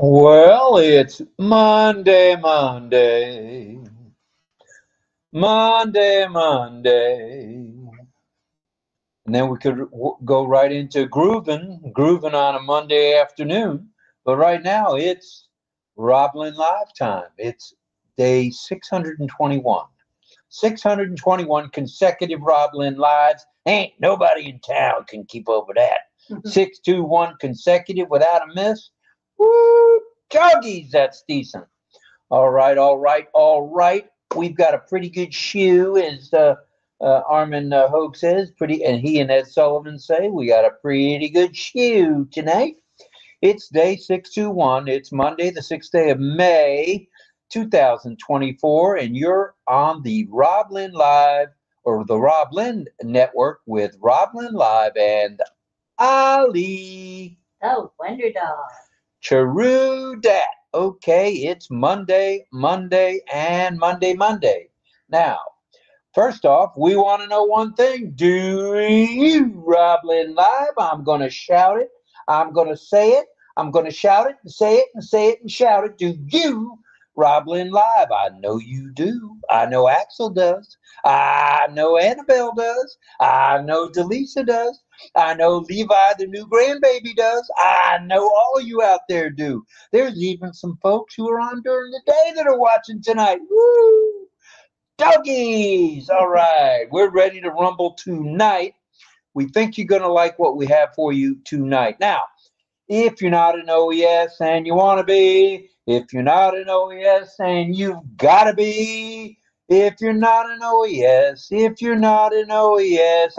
Well, it's Monday. And then we could go right into grooving on a Monday afternoon. But right now, it's RobLynn Live time. It's day 621. 621 consecutive RobLynn Lives. Ain't nobody in town can keep over that. 621 consecutive without a miss. Woo! Joggies, that's decent. All right. We've got a pretty good shoe, as Armin Hogue says. And he and Ed Sullivan say we got a pretty good shoe tonight. It's day 621. It's Monday, the 6th day of May, 2024, and you're on the RobLynn Live or the RobLynn Network with RobLynn Live and Ali. Oh, Wonder Dog. True dat. Okay, it's Monday. Now, first off, we want to know one thing. Do you, RobLynn Live? I'm going to shout it. I'm going to say it. I'm going to shout it and say it and say it and shout it. Do you, RobLynn Live? I know you do. I know Axel does. I know Annabelle does. I know Delisa does. I know Levi, the new grandbaby, does. I know all you out there do. There's even some folks who are on during the day that are watching tonight. Woo! Doggies! All right, we're ready to rumble tonight. We think you're going to like what we have for you tonight. Now, if you're not an OES and you want to be, if you're not an OES and you've got to be, if you're not an OES,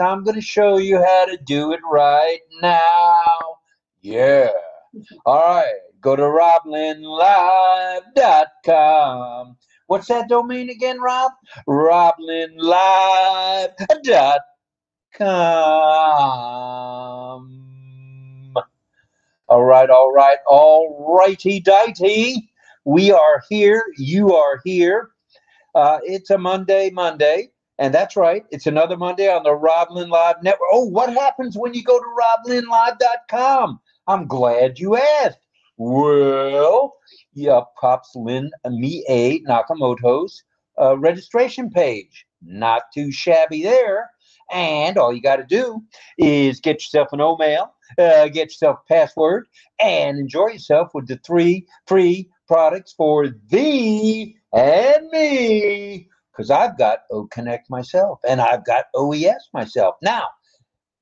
I'm going to show you how to do it right now. Yeah. All right. Go to RobLynnLive.com. What's that domain again, Rob? RobLynnLive.com. All righty dighty. We are here. You are here. It's a Monday, and that's right. It's another Monday on the RobLynn Live Network. Oh, what happens when you go to RobLynnLive.com? I'm glad you asked. Well, yeah, pops Lynn me a Nakamoto's registration page. Not too shabby there. And all you got to do is get yourself an O-mail, get yourself a password, and enjoy yourself with the 3 free products for thee and me, because I've got OConnect myself, and I've got OES myself. Now,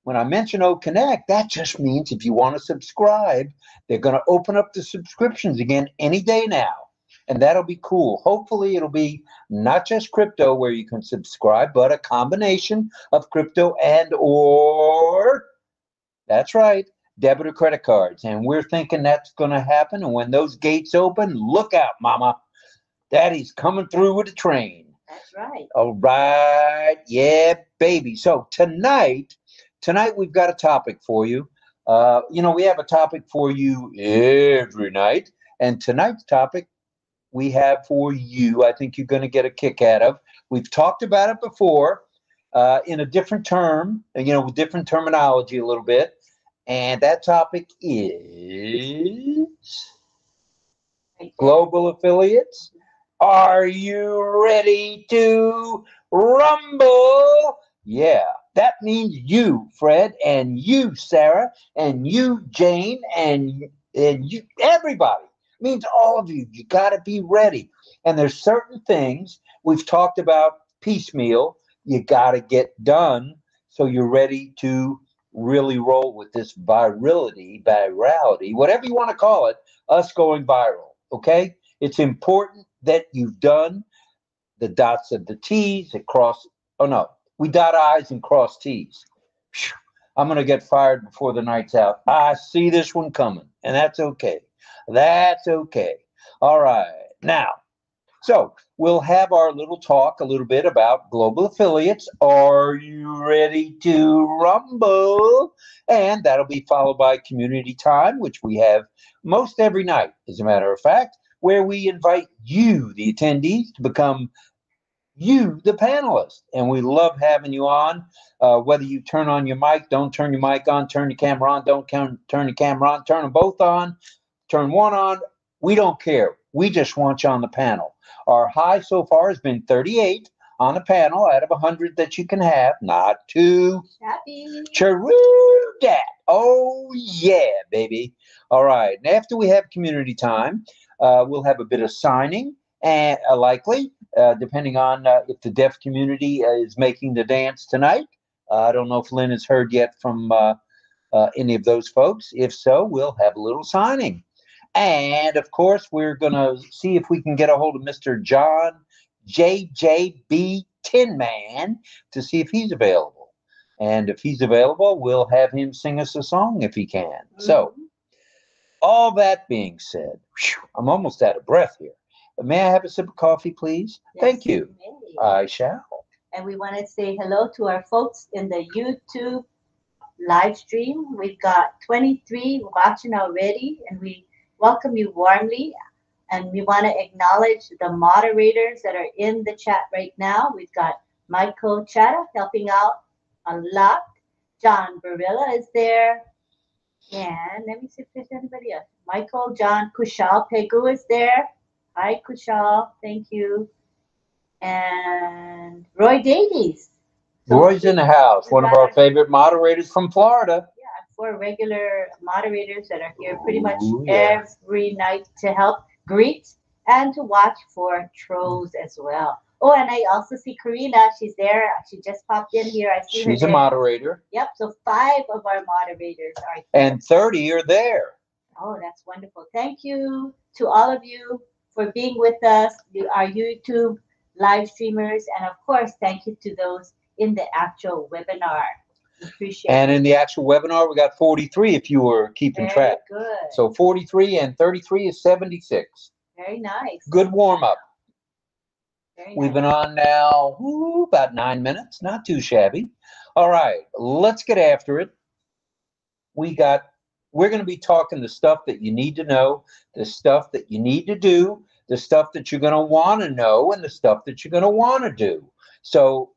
when I mention OConnect, that just means if you want to subscribe, they're going to open up the subscriptions again any day now. And that'll be cool. Hopefully, it'll be not just crypto where you can subscribe, but a combination of crypto or, that's right, debit or credit cards. And we're thinking that's going to happen. And when those gates open, look out, mama. Daddy's coming through with a train. That's right. All right. Yeah, baby. So tonight we've got a topic for you. We have a topic for you every night. And tonight's topic we have for you, I think you're going to get a kick out of. We've talked about it before in a different term, with different terminology a little bit. And that topic is global affiliates. Are you ready to rumble? Yeah, that means you, Fred, and you, Sarah, and you, Jane, and you, everybody. It means all of you. You got to be ready. And there's certain things we've talked about piecemeal. You got to get done so you're ready to really roll with this virality, whatever you want to call it, us going viral. Okay? It's important that you've done the dots of the T's that cross. Oh, no. We dot I's and cross T's. I'm going to get fired before the night's out. I see this one coming, and that's okay. That's okay. All right. Now, so we'll have our little talk a little bit about global affiliates. Are you ready to rumble? And that'll be followed by community time, which we have most every night, as a matter of fact, where we invite you, the attendees, to become you, the panelist. And we love having you on, whether you turn on your mic, don't turn your mic on, turn your camera on, don't turn your camera on, turn them both on, turn one on, We don't care. We just want you on the panel. Our high so far has been 38 on the panel out of 100 that you can have. Not too Happy. true that. Oh, yeah, baby. All right. And after we have community time, we'll have a bit of signing, and likely, depending on if the deaf community is making the dance tonight. I don't know if Lynn has heard yet from any of those folks. If so, we'll have a little signing. And of course, we're going to see if we can get a hold of Mr. John JJB Tin Man to see if he's available. And if he's available, we'll have him sing us a song if he can. Mm-hmm. So, all that being said, I'm almost out of breath here. May I have a sip of coffee, please? Yes, thank you. I shall. And we want to say hello to our folks in the YouTube live stream. We've got 23 watching already, and we welcome you warmly. And we want to acknowledge the moderators that are in the chat right now. We've got Michael Chata helping out a lot. John Barilla is there. And let me see if there's anybody else. Michael, John, Kushal Pegu is there. Hi, Kushal. Thank you. And Roy Davies. So Roy's in the house, one of our favorite moderators from Florida. Yeah, 4 regular moderators that are here pretty much every night to help greet and to watch for trolls as well. Oh, and I also see Karina. She's there. She just popped in here. I see her. She's a moderator. Yep. So 5 of our moderators are here. And 30 are there. Oh, that's wonderful. Thank you to all of you for being with us, our YouTube live streamers. And of course, thank you to those in the actual webinar. Appreciate it. And in the actual webinar, we got 43 if you were keeping track. Very good. So 43 and 33 is 76. Very nice. Good warm up. Very We've nice. been on now about 9 minutes. Not too shabby. All right, let's get after it. We're going to be talking the stuff that you need to know, the stuff that you need to do, the stuff that you're going to want to know, and the stuff that you're going to want to do. So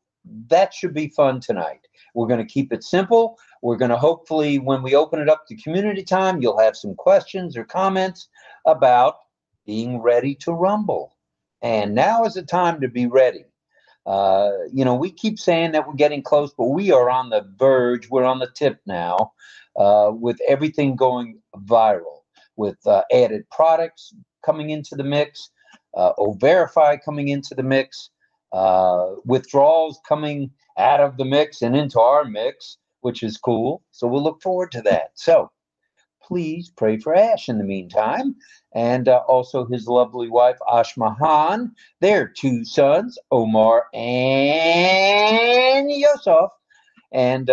that should be fun tonight. We're going to keep it simple. We're going to hopefully, when we open it up to community time, you'll have some questions or comments about being ready to rumble. And now is the time to be ready. We keep saying that we're getting close, but we are on the verge. We're on the tip now with everything going viral, with added products coming into the mix, O-Verify coming into the mix, withdrawals coming out of the mix and into our mix, which is cool. So we'll look forward to that. So please pray for Ash in the meantime, and also his lovely wife, Ashmahan, their 2 sons, Omar and Yosef. And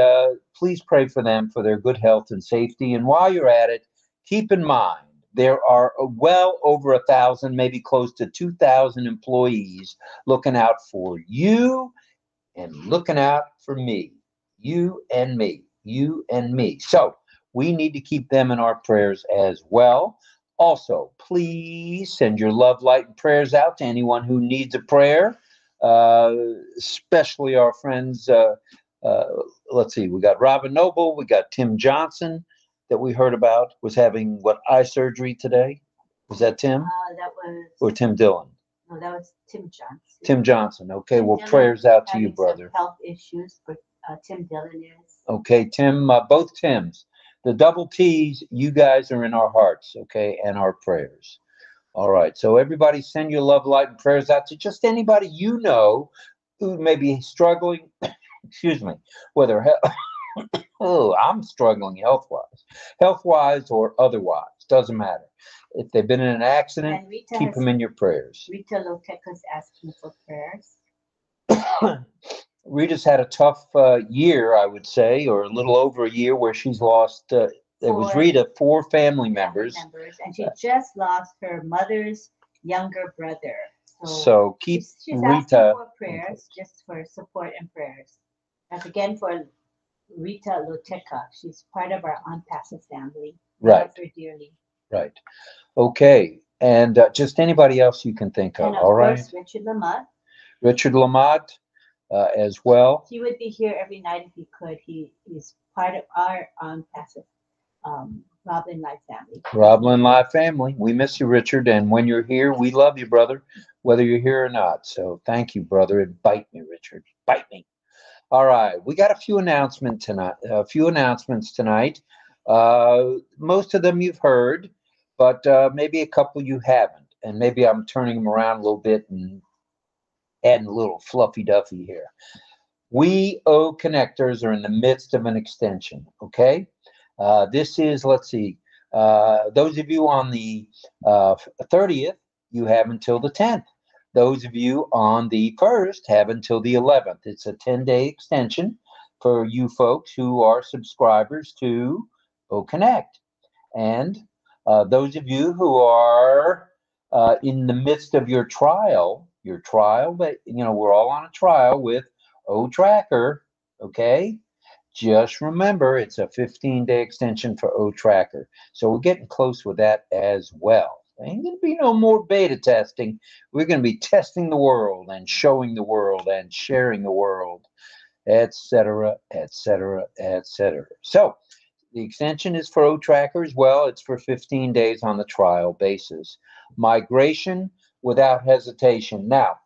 please pray for them for their good health and safety. And while you're at it, keep in mind, there are well over 1,000, maybe close to 2,000 employees looking out for you and looking out for me, you and me, you and me. So we need to keep them in our prayers as well. Also, please send your love, light, and prayers out to anyone who needs a prayer, especially our friends. Let's see, we got Robin Noble, we got Tim Johnson that we heard about, was having eye surgery today. Was that Tim? That was. Or Tim Dillon? No, that was Tim Johnson. Tim Johnson. Okay, Tim well, Dillon prayers out to you, brother. Health issues, but Tim Dillon is. Okay, Tim, both Tims. The double T's, you guys are in our hearts, okay, and our prayers. All right, so everybody send your love, light, and prayers out to just anybody you know who may be struggling, excuse me, whether, I'm struggling health-wise or otherwise, doesn't matter. If they've been in an accident, keep them in your prayers. Rita Loteca's asking for prayers. Rita's had a tough year, I would say, or a little over a year, where she's lost, it was Rita, 4 family members. And she just lost her mother's younger brother. So keep she's Rita. Asking for prayers, just for support and prayers. That's again for Rita Loteca. She's part of our ONPASSIVE family. Right. Love her dearly. Right. Okay. And just anybody else you can think of. And of all right. course, Richard Lamott. Richard Lamott as well. He would be here every night if he could. He's part of our ONPASSIVE RobLynn Life Family. RobLynn Live family, we miss you, Richard, and when you're here, we love you, brother, whether you're here or not. So thank you, brother. And bite me, Richard. Bite me. All right, we got a few announcements tonight. Most of them you've heard, but maybe a couple you haven't, and maybe I'm turning them around a little bit and adding a little fluffy duffy here. We OConnectors are in the midst of an extension. Okay, this is, let's see, those of you on the 30th, you have until the 10th. Those of you on the 1st have until the 11th. It's a 10-day extension for you folks who are subscribers to OConnect. And those of you who are in the midst of your trial, but we're all on a trial with OTracker, okay? Just remember, it's a 15-day extension for OTracker. So we're getting close with that as well. There ain't going to be no more beta testing. We're going to be testing the world and showing the world and sharing the world, etc., etc., etc. So the extension is for OTracker as well. It's for 15 days on the trial basis. Migration without hesitation. Now,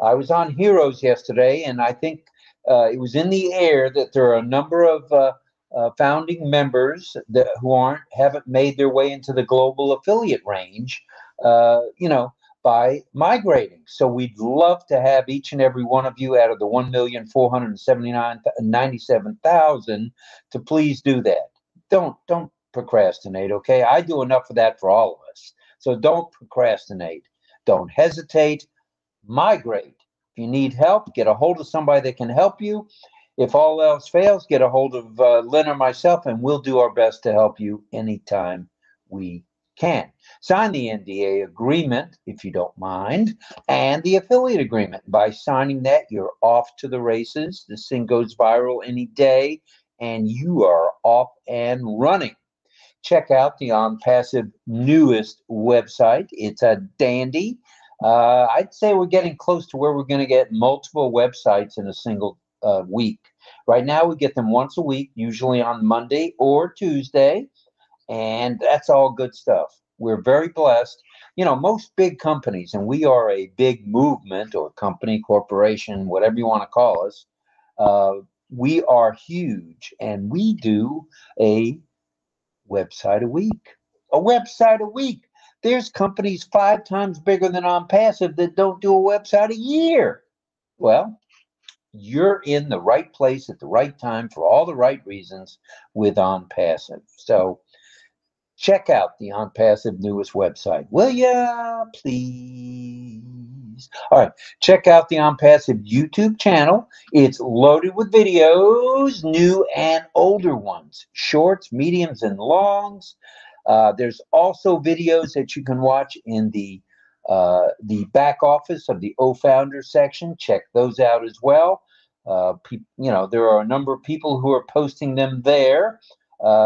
I was on Heroes yesterday, and I think it was in the air that there are a number of founding members who haven't made their way into the global affiliate range, by migrating. So we'd love to have each and every one of you out of the 1,497,097 to please do that. Don't procrastinate, okay? I do enough of that for all of us. So don't procrastinate. Don't hesitate. Migrate. If you need help, get a hold of somebody that can help you. If all else fails, get a hold of Lynn or myself, and we'll do our best to help you anytime we can. Sign the NDA agreement, if you don't mind, and the affiliate agreement. By signing that, you're off to the races. This thing goes viral any day, and you are off and running. Check out the ONPASSIVE newest website. It's a dandy. I'd say we're getting close to where we're going to get multiple websites in a single week. Right now, we get them once a week, usually on Monday or Tuesday, and that's all good stuff. We're very blessed. Most big companies, and we are a big movement or company, corporation, whatever you want to call us, we are huge, and we do a website a week. A website a week. There's companies 5 times bigger than ONPASSIVE that don't do a website a year. Well, you're in the right place at the right time for all the right reasons with ONPASSIVE. So check out the ONPASSIVE newest website, will ya, please? All right, check out the ONPASSIVE YouTube channel. It's loaded with videos, new and older ones, shorts, mediums, and longs. There's also videos that you can watch in the back office of the O-Founder section. Check those out as well. There are a number of people who are posting them there.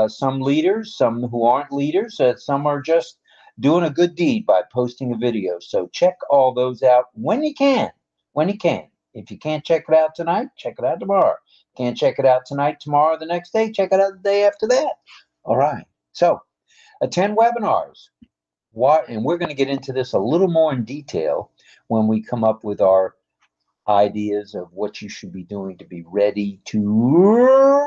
Some leaders, some who aren't leaders, some are just doing a good deed by posting a video. So check all those out when you can. If you can't check it out tonight, check it out tomorrow. Can't check it out tonight, tomorrow, the next day, check it out the day after that. All right. So attend webinars. And we're going to get into this a little more in detail when we come up with our ideas of what you should be doing to be ready to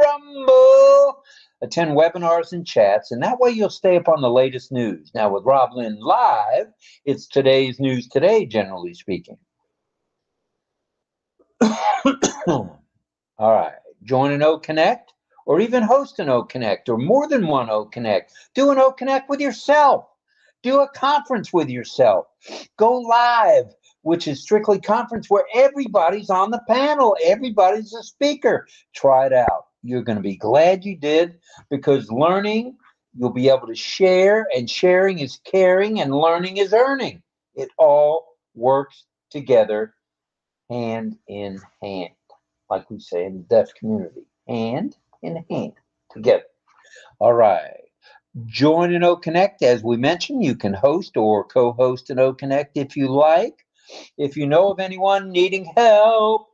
rumble. Attend webinars and chats, and that way you'll stay up on the latest news. Now, with RobLynn Live, it's today's news today, generally speaking. All right. Join an OConnect, or even host an OConnect, or more than one OConnect. Do an OConnect with yourself. Do a conference with yourself. Go live, which is strictly conference where everybody's on the panel. Everybody's a speaker. Try it out. You're going to be glad you did, because learning, you'll be able to share, and sharing is caring, and learning is earning. It all works together, hand in hand, like we say in the deaf community. Hand in hand, together. All right. Join an OConnect. As we mentioned, you can host or co-host an OConnect if you like. If you know of anyone needing help,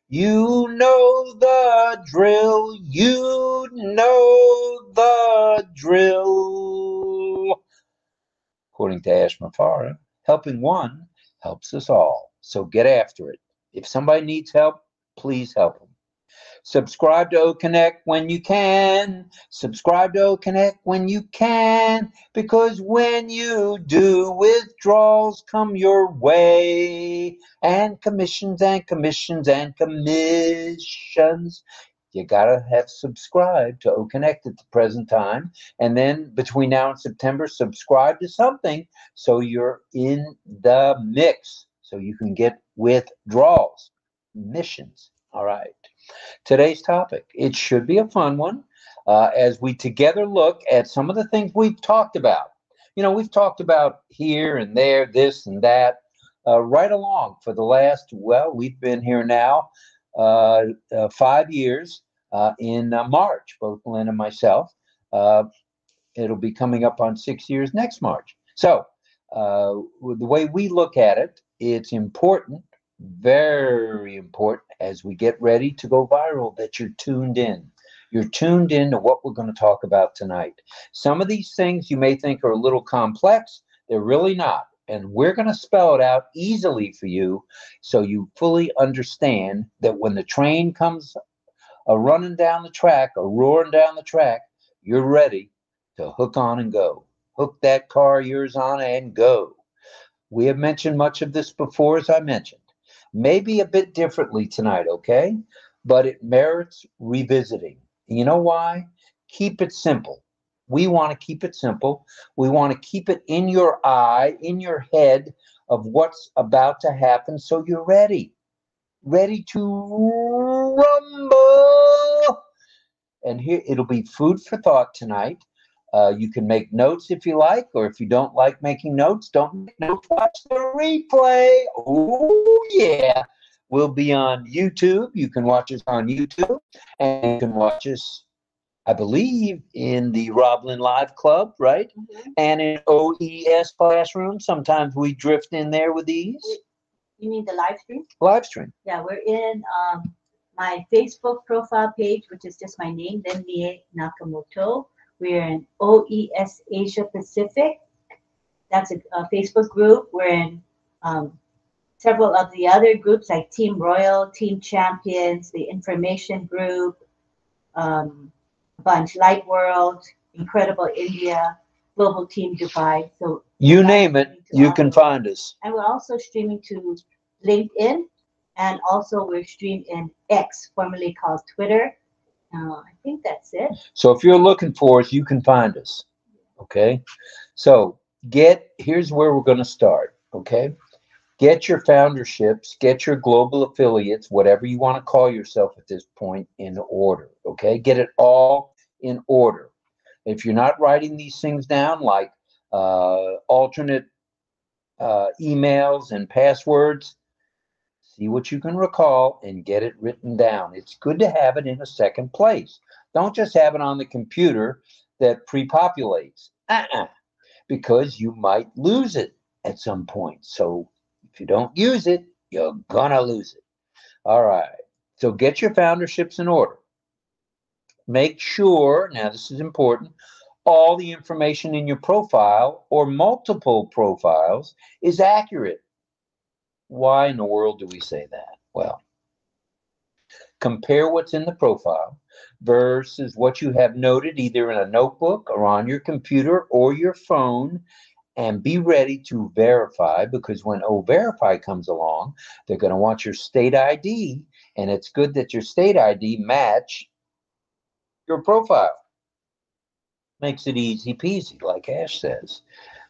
You know the drill. You know the drill. According to Ash Mafara, helping one helps us all. So get after it. If somebody needs help, please help them. Subscribe to OConnect when you can. Subscribe to OConnect when you can. Because when you do, withdrawals come your way. And commissions and commissions and commissions. You gotta have subscribed to OConnect at the present time. And then between now and September, subscribe to something so you're in the mix. So you can get withdrawals. Missions. All right. Today's topic. It should be a fun one as we together look at some of the things we've talked about. You know, we've talked about here and there, this and that, right along for the last, well, we've been here now 5 years in March, both Lynn and myself. It'll be coming up on 6 years next March. So the way we look at it, it's important, very important as we get ready to go viral that you're tuned in. You're tuned in to what we're going to talk about tonight. Some of these things you may think are a little complex. They're really not. And we're going to spell it out easily for you so you fully understand that when the train comes running down the track or roaring down the track, you're ready to hook on and go. Hook that car of yours on and go. We have mentioned much of this before, as I mentioned. Maybe a bit differently tonight, okay? But it merits revisiting. You know why? Keep it simple. We want to keep it simple. We want to keep it in your eye, in your head of what's about to happen so you're ready. Ready to rumble. And here, it'll be food for thought tonight. You can make notes if you like, or if you don't like making notes, don't make notes. Watch the replay. Oh, yeah. We'll be on YouTube. You can watch us on YouTube. And you can watch us, I believe, in the RobLynn Live Club, right? Mm-hmm. And in OES Classroom. Sometimes we drift in there with these. You mean the live stream? Live stream. Yeah, we're in my Facebook profile page, which is just my name, Lynn Nakamoto. We're in OES Asia Pacific. That's a Facebook group. We're in several of the other groups like Team Royal, Team Champions, the Information Group, Bunch Light World, Incredible India, Global Team Dubai. So you name it, you can find us. And we're also streaming to LinkedIn, and also we're streaming in X, formerly called Twitter. I think that's it. So if you're looking for us, you can find us. Okay. So here's where we're going to start. Okay. Get your founderships, get your global affiliates, whatever you want to call yourself at this point, in order. Okay. Get it all in order. If you're not writing these things down, like alternate emails and passwords, see what you can recall and get it written down. It's good to have it in a second place. Don't just have it on the computer that pre-populates, because you might lose it at some point. So if you don't use it, you're gonna lose it. All right. So get your founderships in order. Make sure, now this is important, all the information in your profile or multiple profiles is accurate. Why in the world do we say that? Well, compare what's in the profile versus what you have noted either in a notebook or on your computer or your phone, and be ready to verify, because when O-Verify comes along, they're going to want your state ID, and it's good that your state ID match your profile. Makes it easy peasy, like Ash says.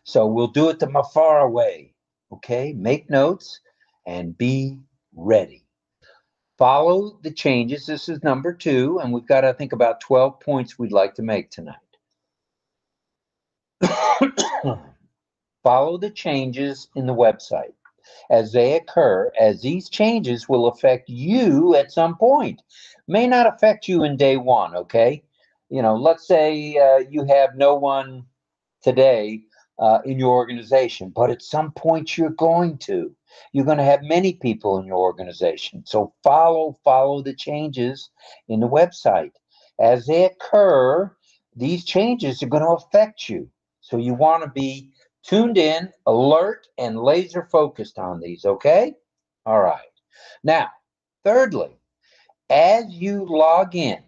So we'll do it the far way. Okay, make notes and be ready. Follow the changes. This is number 2, and we've got, I think, about 12 points we'd like to make tonight. Follow the changes in the website as they occur, as these changes will affect you at some point. May not affect you in day one, okay? You know, let's say you have no one today in your organization, but at some point you're going to. You're going to have many people in your organization. So follow the changes in the website. As they occur, these changes are going to affect you. So you want to be tuned in, alert, and laser focused on these, okay? All right. Now, thirdly, as you log in,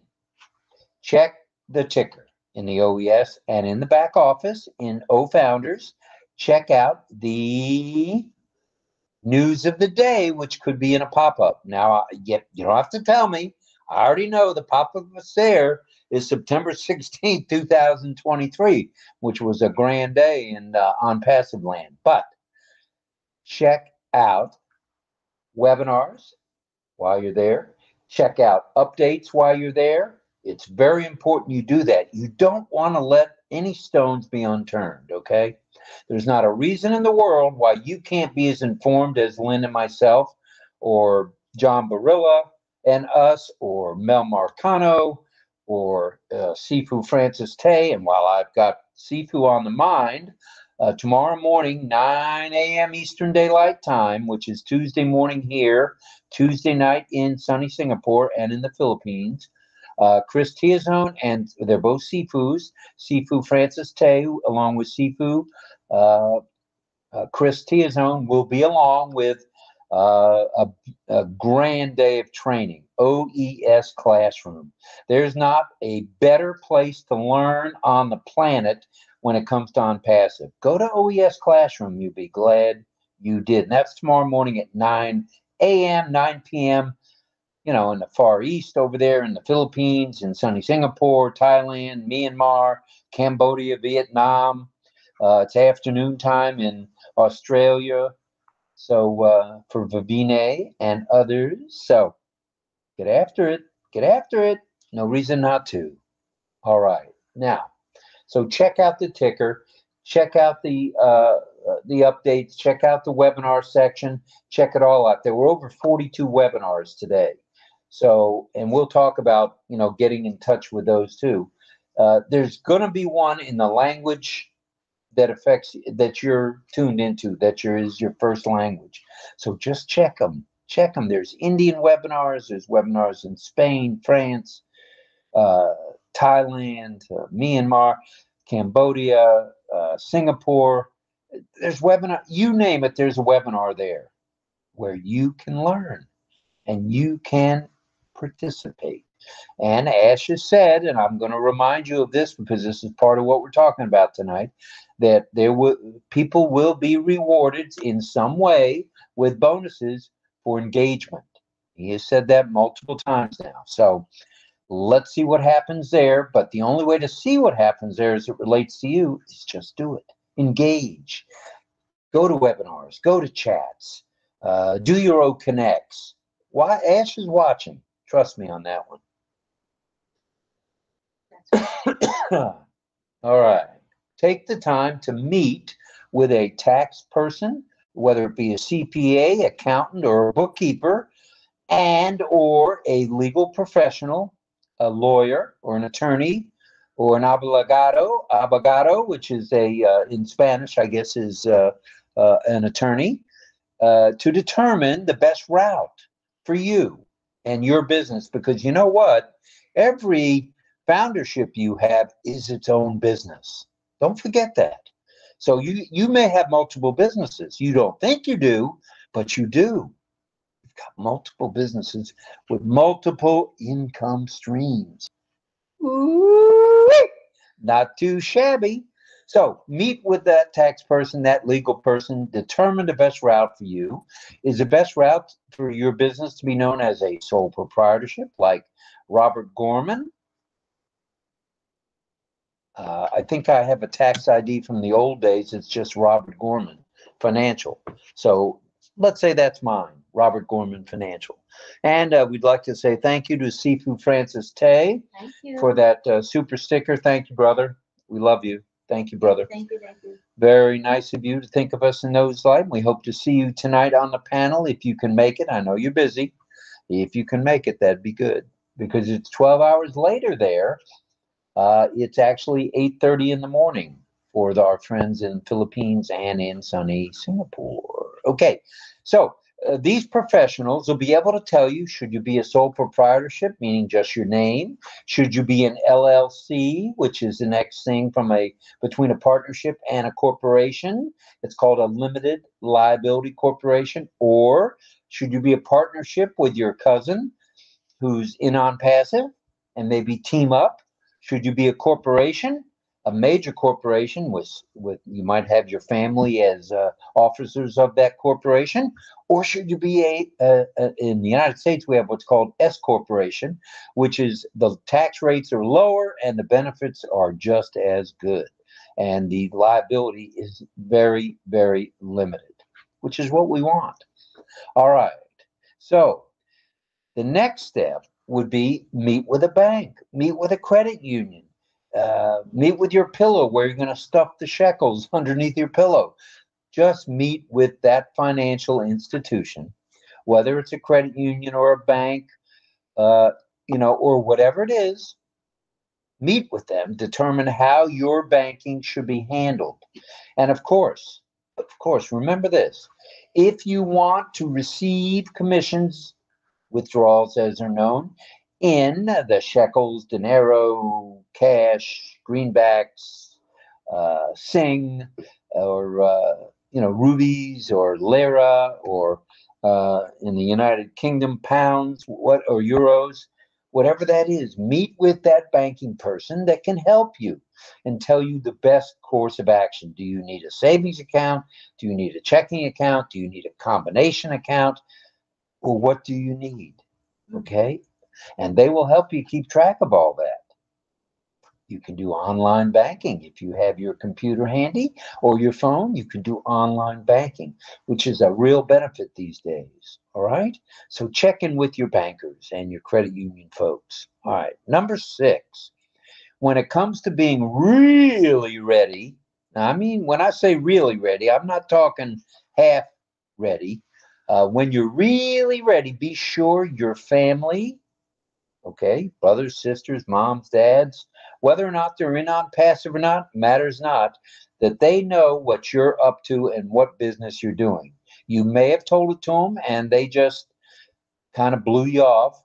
check the ticker in the OES and in the back office in OFounders. Check out the news of the day, which could be in a pop-up. Now, you don't have to tell me. I already know the pop-up that's there is September 16th, 2023, which was a grand day in ONPASSIVE land. But check out webinars while you're there. Check out updates while you're there. It's very important you do that. You don't want to let any stones be unturned, okay? There's not a reason in the world why you can't be as informed as Lynn and myself, or John Barilla and us, or Mel Marcano, or Sifu Francis Tay. And while I've got Sifu on the mind, tomorrow morning, 9 a.m. Eastern Daylight Time, which is Tuesday morning here, Tuesday night in sunny Singapore and in the Philippines. Chris Tiazone, and they're both Sifus. Sifu Francis Tay, along with Sifu Chris Tiazone, will be along with a grand day of training, OES Classroom. There's not a better place to learn on the planet when it comes to ONPASSIVE. Go to OES Classroom. You'll be glad you did. And that's tomorrow morning at 9 a.m., 9 p.m., in the Far East over there in the Philippines, in sunny Singapore, Thailand, Myanmar, Cambodia, Vietnam. It's afternoon time in Australia. So for Vivine and others. So get after it. Get after it. No reason not to. All right. Now, so check out the ticker. Check out the updates. Check out the webinar section. Check it all out. There were over 42 webinars today. So, and we'll talk about, getting in touch with those too. There's going to be one in the language that you're tuned into, is your first language. So just check them. There's Indian webinars. There's webinars in Spain, France, Thailand, Myanmar, Cambodia, Singapore. There's webinar, you name it, there's a webinar there where you can learn and you can participate. And Ash has said, and I'm going to remind you of this because this is part of what we're talking about tonight, that people will be rewarded in some way with bonuses for engagement. He has said that multiple times now. So let's see what happens there. But the only way to see what happens there as it relates to you is just do it. Engage. Go to webinars. Go to chats. Do your OConnects. Why? Ash is watching. Trust me on that one. All right. Take the time to meet with a tax person, whether it be a CPA, accountant, or a bookkeeper, and or a legal professional, a lawyer or an attorney, or an abogado, which is in Spanish, I guess, is an attorney, to determine the best route for you and your business. Because you know what? Every foundership you have is its own business. Don't forget that. So you may have multiple businesses. You don't think you do, but you do. You've got multiple businesses with multiple income streams. Ooh, not too shabby. So meet with that tax person, that legal person, determine the best route for you. Is the best route for your business to be known as a sole proprietorship, like Robert Gorman? I think I have a tax ID from the old days. It's just Robert Gorman Financial. So let's say that's mine, Robert Gorman Financial. And we'd like to say thank you to Sifu Francis Tay for that super sticker. Thank you, brother. We love you. Thank you, brother. Thank you. Thank you. Very nice of you to think of us in those light. We hope to see you tonight on the panel if you can make it. I know you're busy. If you can make it, that'd be good, because it's 12 hours later there. It's actually 8:30 in the morning for our friends in Philippines and in sunny Singapore. Okay, so these professionals will be able to tell you, should you be a sole proprietorship, meaning just your name? Should you be an LLC, which is the next thing between a partnership and a corporation? It's called a limited liability corporation. Or should you be a partnership with your cousin who's in on passive and maybe team up? Should you be a corporation, a major corporation with you might have your family as officers of that corporation? Or should you be in the United States, we have what's called S corporation, which is the tax rates are lower and the benefits are just as good. And the liability is very, very limited, which is what we want. All right. So the next step would be meet with a bank, meet with a credit union, meet with your pillow where you're going to stuff the shekels underneath your pillow. Just meet with that financial institution, whether it's a credit union or a bank, or whatever it is. Meet with them, determine how your banking should be handled. And of course, remember this. If you want to receive commissions, withdrawals as they're known, in the shekels, dinero, cash, greenbacks, sing, or rubies, or lira, or in the United Kingdom, pounds, or euros, whatever that is. Meet with that banking person that can help you and tell you the best course of action. Do you need a savings account? Do you need a checking account? Do you need a combination account? Or what do you need? Okay. And they will help you keep track of all that. You can do online banking if you have your computer handy or your phone. You can do online banking, which is a real benefit these days. All right. So check in with your bankers and your credit union folks. All right. Number 6, when it comes to being really ready. Now, I mean, when I say really ready, I'm not talking half ready. When you're really ready, be sure your family, okay, brothers, sisters, moms, dads, whether or not they're in on passive or not, matters not, that they know what you're up to and what business you're doing. You may have told it to them and they just kind of blew you off,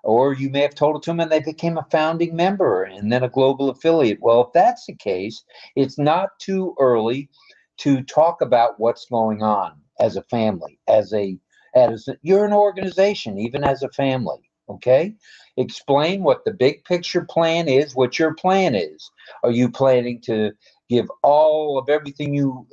or you may have told it to them and they became a founding member and then a global affiliate. Well, if that's the case, it's not too early to talk about what's going on as a family, as you're an organization, even as a family. Okay, explain what the big picture plan is, what your plan is. Are you planning to give all of everything you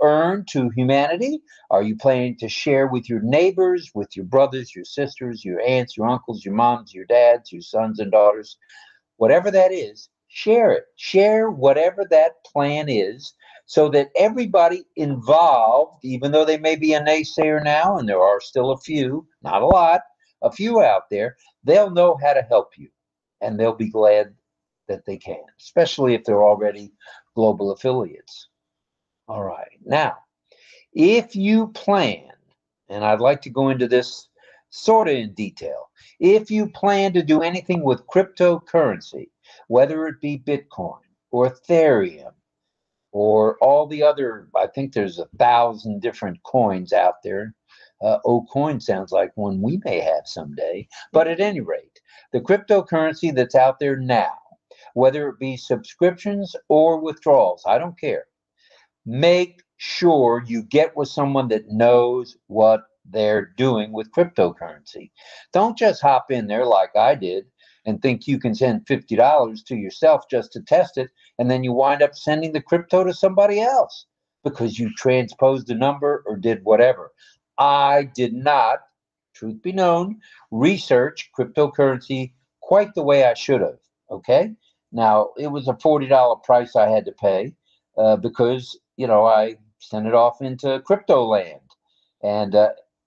earn to humanity? Are you planning to share with your neighbors, with your brothers, your sisters, your aunts, your uncles, your moms, your dads, your sons and daughters? Whatever that is, share it. Share whatever that plan is, so that everybody involved, even though they may be a naysayer now, and there are still a few, not a lot, a few out there, they'll know how to help you, and they'll be glad that they can, especially if they're already global affiliates. All right. Now, if you plan, and I'd like to go into this sort of in detail, if you plan to do anything with cryptocurrency, whether it be Bitcoin or Ethereum or all the other, I think there's 1,000 different coins out there. OCoin sounds like one we may have someday. But at any rate, the cryptocurrency that's out there now, whether it be subscriptions or withdrawals, I don't care. Make sure you get with someone that knows what they're doing with cryptocurrency. Don't just hop in there like I did and think you can send $50 to yourself just to test it, and then you wind up sending the crypto to somebody else because you transposed a number or did whatever. I did not, truth be known, research cryptocurrency quite the way I should have. Okay. Now, it was a $40 price I had to pay because, I sent it off into crypto land. And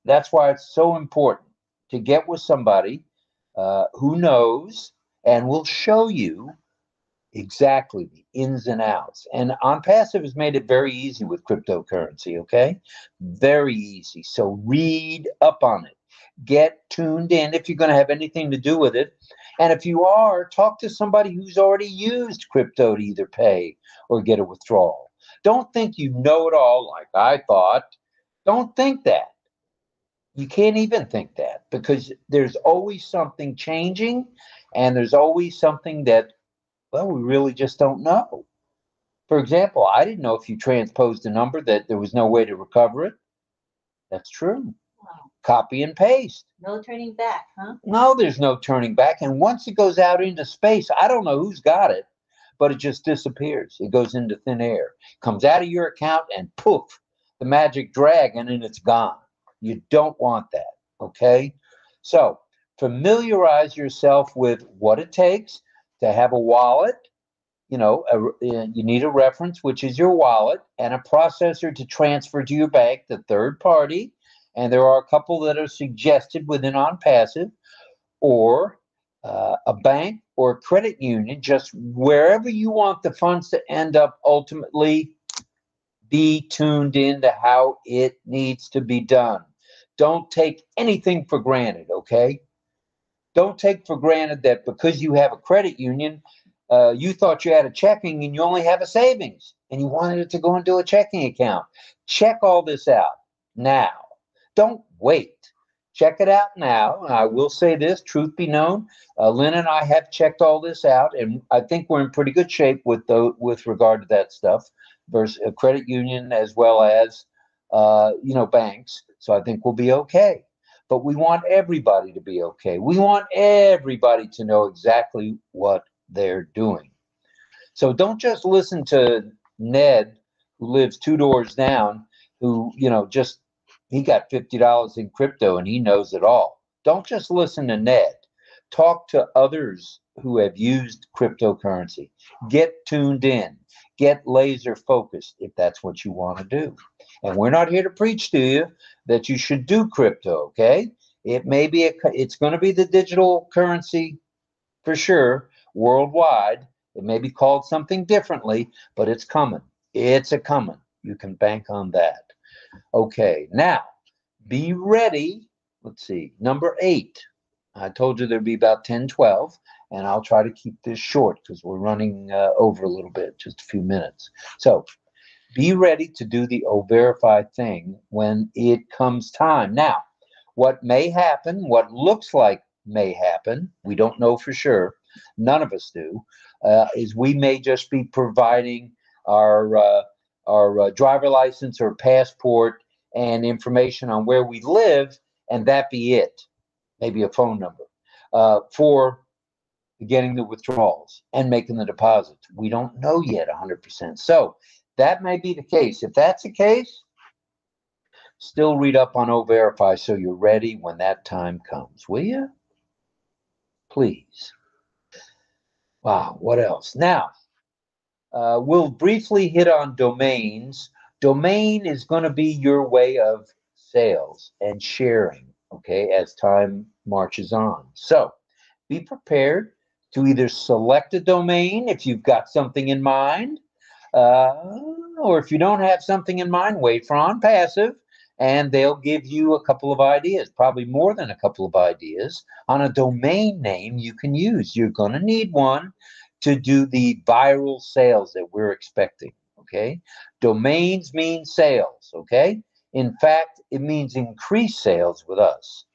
that's why it's so important to get with somebody who knows and will show you exactly the ins and outs. And OnPassive has made it very easy with cryptocurrency, okay? Very easy. So read up on it. Get tuned in if you're going to have anything to do with it. And if you are, talk to somebody who's already used crypto to either pay or get a withdrawal. Don't think you know it all like I thought. Don't think that. You can't even think that, because there's always something changing, and there's always something that, well, we really just don't know. For example, I didn't know if you transposed a number that there was no way to recover it. That's true. Wow. Copy and paste. No turning back, huh? No, there's no turning back. And once it goes out into space, I don't know who's got it, but it just disappears. It goes into thin air, comes out of your account, and poof, the magic dragon, and it's gone. You don't want that, okay? So familiarize yourself with what it takes to have a wallet. You know, you need a reference, which is your wallet, and a processor to transfer to your bank, the third party. And there are a couple that are suggested within ONPASSIVE, or a bank or a credit union, just wherever you want the funds to end up ultimately. Be tuned in to how it needs to be done. Don't take anything for granted, okay? Don't take for granted that because you have a credit union, you thought you had a checking and you only have a savings, and you wanted it to go into a checking account. Check all this out now. Don't wait. Check it out now. And I will say this, truth be known, Lynn and I have checked all this out, and I think we're in pretty good shape with regard to that stuff, versus a credit union as well as banks. So I think we'll be okay. But we want everybody to be okay. We want everybody to know exactly what they're doing. So don't just listen to Ned, who lives 2 doors down, who, he got $50 in crypto and he knows it all. Don't just listen to Ned. Talk to others who have used cryptocurrency. Get tuned in. Get laser focused if that's what you want to do. And we're not here to preach to you that you should do crypto, okay? It may be it's going to be the digital currency for sure, worldwide. It may be called something differently, but it's coming. It's a coming. You can bank on that. Okay, now be ready. Let's see, number 8. I told you there'd be about 10, 12, and I'll try to keep this short because we're running over a little bit, just a few minutes. So be ready to do the O-Verify thing when it comes time. Now, what may happen, what looks like may happen, we don't know for sure, none of us do, is we may just be providing our driver license or passport and information on where we live, and that be it. Maybe a phone number for getting the withdrawals and making the deposits. We don't know yet 100%. So that may be the case. If that's the case, still read up on O-Verify so you're ready when that time comes, will you? Please. Wow, what else? Now, we'll briefly hit on domains. Domain is going to be your way of sales and sharing, okay, as time marches on. So be prepared to either select a domain if you've got something in mind, or if you don't have something in mind, wait for ONPASSIVE, and they'll give you a couple of ideas, probably more than a couple of ideas, on a domain name you can use. You're going to need one to do the viral sales that we're expecting, okay? Domains mean sales, okay? In fact, it means increased sales with us.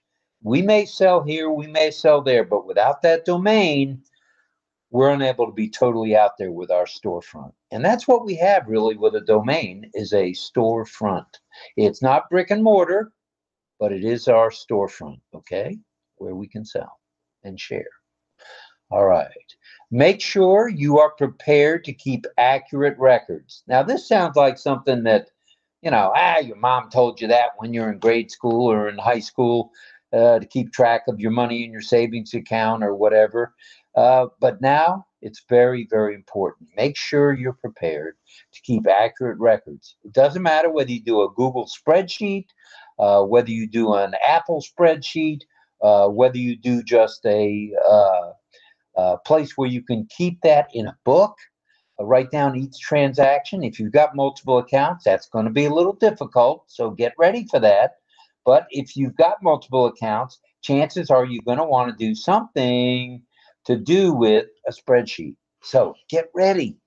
We may sell here, we may sell there, but without that domain, we're unable to be totally out there with our storefront. And that's what we have really with a domain, is a storefront. It's not brick and mortar, but it is our storefront, okay? Where we can sell and share. All right. Make sure you are prepared to keep accurate records. Now, this sounds like something that, your mom told you that when you're in grade school or in high school, to keep track of your money in your savings account or whatever. But now it's very, very important. Make sure you're prepared to keep accurate records. It doesn't matter whether you do a Google spreadsheet, whether you do an Apple spreadsheet, whether you do just a place where you can keep that in a book, write down each transaction. If you've got multiple accounts, that's going to be a little difficult, so get ready for that. But if you've got multiple accounts, chances are you're going to want to do something to do with a spreadsheet. So get ready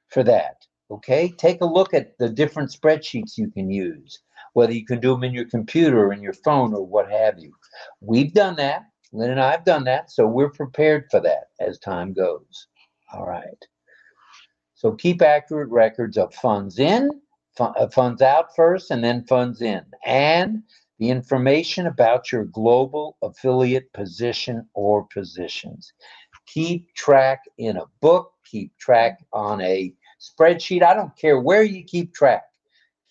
for that. Okay, take a look at the different spreadsheets you can use, whether you can do them in your computer or in your phone or what have you. We've done that. Lynn and I have done that, so we're prepared for that as time goes. All right. So keep accurate records of funds in, funds out first, and then funds in, and the information about your global affiliate position or positions. Keep track in a book, keep track on a spreadsheet. I don't care where you keep track.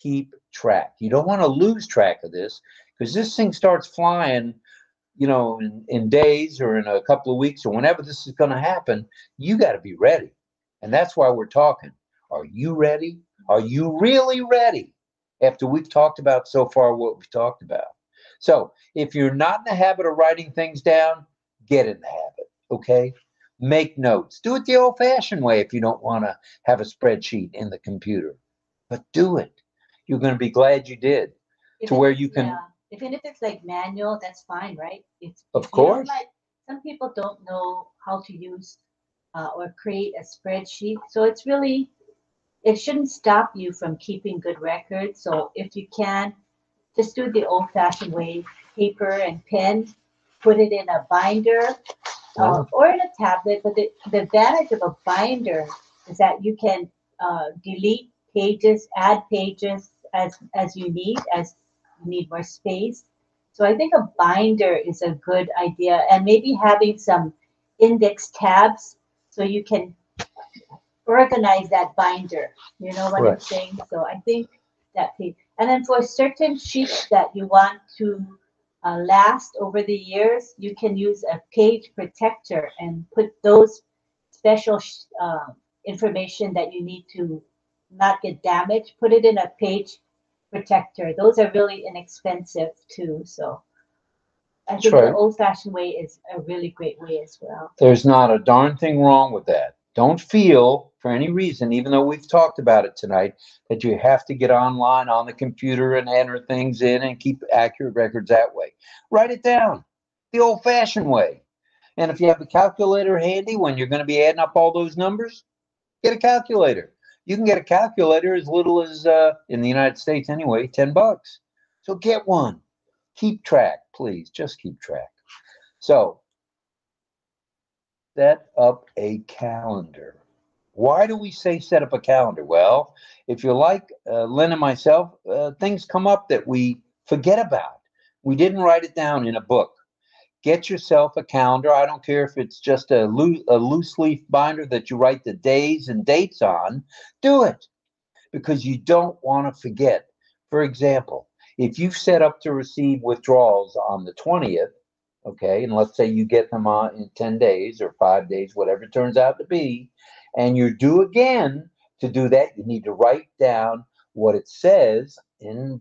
Keep track. You don't want to lose track of this because this thing starts flying, in days or in a couple of weeks or whenever this is going to happen. You got to be ready. And that's why we're talking. Are you ready? Are you really ready? After we've talked about so far what we've talked about. So if you're not in the habit of writing things down, get in the habit, okay? Make notes. Do it the old-fashioned way if you don't want to have a spreadsheet in the computer. But do it. You're going to be glad you did. To where you can... Yeah. Even if it's like manual, that's fine, right? Of course. Some people don't know how to use or create a spreadsheet. So it shouldn't stop you from keeping good records. So if you can, just do it the old-fashioned way, paper and pen, put it in a binder or in a tablet. But the advantage of a binder is that you can delete pages, add pages as you need more space. So I think a binder is a good idea, and maybe having some index tabs so you can organize that binder. You know what I'm saying? So I think and then for certain sheets that you want to last over the years, you can use a page protector and put those special information that you need to not get damaged, put it in a page protector. Those are really inexpensive too. So I think the old-fashioned way is a really great way as well. There's not a darn thing wrong with that. Don't feel for any reason, even though we've talked about it tonight, that you have to get online on the computer and enter things in and keep accurate records that way. Write it down the old-fashioned way. And if you have a calculator handy when you're going to be adding up all those numbers, get a calculator. You can get a calculator as little as, in the United States anyway, $10. So get one. Keep track, please. Just keep track. So set up a calendar. Why do we say set up a calendar? Well, if you're like Lynn and myself, things come up that we forget about. We didn't write it down in a book. Get yourself a calendar. I don't care if it's just a loose leaf binder that you write the days and dates on. Do it because you don't want to forget. For example, if you've set up to receive withdrawals on the 20th, okay, and let's say you get them on in 10 days or 5 days, whatever it turns out to be, and you're due again to do that, you need to write down what it says in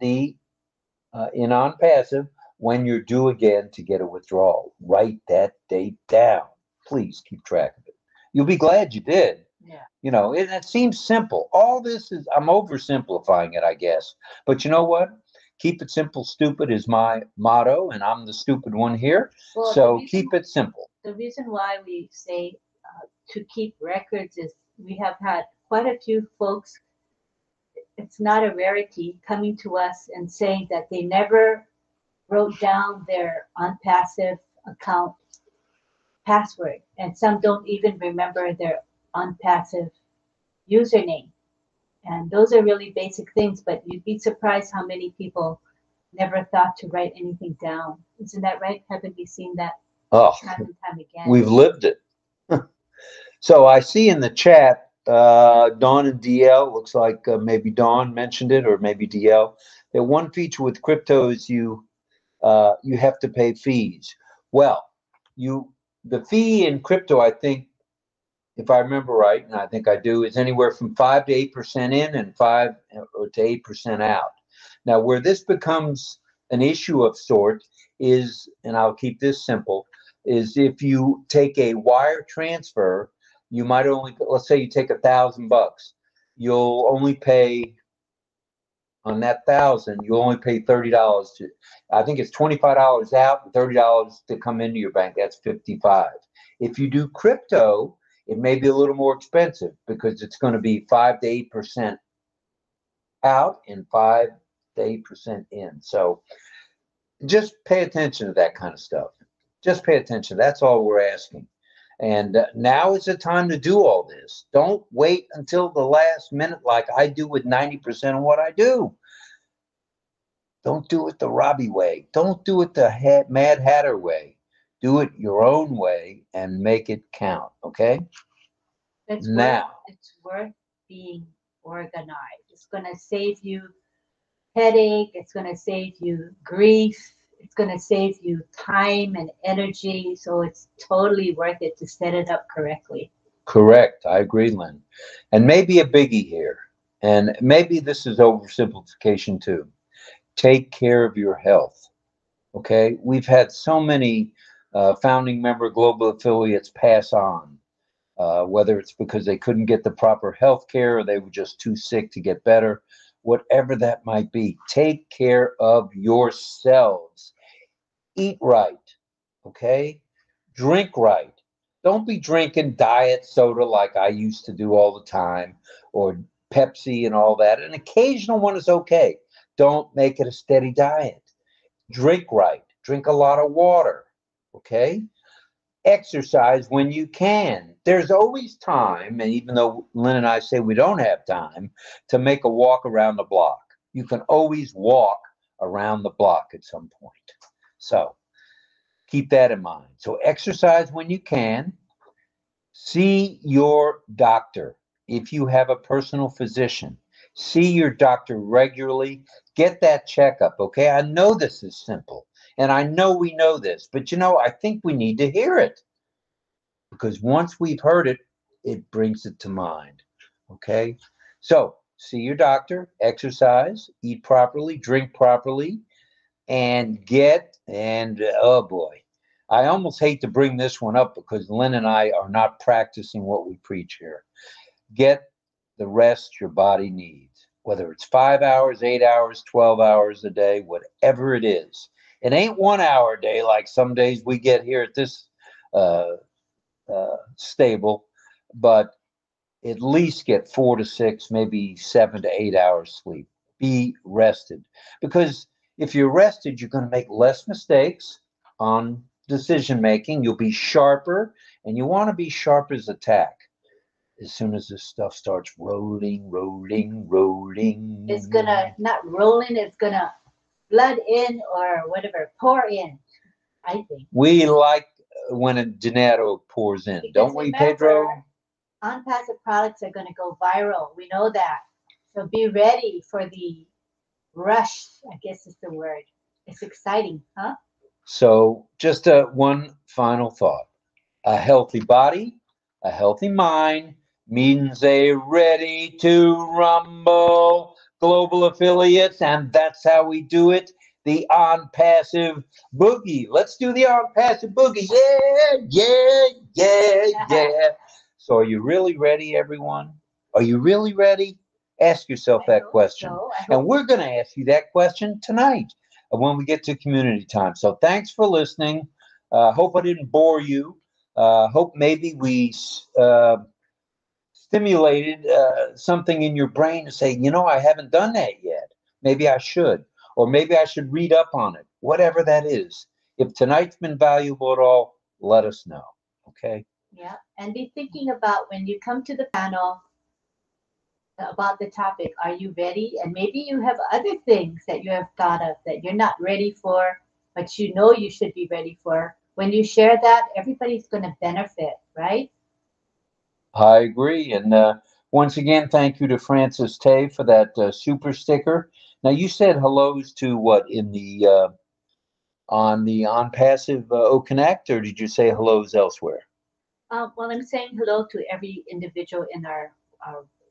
ONPASSIVE when you're due again to get a withdrawal. Write that date down. Please keep track of it. You'll be glad you did. Yeah. It seems simple. All this is, I'm oversimplifying it, I guess. But you know what? Keep it simple, stupid is my motto, and I'm the stupid one here. Well, so keep it simple. The reason why we say to keep records is we have had quite a few folks, it's not a rarity, coming to us and saying that they never wrote down their ONPASSIVE account password, and some don't even remember their ONPASSIVE username. And those are really basic things, but you'd be surprised how many people never thought to write anything down. Isn't that right? Haven't we seen that time and time again? We've lived it. So I see in the chat, Dawn and DL, looks like maybe Dawn mentioned it or maybe DL, that one feature with crypto is you have to pay fees. Well, the fee in crypto, I think, if I remember right, and I think I do, is anywhere from 5 to 8% in and 5 to 8% out. Now, where this becomes an issue of sort is, and I'll keep this simple, is if you take a wire transfer, you might only, let's say you take $1,000, you'll only pay on that 1,000, you only pay $30 to, I think it's $25 out and $30 to come into your bank. That's 55. If you do crypto, it may be a little more expensive because it's going to be 5 to 8% out and 5 to 8% in. So just pay attention to that kind of stuff. Just pay attention. That's all we're asking. And now is the time to do all this. Don't wait until the last minute like I do with 90% of what I do. Don't do it the Robbie way. Don't do it the Mad Hatter way. Do it your own way and make it count, okay? It's worth being organized. It's going to save you headache. It's going to save you grief. It's going to save you time and energy. So it's totally worth it to set it up correctly. Correct. I agree, Lynn. And maybe a biggie here, and maybe this is oversimplification too. Take care of your health. Okay. We've had so many founding member global affiliates pass on, whether it's because they couldn't get the proper health care or they were just too sick to get better. Whatever that might be, take care of yourselves. Eat right, okay? Drink right. Don't be drinking diet soda like I used to do all the time, or Pepsi and all that. An occasional one is okay. Don't make it a steady diet. Drink right. Drink a lot of water, okay? Exercise when you can. There's always time, and even though Lynn and I say we don't have time, to make a walk around the block. You can always walk around the block at some point. So keep that in mind. So exercise when you can. See your doctor. If you have a personal physician, see your doctor regularly. Get that checkup, okay? I know this is simple, and I know we know this, but I think we need to hear it, because once we've heard it, it brings it to mind, okay? So see your doctor, exercise, eat properly, drink properly, and oh boy, I almost hate to bring this one up because Lynn and I are not practicing what we preach here. Get the rest your body needs, whether it's 5 hours, 8 hours, 12 hours a day, whatever it is. It ain't 1 hour a day like some days we get here at this stable, but at least get 4 to 6, maybe 7 to 8 hours sleep. Be rested, because if you're rested, you're going to make less mistakes on decision making. You'll be sharper, and you want to be sharp as a tack. As soon as this stuff starts rolling, it's gonna not rolling. It's gonna flood in or whatever, pour in. I think we like when a dinero pours in, because don't we, Pedro? ONPASSIVE products are going to go viral. We know that. So be ready for the rush, I guess is the word. It's exciting, huh? So just one final thought. A healthy body, a healthy mind means a ready to rumble. Global affiliates, and that's how we do it. The ONPASSIVE boogie. Let's do the ONPASSIVE boogie. Yeah. So are you really ready, everyone? Are you really ready? Ask yourself that question. And we're going to ask you that question tonight when we get to community time. So thanks for listening. Hope I didn't bore you. Hope maybe we stimulated something in your brain to say, I haven't done that yet. Maybe I should. Or maybe I should read up on it. Whatever that is. If tonight's been valuable at all, let us know. Okay? Yeah. And be thinking about when you come to the panel about the topic, are you ready? And maybe you have other things that you have thought of that you're not ready for, but you should be ready for. When you share that, everybody's going to benefit, right? I agree. And once again, thank you to Francis Tay for that super sticker. Now, you said hellos to what in the on the ONPASSIVE OConnect, or did you say hellos elsewhere? Well, I'm saying hello to every individual in our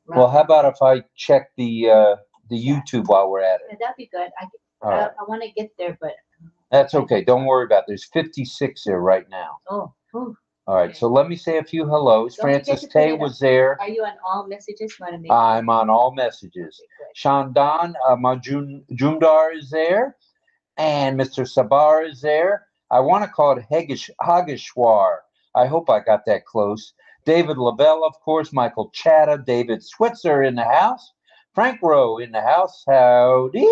well, how about if I check the YouTube while we're at it? Yeah, that'd be good. I want to get there, but that's okay. Don't worry about it. There's 56 there right now. Oh. All right, so let me say a few hellos. Don't forget Francis to put Tay it was there. Are you on all messages? Want to make I'm on all messages. Okay, good. Shandan Majumdar is there, and Mr. Sabar is there. I want to call it Hageshwar. I hope I got that close. David Lavelle, of course, Michael Chatta, David Switzer in the house, Frank Rowe in the house. Howdy.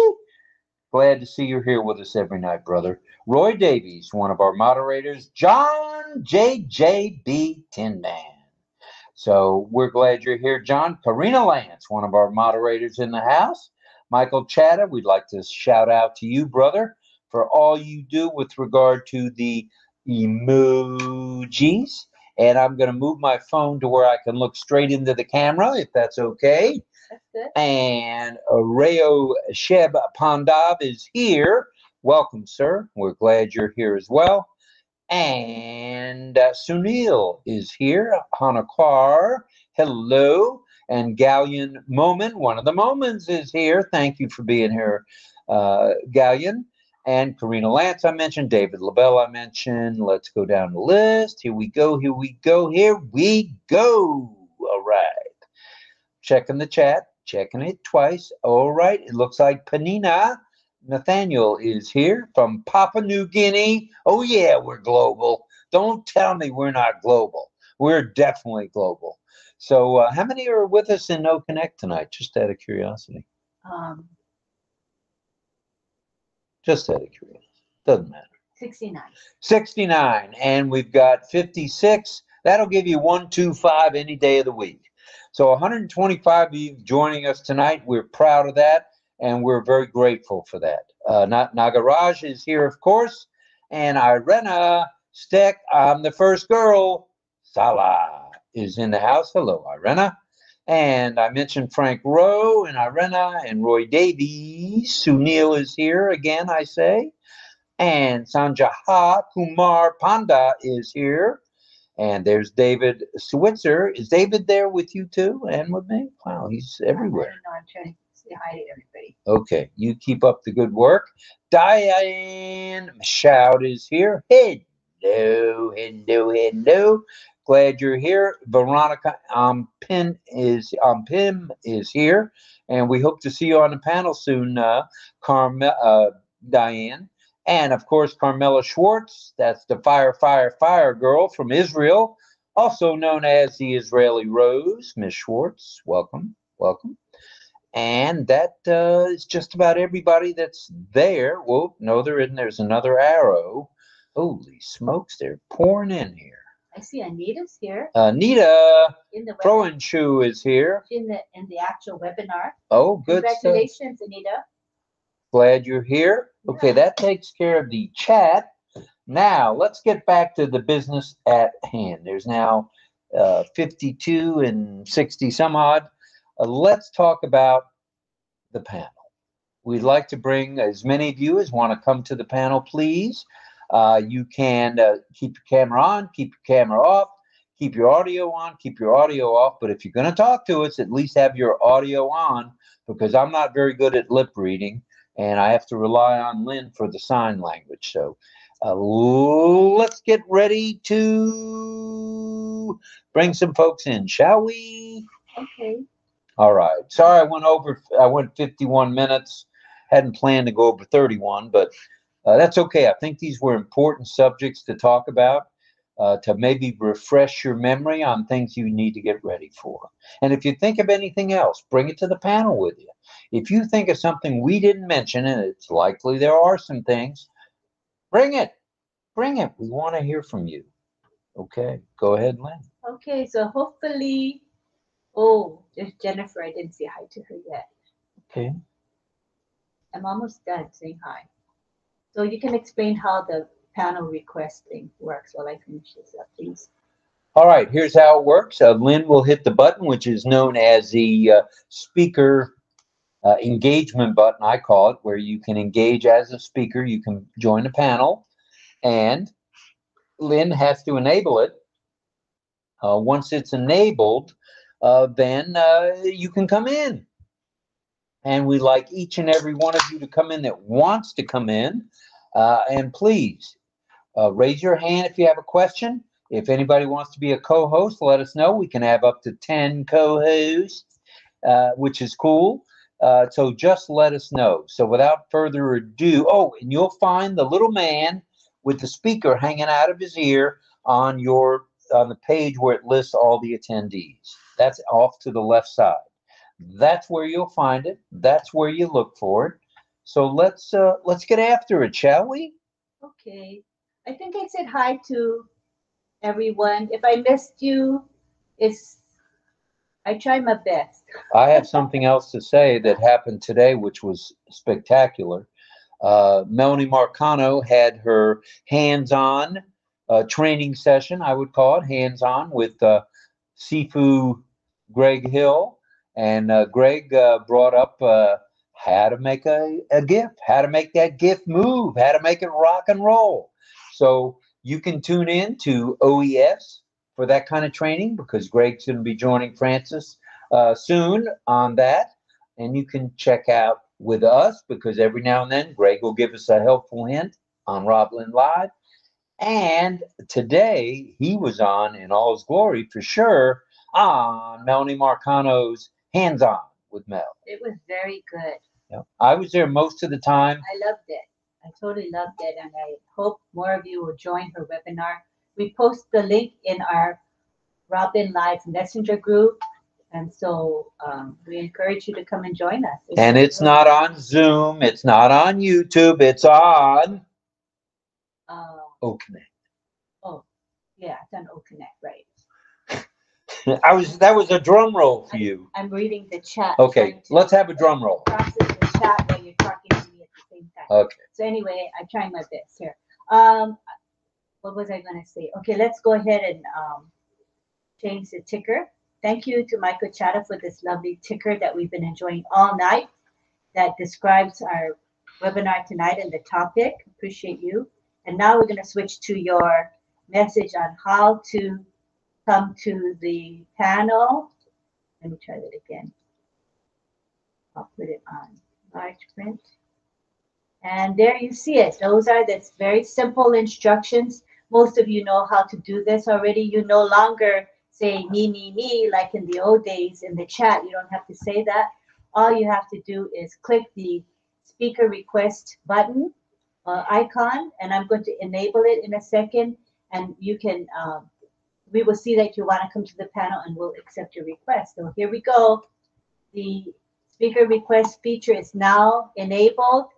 Glad to see you're here with us every night, brother. Roy Davies, one of our moderators. John JJB Tin Man. So we're glad you're here, John. Karina Lance, one of our moderators in the house. Michael Chatta, we'd like to shout out to you, brother, for all you do with regard to the emojis. And I'm going to move my phone to where I can look straight into the camera, if that's okay. That's good. And Rayo Sheb Pandav is here. Welcome, sir. We're glad you're here as well. And Sunil is here. Hanakar, hello. And Galleon Momin, one of the Momins, is here. Thank you for being here, Galleon. And Karina Lance, I mentioned. David LaBelle, I mentioned. Let's go down the list. Here we go. Here we go. Here we go. All right. Checking the chat. Checking it twice. All right. It looks like Panina Nathaniel is here from Papua New Guinea. Oh, yeah, we're global. Don't tell me we're not global. We're definitely global. So how many are with us in OConnect tonight? Just out of curiosity. Just out of curiosity. Doesn't matter. 69. 69. And we've got 56. That'll give you 125 any day of the week. So 125 of you joining us tonight. We're proud of that. And we're very grateful for that. Nagaraj is here, of course. And Irena Steck, I'm the first girl. Salah is in the house. Hello, Irena. And I mentioned Frank Rowe and Irena and Roy Davies. Sunil is here again, I say. And Sanjaha Kumar Panda is here. And there's David Switzer. Is David there with you too and with me? Wow, he's everywhere. I'm trying to say hi to everybody. Okay, you keep up the good work. Diane Shout is here. Hello, hello, hello. Glad you're here. Veronica Pim is here, and we hope to see you on the panel soon, Diane. And of course, Carmela Schwartz. That's the fire girl from Israel, also known as the Israeli Rose. Miss Schwartz, welcome, welcome. And that is just about everybody that's there. Whoa, no, there isn't. There's another arrow. Holy smokes, they're pouring in here. I see Anita's here. Anita Froenschuh is here. In the actual webinar. Oh, good. Congratulations, Anita. Glad you're here. Yeah. Okay, that takes care of the chat. Now, let's get back to the business at hand. There's now 52 and 60 some odd. Let's talk about the panel. We'd like to bring as many of you as want to come to the panel, please. You can keep your camera on, keep your camera off, keep your audio on, keep your audio off. But if you're going to talk to us, at least have your audio on, because I'm not very good at lip reading, and I have to rely on Lynn for the sign language. So let's get ready to bring some folks in, shall we? Okay. All right. Sorry, I went 51 minutes. Hadn't planned to go over 31, but that's okay. I think these were important subjects to talk about, to maybe refresh your memory on things you need to get ready for. And if you think of anything else, bring it to the panel with you. If you think of something we didn't mention, and it's likely there are some things, bring it. Bring it. We want to hear from you. Okay. Go ahead, Lynn. Okay. So hopefully, oh, there's Jennifer. I didn't say hi to her yet. Okay. I'm almost done saying hi. So you can explain how the panel request thing works while I finish this up, please. All right, here's how it works. Lynn will hit the button, which is known as the speaker engagement button, I call it, where you can engage as a speaker. You can join a panel, and Lynn has to enable it. Once it's enabled, then you can come in. And we'd like each and every one of you to come in that wants to come in. And please, raise your hand if you have a question. If anybody wants to be a co-host, let us know. We can have up to 10 co-hosts, which is cool. So just let us know. So without further ado, oh, and you'll find the little man with the speaker hanging out of his ear on the page where it lists all the attendees. That's off to the left side. That's where you'll find it. That's where you look for it. So let's get after it, shall we? Okay. I think I said hi to everyone. If I missed you, I try my best. I have something else to say that happened today, which was spectacular. Melanie Marcano had her hands-on training session, I would call it, hands-on with Sifu Greg Hill. And Greg brought up how to make a GIF, how to make that GIF move, how to make it rock and roll. So you can tune in to OES for that kind of training because Greg's going to be joining Francis soon on that. And you can check out with us because every now and then Greg will give us a helpful hint on RobLynn Live. And today he was on in all his glory for sure on Melanie Marcano's Hands On with Mel. It was very good. Yeah. I was there most of the time. I loved it. I totally loved it. And I hope more of you will join her webinar. We post the link in our RobLynn Live Messenger group. And so we encourage you to come and join us. And it's not on Zoom. It's not on YouTube. It's on OConnect. Oh, yeah, it's on OConnect, right. That was a drum roll for you. I'm reading the chat. Okay, let's have a drum roll. Process the chat while you're talking to me at the same time. Okay. So anyway, I'm trying my best here. What was I going to say? Okay, let's go ahead and change the ticker. Thank you to Michael Chatta for this lovely ticker that we've been enjoying all night that describes our webinar tonight and the topic. Appreciate you. And now we're going to switch to your message on how to come to the panel. Let me try that again. I'll put it on large print. And there you see it. Those are the very simple instructions. Most of you know how to do this already. You no longer say me, like in the old days in the chat. You don't have to say that. All you have to do is click the speaker request button icon, and I'm going to enable it in a second. And you can, we will see that you want to come to the panel and we'll accept your request. So here we go. The speaker request feature is now enabled,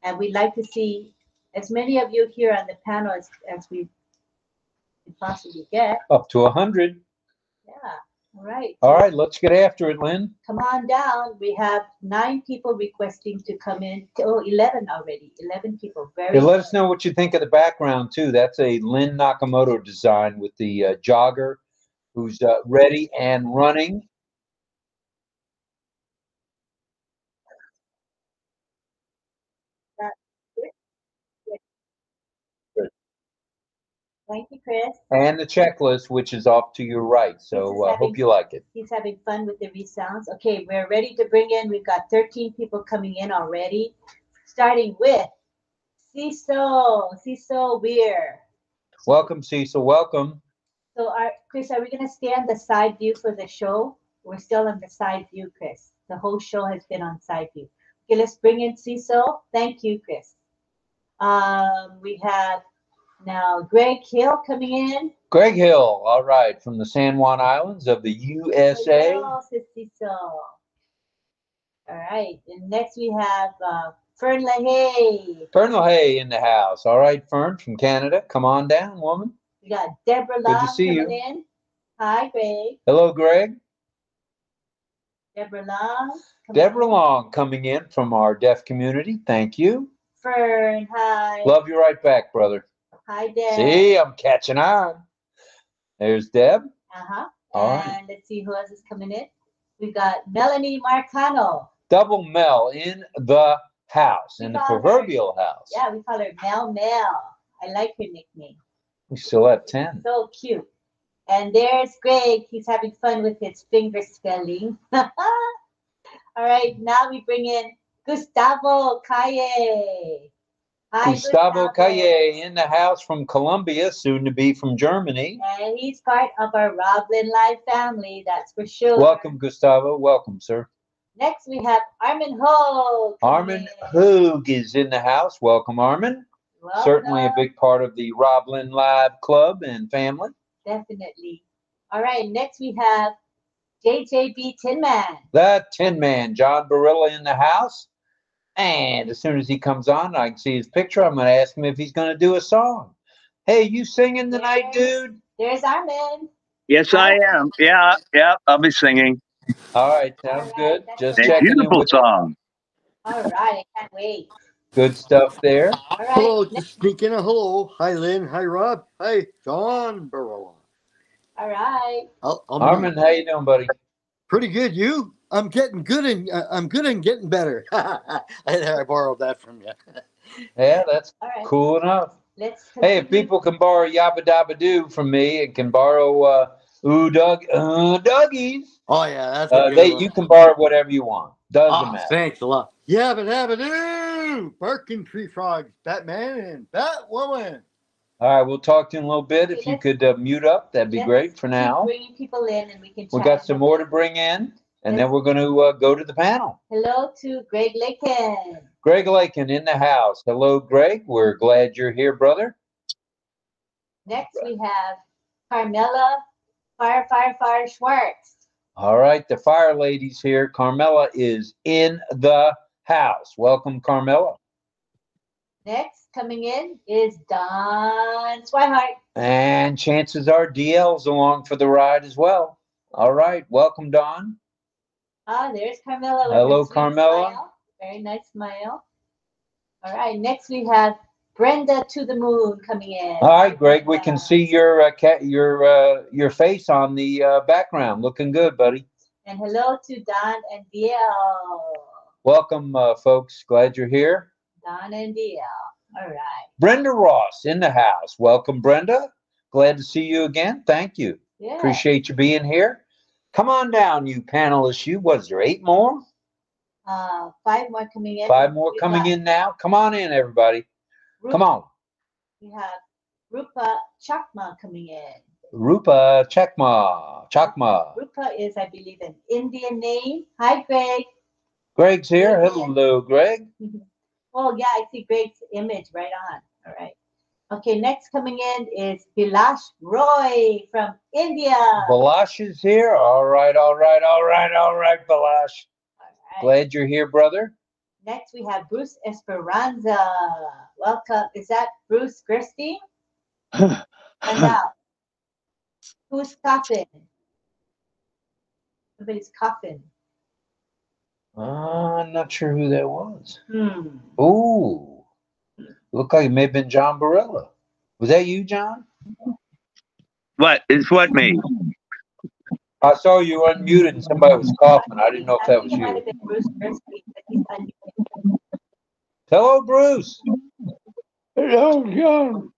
and we'd like to see as many of you here on the panel as we can possibly get. Up to 100. Yeah. All right. All right, let's get after it, Lynn. Come on down. We have 9 people requesting to come in. Oh, 11 already. 11 people. Very let us know what you think of the background, too. That's a Lynn Nakamoto design with the jogger who's ready and running. Thank you, Chris. And the checklist, which is off to your right. So I hope you like it. He's having fun with the resounds. Okay, we're ready to bring in. We've got 13 people coming in already, starting with Cecil Weir. Welcome, Cecil. Welcome. So, Chris, are we going to stay on the side view for the show? We're still on the side view, Chris. The whole show has been on side view. Okay, let's bring in Cecil. Thank you, Chris. We have now Greg Hill coming in. Greg Hill, all right, from the San Juan Islands of the USA. Hello, Cecil. All right, and next we have Fern LaHaye. Fern LaHaye in the house. All right, Fern from Canada. Come on down, woman. We got Deborah Long coming in. Hi, Greg. Hello, Greg. Deborah Long. Deborah Long coming in from our deaf community. Thank you. Fern, hi. Love you right back, brother. Hi, Deb. See, I'm catching on. There's Deb. Uh-huh. All and right. Let's see who else is coming in. We got Melanie Marcano. Double Mel in the house, in the proverbial house. Yeah, we call her Mel. I like her nickname. We still have 10. So cute. And there's Greg. He's having fun with his finger spelling. All right, now we bring in Gustavo Calle. Hi, Gustavo Calle in the house from Colombia, soon to be from Germany. And he's part of our RobLynn Live family, that's for sure. Welcome, Gustavo. Welcome, sir. Next, we have Armin Hogue. Armin Hogue is in the house. Welcome, Armin. Welcome. Certainly a big part of the RobLynn Live club and family. Definitely. All right, next we have JJB Tin Man. The Tin Man, John Barilla in the house. And as soon as he comes on, I can see his picture. I'm going to ask him if he's going to do a song. Hey, you singing tonight, dude? There's Armin. Yes, I am. Yeah, I'll be singing. All right, sounds good. Just A checking in beautiful with song. All right, I can't wait. Good stuff there. All right. Hello, just sneaking a hello. Hi, Lynn. Hi, Rob. Hi, John Barilla. All right. Armin, how you doing, buddy? Pretty good. You? I'm getting good and I'm good and getting better. I borrowed that from you. Yeah, that's right. Cool enough. Let's hey, if people can borrow Yabba Dabba Doo from me and can borrow Dougie's. Oh yeah, that's a good one. You can borrow whatever you want. Doesn't matter. Thanks a lot. Yabba Dabba Doo! Barking Tree Frogs, Batman and Batwoman. All right, we'll talk to you in a little bit. If you could mute up, that'd be great for now. Bringing people in and we can We got some more to bring in, and then we're going to go to the panel. Hello to Greg Lakin. Greg Lakin in the house. Hello, Greg. We're glad you're here, brother. Next, we have Carmela Fire Schwartz. All right, the fire lady's here. Carmela is in the house. Welcome, Carmela. Next, coming in is Don Swihart. And chances are DL's along for the ride as well. All right, welcome, Don. There's Carmela. Hello, Carmela. Smile. Very nice smile. All right, next we have Brenda to the Moon coming in. All right, Greg, we can see your face on the background. Looking good, buddy. And hello to Don and DL. Welcome, folks. Glad you're here. Don and DL. All right. Brenda Ross in the house. Welcome, Brenda. Glad to see you again. Thank you. Yeah. Appreciate you being here. Come on down, you panelists. What is there, 8 more? 5 more coming in. 5 more coming in now. Come on in, everybody. Come on. We have Rupa Chakma coming in. Rupa Chakma. Rupa is, I believe, an Indian name. Hi, Greg. Greg's here. Hello, Greg. Oh, yeah, I see Greg's image right on. All right. Okay, next coming in is Bilash Roy from India. Bilash is here. All right, Bilash. All right. Glad you're here, brother. Next, we have Bruce Esperanza. Welcome. Is that Bruce Gerstein? And now, who's coughing? Somebody's coughing. I'm not sure who that was. Hmm. Ooh. Looked like it may have been John Barilla. Was that you, John? What? It's what me? I saw you unmuted and somebody was coughing. I didn't know if that was you. Bruce Gerstein, but he's unmuted. Hello, Bruce. Hello, John.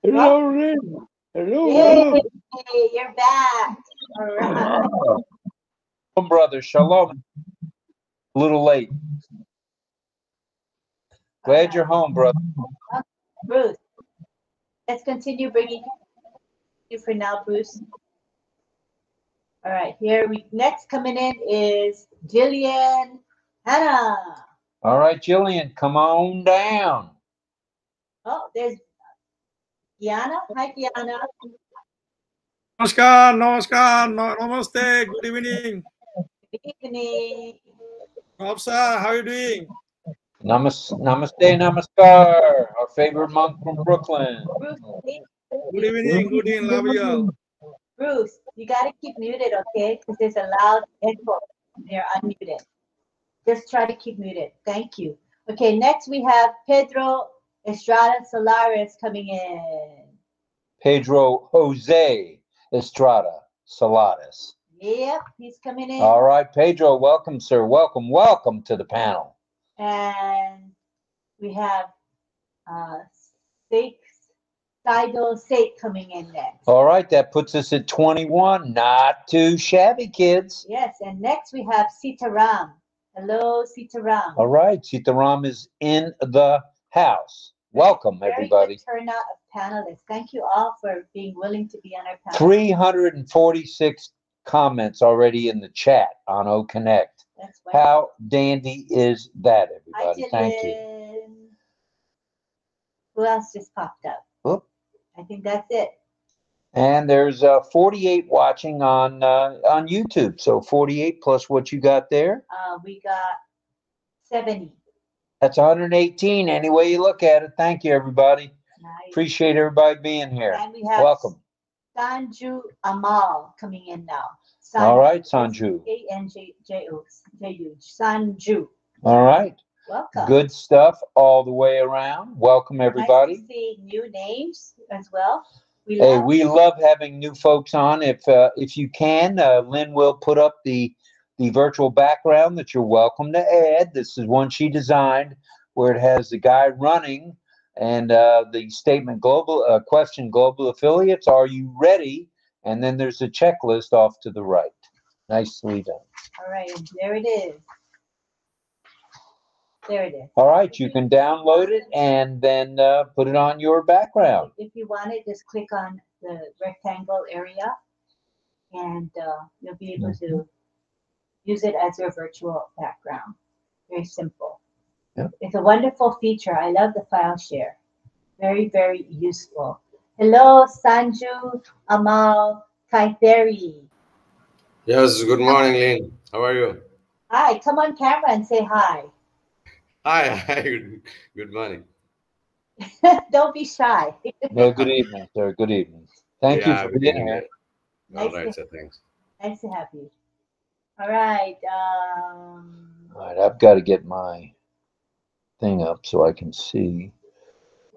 Hello, Lynn. Hello, Hey, you're back. All right. Shalom, brother. Shalom. A little late. Glad you're home, brother. Bruce, let's continue bringing you for now, Bruce. All right, next coming in is Jillian Hannah. All right, Jillian, come on down. Oh, there's Kiana. Hi, Kiana. Namaskar, namaste, good evening. Good evening. Rob sir, how are you doing? Namaste, namaskar. Our favorite monk from Brooklyn. Bruce, Good evening, love you all. Bruce, you got to keep muted, okay? Because there's a loud echo when you're unmuted. Just try to keep muted. Thank you. Okay, next we have Pedro Estrada Solares coming in. Pedro Jose Estrada Saladas. Yep, he's coming in. All right, Pedro, welcome, sir. Welcome to the panel. And we have Saido Sate coming in next. All right, that puts us at 21. Not too shabby, kids. Yes, and next we have Sitaram. Hello, Sitaram. All right, Sitaram is in the house. Welcome, Very everybody. good turnout of panelists. Thank you all for being willing to be on our panel. 346 comments already in the chat on OConnect. That's wonderful. How dandy is that, Hi, everybody? Thank you. Lynn. Who else just popped up? Oop. I think that's it. And there's 48 watching on YouTube. So 48 plus what you got there. We got 70. That's 118 any way you look at it. Thank you, everybody. Nice. Appreciate everybody being here. And we have Welcome. Sanju Amal coming in now. All right, Sanju. A-N-J-J-U. Sanju. All right. Welcome. Good stuff all the way around. Welcome, everybody. Nice to see new names as well. We love having new folks on. If you can, Lynn will put up the virtual background that you're welcome to add. This is one she designed where it has the guy running and the statement question global affiliates. Are you ready? And then there's a checklist off to the right. Nicely done. All right, and there it is. There it is. All right, you can download it and then put it on your background. If you want it, just click on the rectangle area and you'll be able to use it as your virtual background. Very simple. Yep. It's a wonderful feature. I love the file share. Very, very useful. Hello, Sanju Amal Kaitheri. Yes, good morning, Lynn. How are you? Hi, come on camera and say hi. Hi, good morning. Don't be shy. No, good evening, sir. Good evening. Thank you for being here. All right, sir, thanks. Nice to have you. All right. All right, I've got to get my thing up so I can see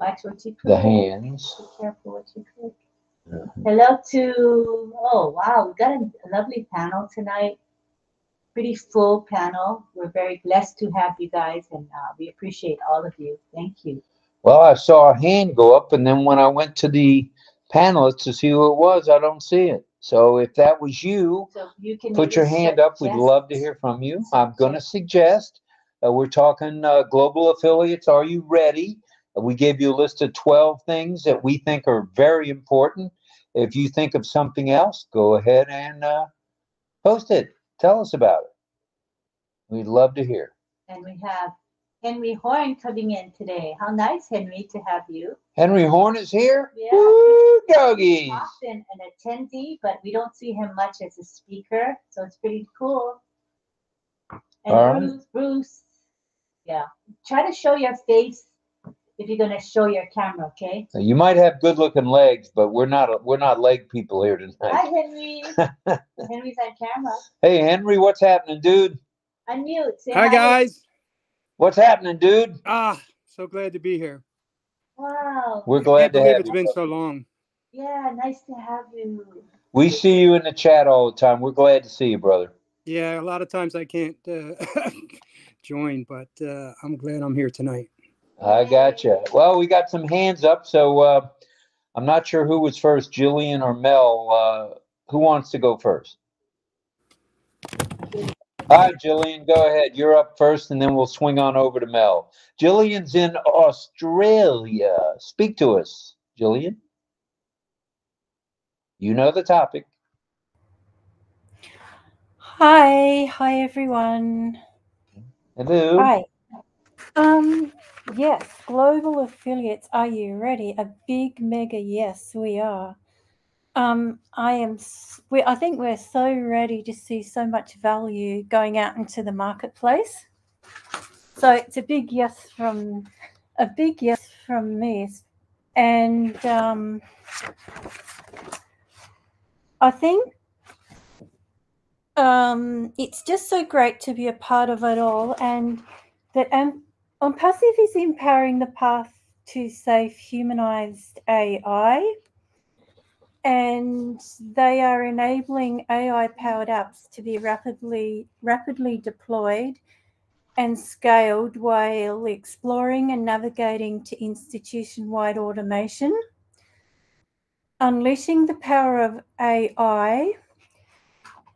Watch what you click. the hands. Be careful what you click. Hello to, oh, wow, we got a lovely panel tonight. Pretty full panel. We're very blessed to have you guys, and we appreciate all of you. Thank you. Well, I saw a hand go up, and then when I went to the panelists to see who it was, I don't see it. So if that was you, So you can put your hand up. We'd love to hear from you. I'm going to suggest, we're talking global affiliates. Are you ready? We gave you a list of 12 things that we think are very important. If you think of something else, go ahead and post it. Tell us about it. We'd love to hear. And we have Henry Horn coming in today. How nice, Henry, to have you. Henry Horn is here? Yeah. Woo, doggies. Often an attendee, but we don't see him much as a speaker, so it's pretty cool. And Bruce, yeah. Try to show your face if you're going to show your camera, okay? You might have good-looking legs, but we're not leg people here tonight. Hi, Henry. Henry's on camera. Hey, Henry, what's happening, dude? Unmute. Say hi, guys. What's happening, dude? So glad to be here. Wow. We're glad to have you. It's been so long. Yeah, nice to have you. We see you in the chat all the time. We're glad to see you, brother. Yeah, a lot of times I can't join, but I'm glad I'm here tonight. I gotcha. Well, we got some hands up, so I'm not sure who was first, Jillian or Mel. Who wants to go first? Hi, Jillian, go ahead. You're up first, and then we'll swing on over to Mel. Jillian's in Australia. Speak to us, Jillian. You know the topic. Hi everyone. Hello. Hi. Yes, global affiliates. Are you ready? A big mega yes, we are. I think we're so ready to see so much value going out into the marketplace. So it's a big yes from me, and I think it's just so great to be a part of it all, and that ONPASSIVE is empowering the path to safe humanized AI, and they are enabling AI-powered apps to be rapidly deployed and scaled while exploring and navigating to institution-wide automation, unleashing the power of AI,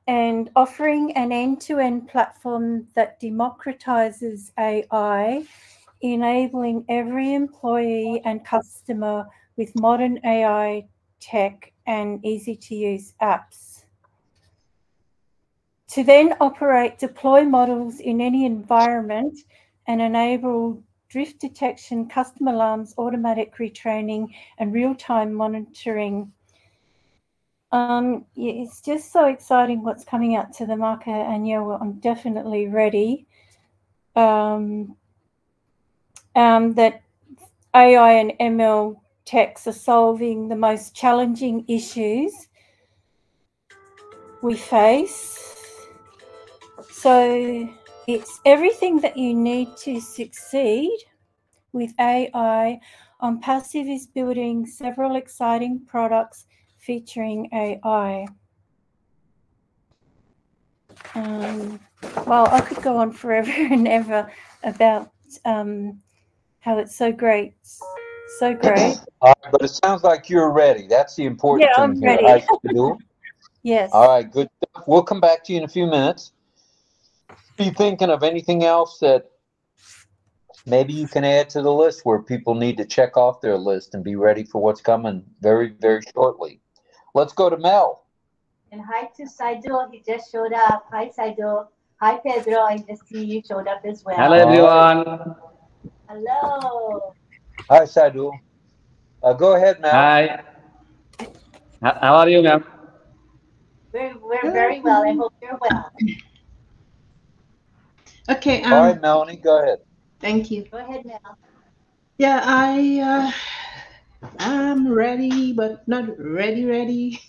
and offering an end-to-end platform that democratizes AI enabling every employee and customer with modern AI tech and easy-to-use apps. To then deploy models in any environment and enable drift detection, custom alarms, automatic retraining, and real-time monitoring. It's just so exciting what's coming out to the market, and yeah, well, I'm definitely ready. That AI and ML techs are solving the most challenging issues we face. So it's everything that you need to succeed with AI. ONPASSIVE is building several exciting products featuring AI. Well, I could go on forever and ever about how it's so great. So great. But it sounds like you're ready. That's the important thing. I'm here. ready. All right, Sadul? Yes. All right, good stuff. We'll come back to you in a few minutes. Be thinking of anything else that maybe you can add to the list where people need to check off their list and be ready for what's coming very, very shortly. Let's go to Mel. And hi to Saido. He just showed up. Hi, Saido. Hi, Pedro. I just see you showed up as well. Hello, everyone. Hello. Hi, Sadul. Go ahead, Mel. Hi. How are you, ma'am? We're very well. I hope you're well. Okay. All right, Melanie, go ahead. Thank you. Go ahead, Mel. Yeah, I'm ready, but not ready.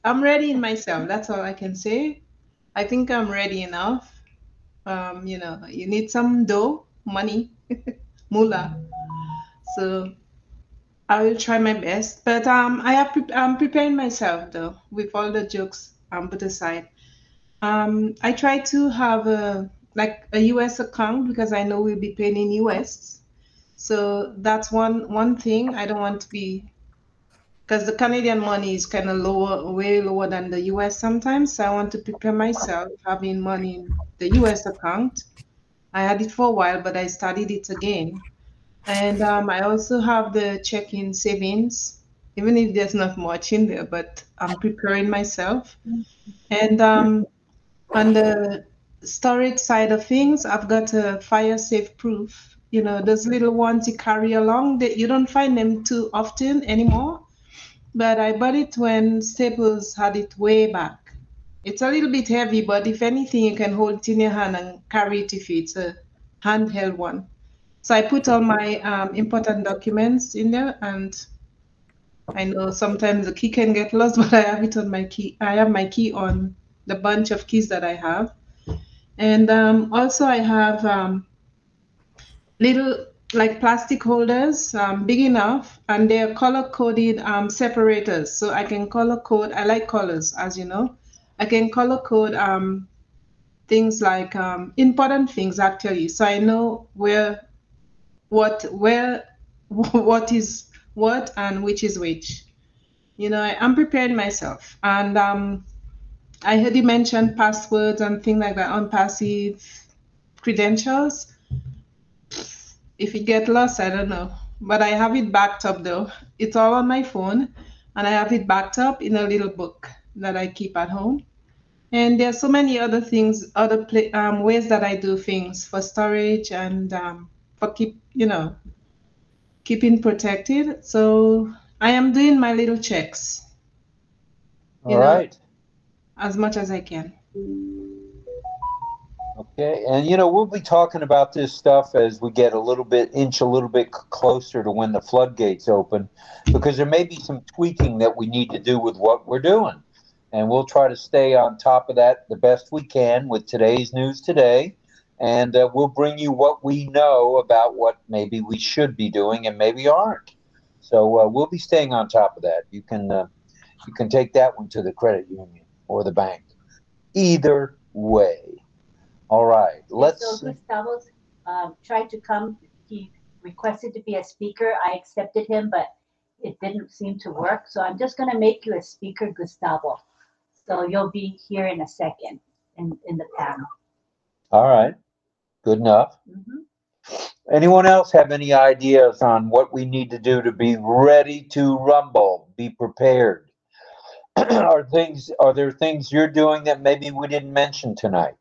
I'm ready in myself. That's all I can say. I think I'm ready enough. You need some dough, money, moolah. So I will try my best. But I'm preparing myself though, with all the jokes put aside. I try to have a US account because I know we'll be paying in US. So that's one thing. I don't want to be, because the Canadian money is kind of lower, way lower than the US sometimes. So I want to prepare myself having money in the US account. I had it for a while, but I studied it again. And I also have the check-in savings, even if there's not much in there, but I'm preparing myself. And on the storage side of things, I've got a fire safe proof. Those little ones you carry along, that you don't find them too often anymore. But I bought it when Staples had it way back. It's a little bit heavy, but if anything, you can hold it in your hand and carry it if it's a handheld one. So I put all my important documents in there, and I know sometimes the key can get lost, but I have it on my key. I have my key on the bunch of keys that I have. And also I have little like plastic holders, big enough, and they're color coded separators. So I can color code. I like colors, as you know. I can color code things like important things actually. So I know what is what and which is which. I'm preparing myself. And I heard you mention passwords and things like that on passive credentials. If it get lost, I don't know. But I have it backed up though. It's all on my phone, and I have it backed up in a little book that I keep at home. And there's so many other things, other ways that I do things for storage and for keeping protected. So I am doing my little checks. All right. As much as I can. Okay, and we'll be talking about this stuff as we get a little bit closer to when the floodgates open, because there may be some tweaking that we need to do with what we're doing, and we'll try to stay on top of that the best we can with today's news today, and we'll bring you what we know about what maybe we should be doing and maybe aren't. So we'll be staying on top of that. You can take that one to the credit union or the bank. Either way. All right, let's. So Gustavo tried to come. He requested to be a speaker. I accepted him, but it didn't seem to work. So I'm just going to make you a speaker, Gustavo. So you'll be here in a second in the panel. All right, good enough. Anyone else have any ideas on what we need to do to be ready to rumble? Be prepared. Are there things you're doing that maybe we didn't mention tonight?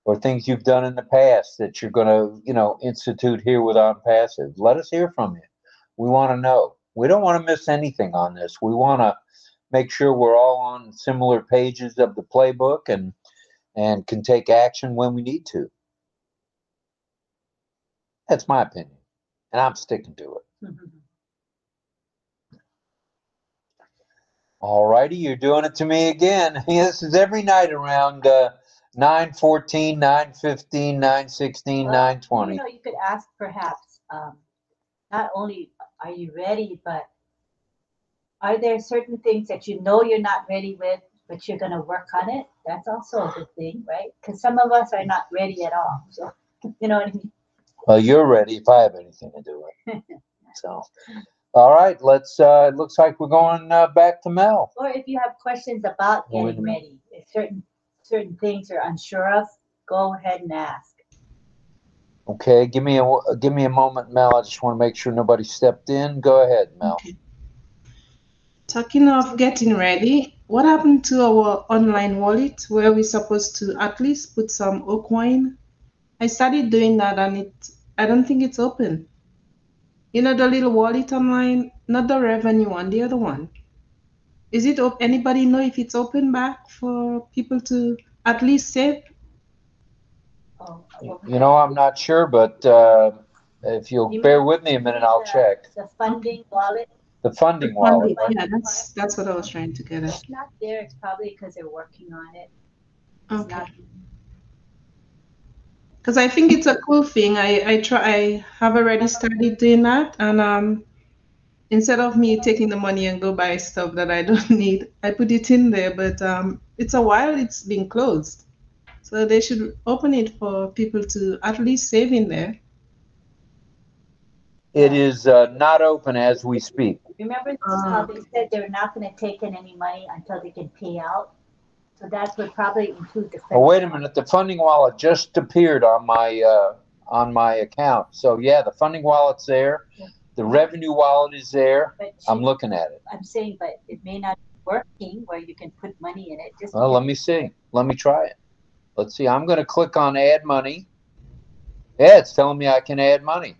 Or things you've done in the past that you're going to, institute here with ONPASSIVE? Let us hear from you. We want to know. We don't want to miss anything on this. We want to make sure we're all on similar pages of the playbook and can take action when we need to. That's my opinion, and I'm sticking to it. All righty, you're doing it to me again. This is every night around 9:14, 9:15, 9:16, 9:20. You could ask perhaps, not only are you ready, but are there certain things that you know you're not ready with, but you're going to work on it? That's also a good thing, right? Because some of us are not ready at all. So, you know what I mean? Well, you're ready if I have anything to do with it. So, all right, let's, it looks like we're going back to Mel. Or if you have questions about getting ready, if certain things you're unsure of, go ahead and ask. Okay, give me a moment, Mel. I just want to make sure nobody stepped in. Go ahead, Mel. Okay. Talking of getting ready, what happened to our online wallet where we're supposed to at least put some OCoin? I started doing that and I don't think it's open. You know, the little wallet online, not the revenue one, the other one. Is it open? Anybody know if it's open back for people to at least save? I'm not sure, but if you'll bear with me a minute, I'll check. The funding wallet. The funding wallet. Yeah, that's what I was trying to get at. It's not there. It's probably because they're working on it. Okay. Because I think it's a cool thing. I have already started doing that, and instead of me taking the money and go buy stuff that I don't need, I put it in there. But it's a while it's been closed, so they should open it for people to at least save in there. It is not open as we speak. Remember how they said they're not going to take in any money until they can pay out? So that would probably include the. Oh, wait a minute! The funding wallet just appeared on my account. So yeah, the funding wallet's there. Yeah. The revenue wallet is there. I'm looking at it. I'm saying, but it may not be working where you can put money in it. Well, let me see. Let me try it. Let's see. I'm going to click on add money. Yeah, it's telling me I can add money.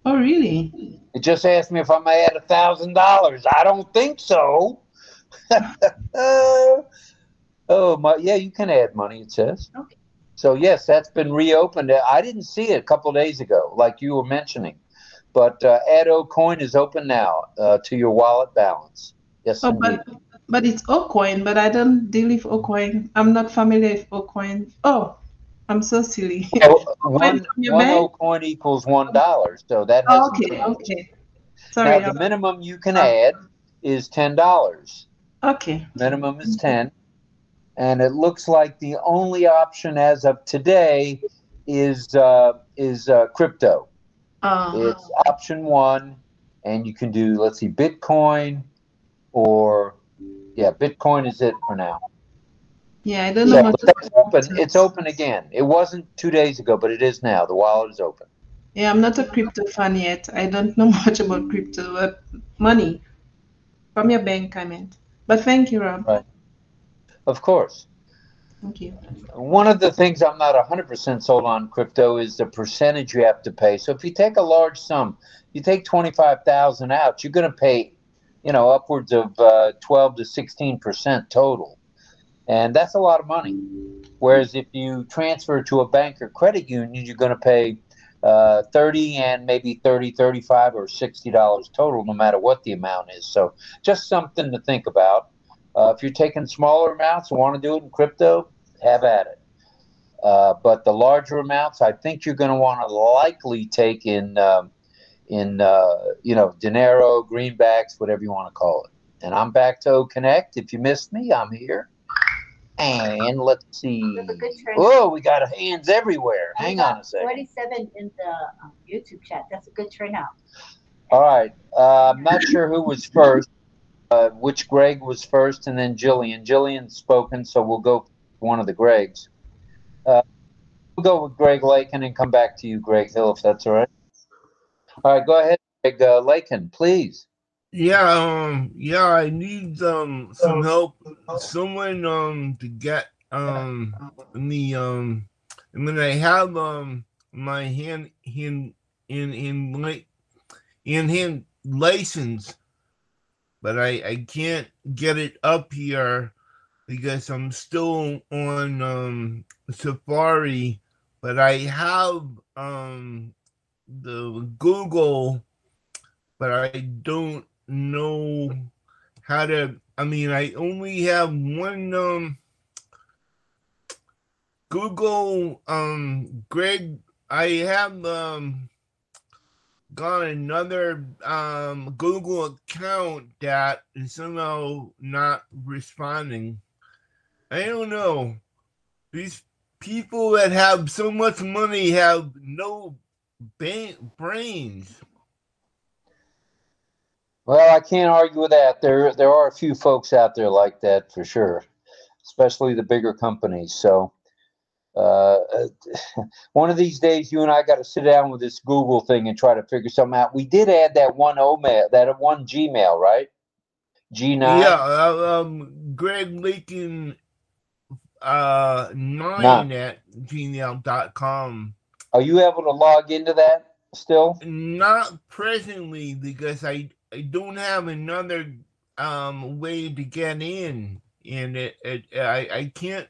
Oh, really? It just asked me if I may add $1,000. I don't think so. Yeah, you can add money, it says. Okay. So, yes, that's been reopened. I didn't see it a couple of days ago, like you were mentioning. But add OCoin is open now to your wallet balance. Yes, indeed. But it's OCoin, but I don't deal with OCoin. I'm not familiar with OCoin. Oh, I'm so silly. One OCoin equals $1, so that hasn't changed. Okay. Sorry. Now, the minimum you can add is $10. Okay. Minimum is 10. And it looks like the only option as of today is crypto. It's option 1, and you can do, let's see, Bitcoin Bitcoin is it for now. Yeah, I don't know. It's open again. It wasn't 2 days ago, but it is now. The wallet is open. Yeah, I'm not a crypto fan yet. I don't know much about crypto, but money from your bank, I meant. But thank you, Rob. Right. Of course. Thank you. One of the things I'm not 100% sold on crypto is the percentage you have to pay. So if you take a large sum, you take $25,000 out, you're going to pay, upwards of 12 to 16% total. And that's a lot of money. Whereas if you transfer to a bank or credit union, you're going to pay $30 and maybe $30, $35, or $60 total, no matter what the amount is. So just something to think about. If you're taking smaller amounts and want to do it in crypto, have at it. But the larger amounts, I think you're going to want to likely take in dinero, greenbacks, whatever you want to call it. And I'm back to OConnect. If you missed me, I'm here. And let's see. Oh, we got hands everywhere. Hang on a second. 47 in the YouTube chat. That's a good turnout. All right. I'm not sure who was first. Which Greg was first, and then Jillian. Jillian's spoken, so we'll go for one of the Gregs. We'll go with Greg Lakin and come back to you, Greg Hill, if that's all right. All right, go ahead, Greg Lakin, please. Yeah, I need some help. Someone to get the I mean I have my hand license, but I can't get it up here because I'm still on Safari, but I have the Google, but I don't know how to. I mean, I only have one Google. Greg, I have got another Google account that is somehow not responding. I don't know. These people that have so much money have no brains. Well, I can't argue with that. There are a few folks out there like that for sure, especially the bigger companies. So one of these days, you and I got to sit down with this Google thing and try to figure something out. We did add that one Gmail, right? G9. Yeah, Greg Lakin 9 at gmail.com. Are you able to log into that still? Not presently, because I don't have another way to get in, and I can't.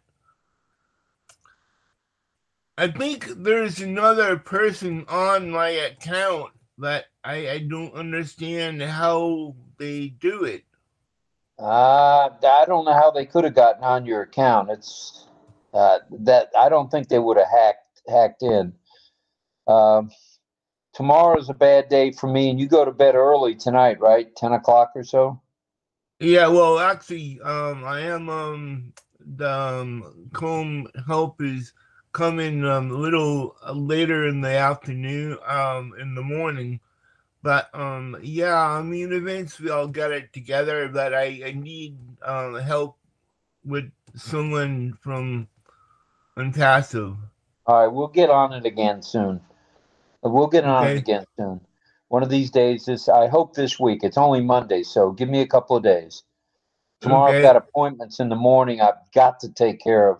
I think there's another person on my account, but I don't understand how they do it. I don't know how they could have gotten on your account. It's that I don't think they would have hacked in. Tomorrow's a bad day for me, and you go to bed early tonight, right? 10 o'clock or so? Yeah, well, actually, I am the home help is coming a little later in the afternoon, in the morning. But yeah, I mean, eventually I'll get it together. But I need help with someone from ONPASSIVE. All right, we'll get on it again soon. We'll get on it again soon. One of these days. I hope this week. It's only Monday, so give me a couple of days. Tomorrow I've got appointments in the morning I've got to take care of,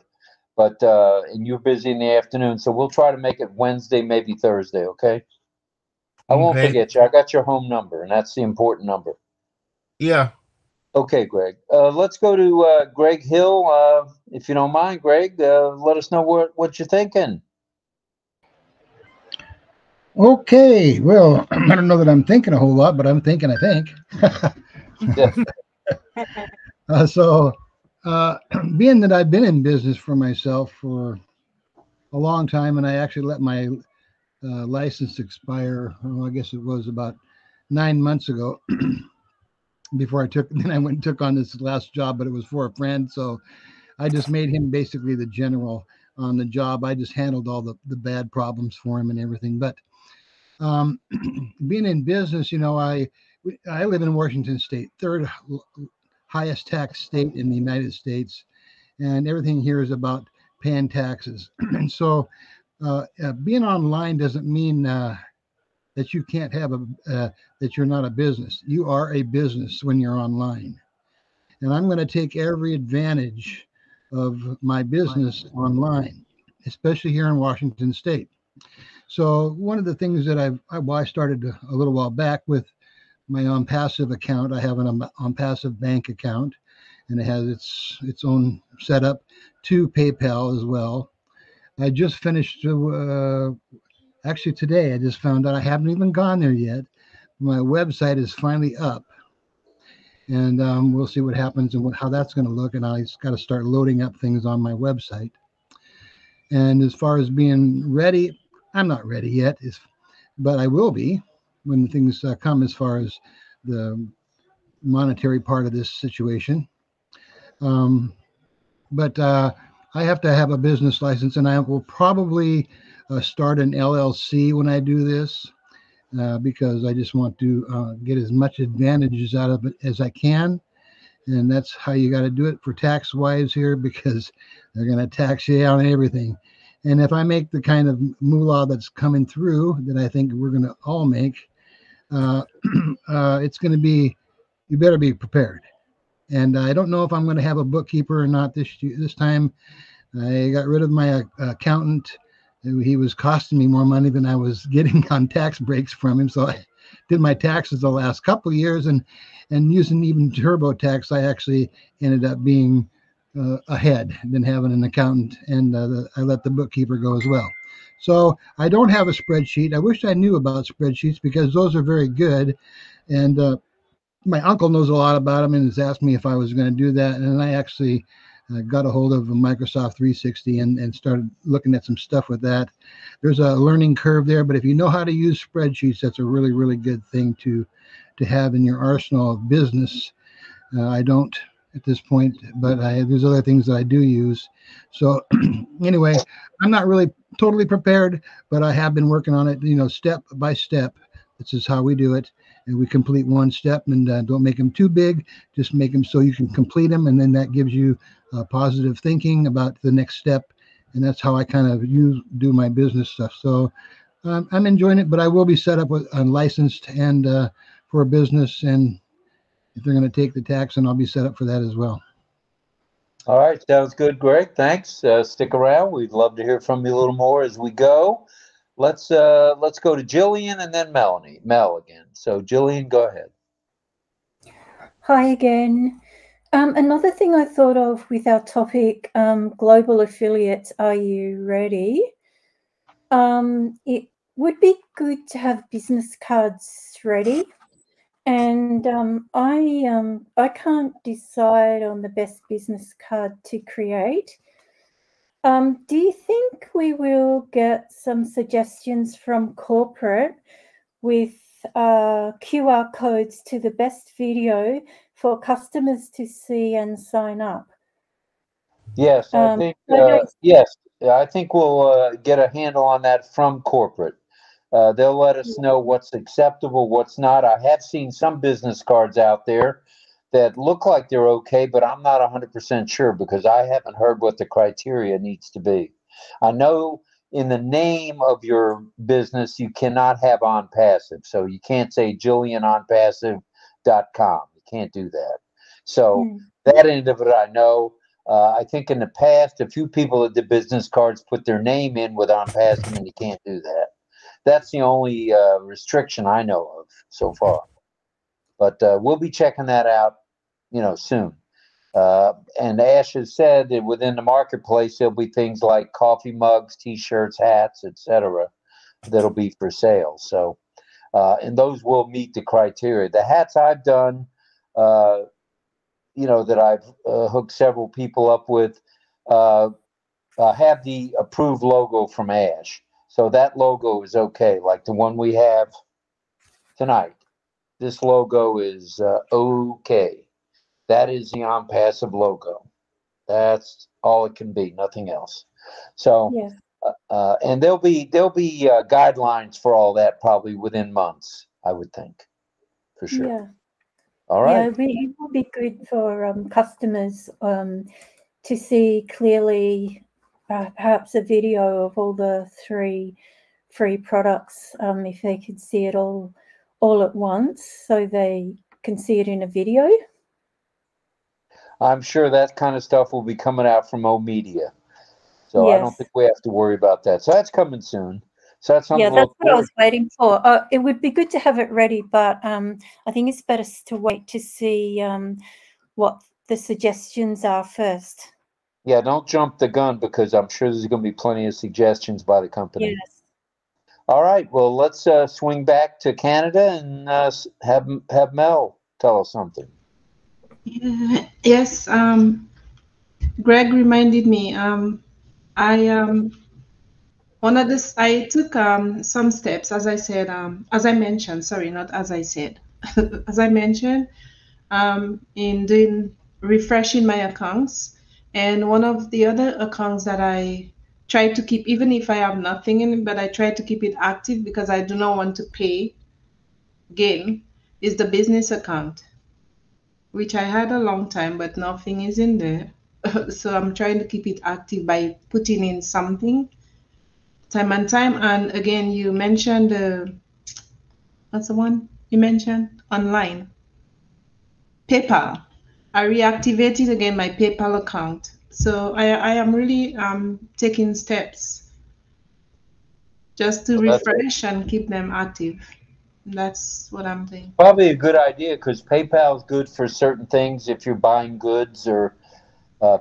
but and you're busy in the afternoon, so we'll try to make it Wednesday, maybe Thursday. Okay. I won't forget you. I got your home number, and that's the important number. Yeah. Okay, Greg. Let's go to Greg Hill, if you don't mind, Greg. Let us know what you're thinking. Okay. Well, I don't know that I'm thinking a whole lot, but I'm thinking, I think. So, being that I've been in business for myself for a long time, and I actually let my license expire, I guess it was about 9 months ago before then I went and took on this last job, but it was for a friend. So I just made him basically the general on the job. I just handled all the bad problems for him and everything. But being in business, I live in Washington State, third highest tax state in the United States. And everything here is about paying taxes. And so being online doesn't mean that you can't have that you're not a business. You are a business when you're online. And I'm going to take every advantage of my business online, especially here in Washington State. So one of the things that I started a little while back with my ONPASSIVE account. I have an ONPASSIVE bank account, and it has its own setup to PayPal as well. I just finished, actually today, I just found out I haven't even gone there yet. My website is finally up, and we'll see what happens and how that's going to look. And I just got to start loading up things on my website. And as far as being ready, I'm not ready yet, but I will be when things come as far as the monetary part of this situation. But I have to have a business license, and I will probably start an LLC when I do this because I just want to get as much advantages out of it as I can. And that's how you got to do it for tax wise here, because they're going to tax you on everything. And if I make the kind of moolah that's coming through that I think we're going to all make, it's going to be, you better be prepared. And I don't know if I'm going to have a bookkeeper or not this time. I got rid of my accountant. He was costing me more money than I was getting on tax breaks from him. So I did my taxes the last couple of years, and using even TurboTax, I actually ended up being ahead than having an accountant, and I let the bookkeeper go as well. So I don't have a spreadsheet. I wish I knew about spreadsheets because those are very good, and my uncle knows a lot about them and has asked me if I was going to do that, and I actually got a hold of Microsoft 360 and started looking at some stuff with that. There's a learning curve there, but if you know how to use spreadsheets, that's a really, really good thing to have in your arsenal of business. I don't at this point, but there's other things that I do use. So anyway, I'm not really totally prepared, but I have been working on it, step by step. This is how we do it. And we complete one step, and don't make them too big. Just make them so you can complete them, and then that gives you positive thinking about the next step. And that's how I kind of do my business stuff. So I'm enjoying it, but I will be set up with unlicensed and for a business. And if they're going to take the tax, and I'll be set up for that as well. All right, sounds good, Greg. Thanks. Stick around. We'd love to hear from you a little more as we go. Let's go to Jillian and then Melanie. Mel again. So Jillian, go ahead. Hi again. Another thing I thought of with our topic, global affiliates, are you ready? It would be good to have business cards ready. And I can't decide on the best business card to create. Do you think we will get some suggestions from corporate with QR codes to the best video for customers to see and sign up? Yes, I think yes. I think we'll get a handle on that from corporate. They'll let us know what's acceptable, what's not. I have seen some business cards out there that look like they're okay, but I'm not 100% sure because I haven't heard what the criteria needs to be. I know in the name of your business, you cannot have ONPASSIVE. So you can't say JillianOnPassive.com. You can't do that. So that end of it, I know. I think in the past, a few people that did business cards put their name in with ONPASSIVE, and you can't do that. That's the only restriction I know of so far. But we'll be checking that out, soon. And Ash has said that within the marketplace, there'll be things like coffee mugs, T-shirts, hats, etc., that'll be for sale. So, and those will meet the criteria. The hats I've done, that I've hooked several people up with, have the approved logo from Ash. So that logo is okay. Like the one we have tonight. This logo is okay. That is the ONPASSIVE logo. That's all it can be, nothing else. So, yes. And there'll be guidelines for all that probably within months, I would think, for sure. Yeah. All right. Yeah, it will be good for customers to see clearly, perhaps a video of all the 3 free products, if they could see it all at once, so they can see it in a video. I'm sure that kind of stuff will be coming out from O-Media. So yes. I don't think we have to worry about that. So that's coming soon. So that's something that's what I was waiting for. It would be good to have it ready, but I think it's better to wait to see what the suggestions are first. Yeah, don't jump the gun because I'm sure there's going to be plenty of suggestions by the company. Yes. All right. Well, let's swing back to Canada and have Mel tell us something. Yeah, yes. Greg reminded me. I took some steps, as I said, as I mentioned. Sorry, not as I said. As I mentioned, in doing refreshing my accounts, and one of the other accounts that I try to keep, even if I have nothing in it, but I try to keep it active because I do not want to pay again, is the business account, which I had a long time, but nothing is in there. So I'm trying to keep it active by putting in something time and time. And again, you mentioned what's the one? You mentioned online. PayPal. I reactivated again my PayPal account. So I am really taking steps just to Well, that's refresh and keep them active. That's what I'm doing. probably a good idea because PayPal is good for certain things if you're buying goods or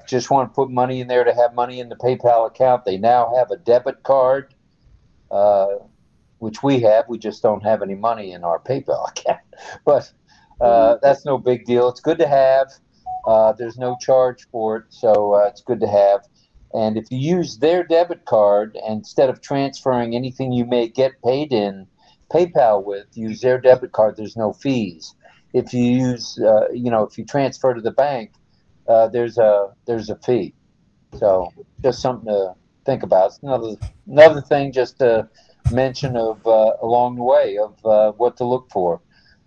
just want to put money in there to have money in the PayPal account. They now have a debit card, which we have. We just don't have any money in our PayPal account. But that's no big deal. It's good to have. There's no charge for it, so it's good to have. And if you use their debit card, instead of transferring anything you may get paid in PayPal with, use their debit card. There's no fees. If you use, if you transfer to the bank, there's a fee. So just something to think about. It's another thing just to mention of along the way of what to look for.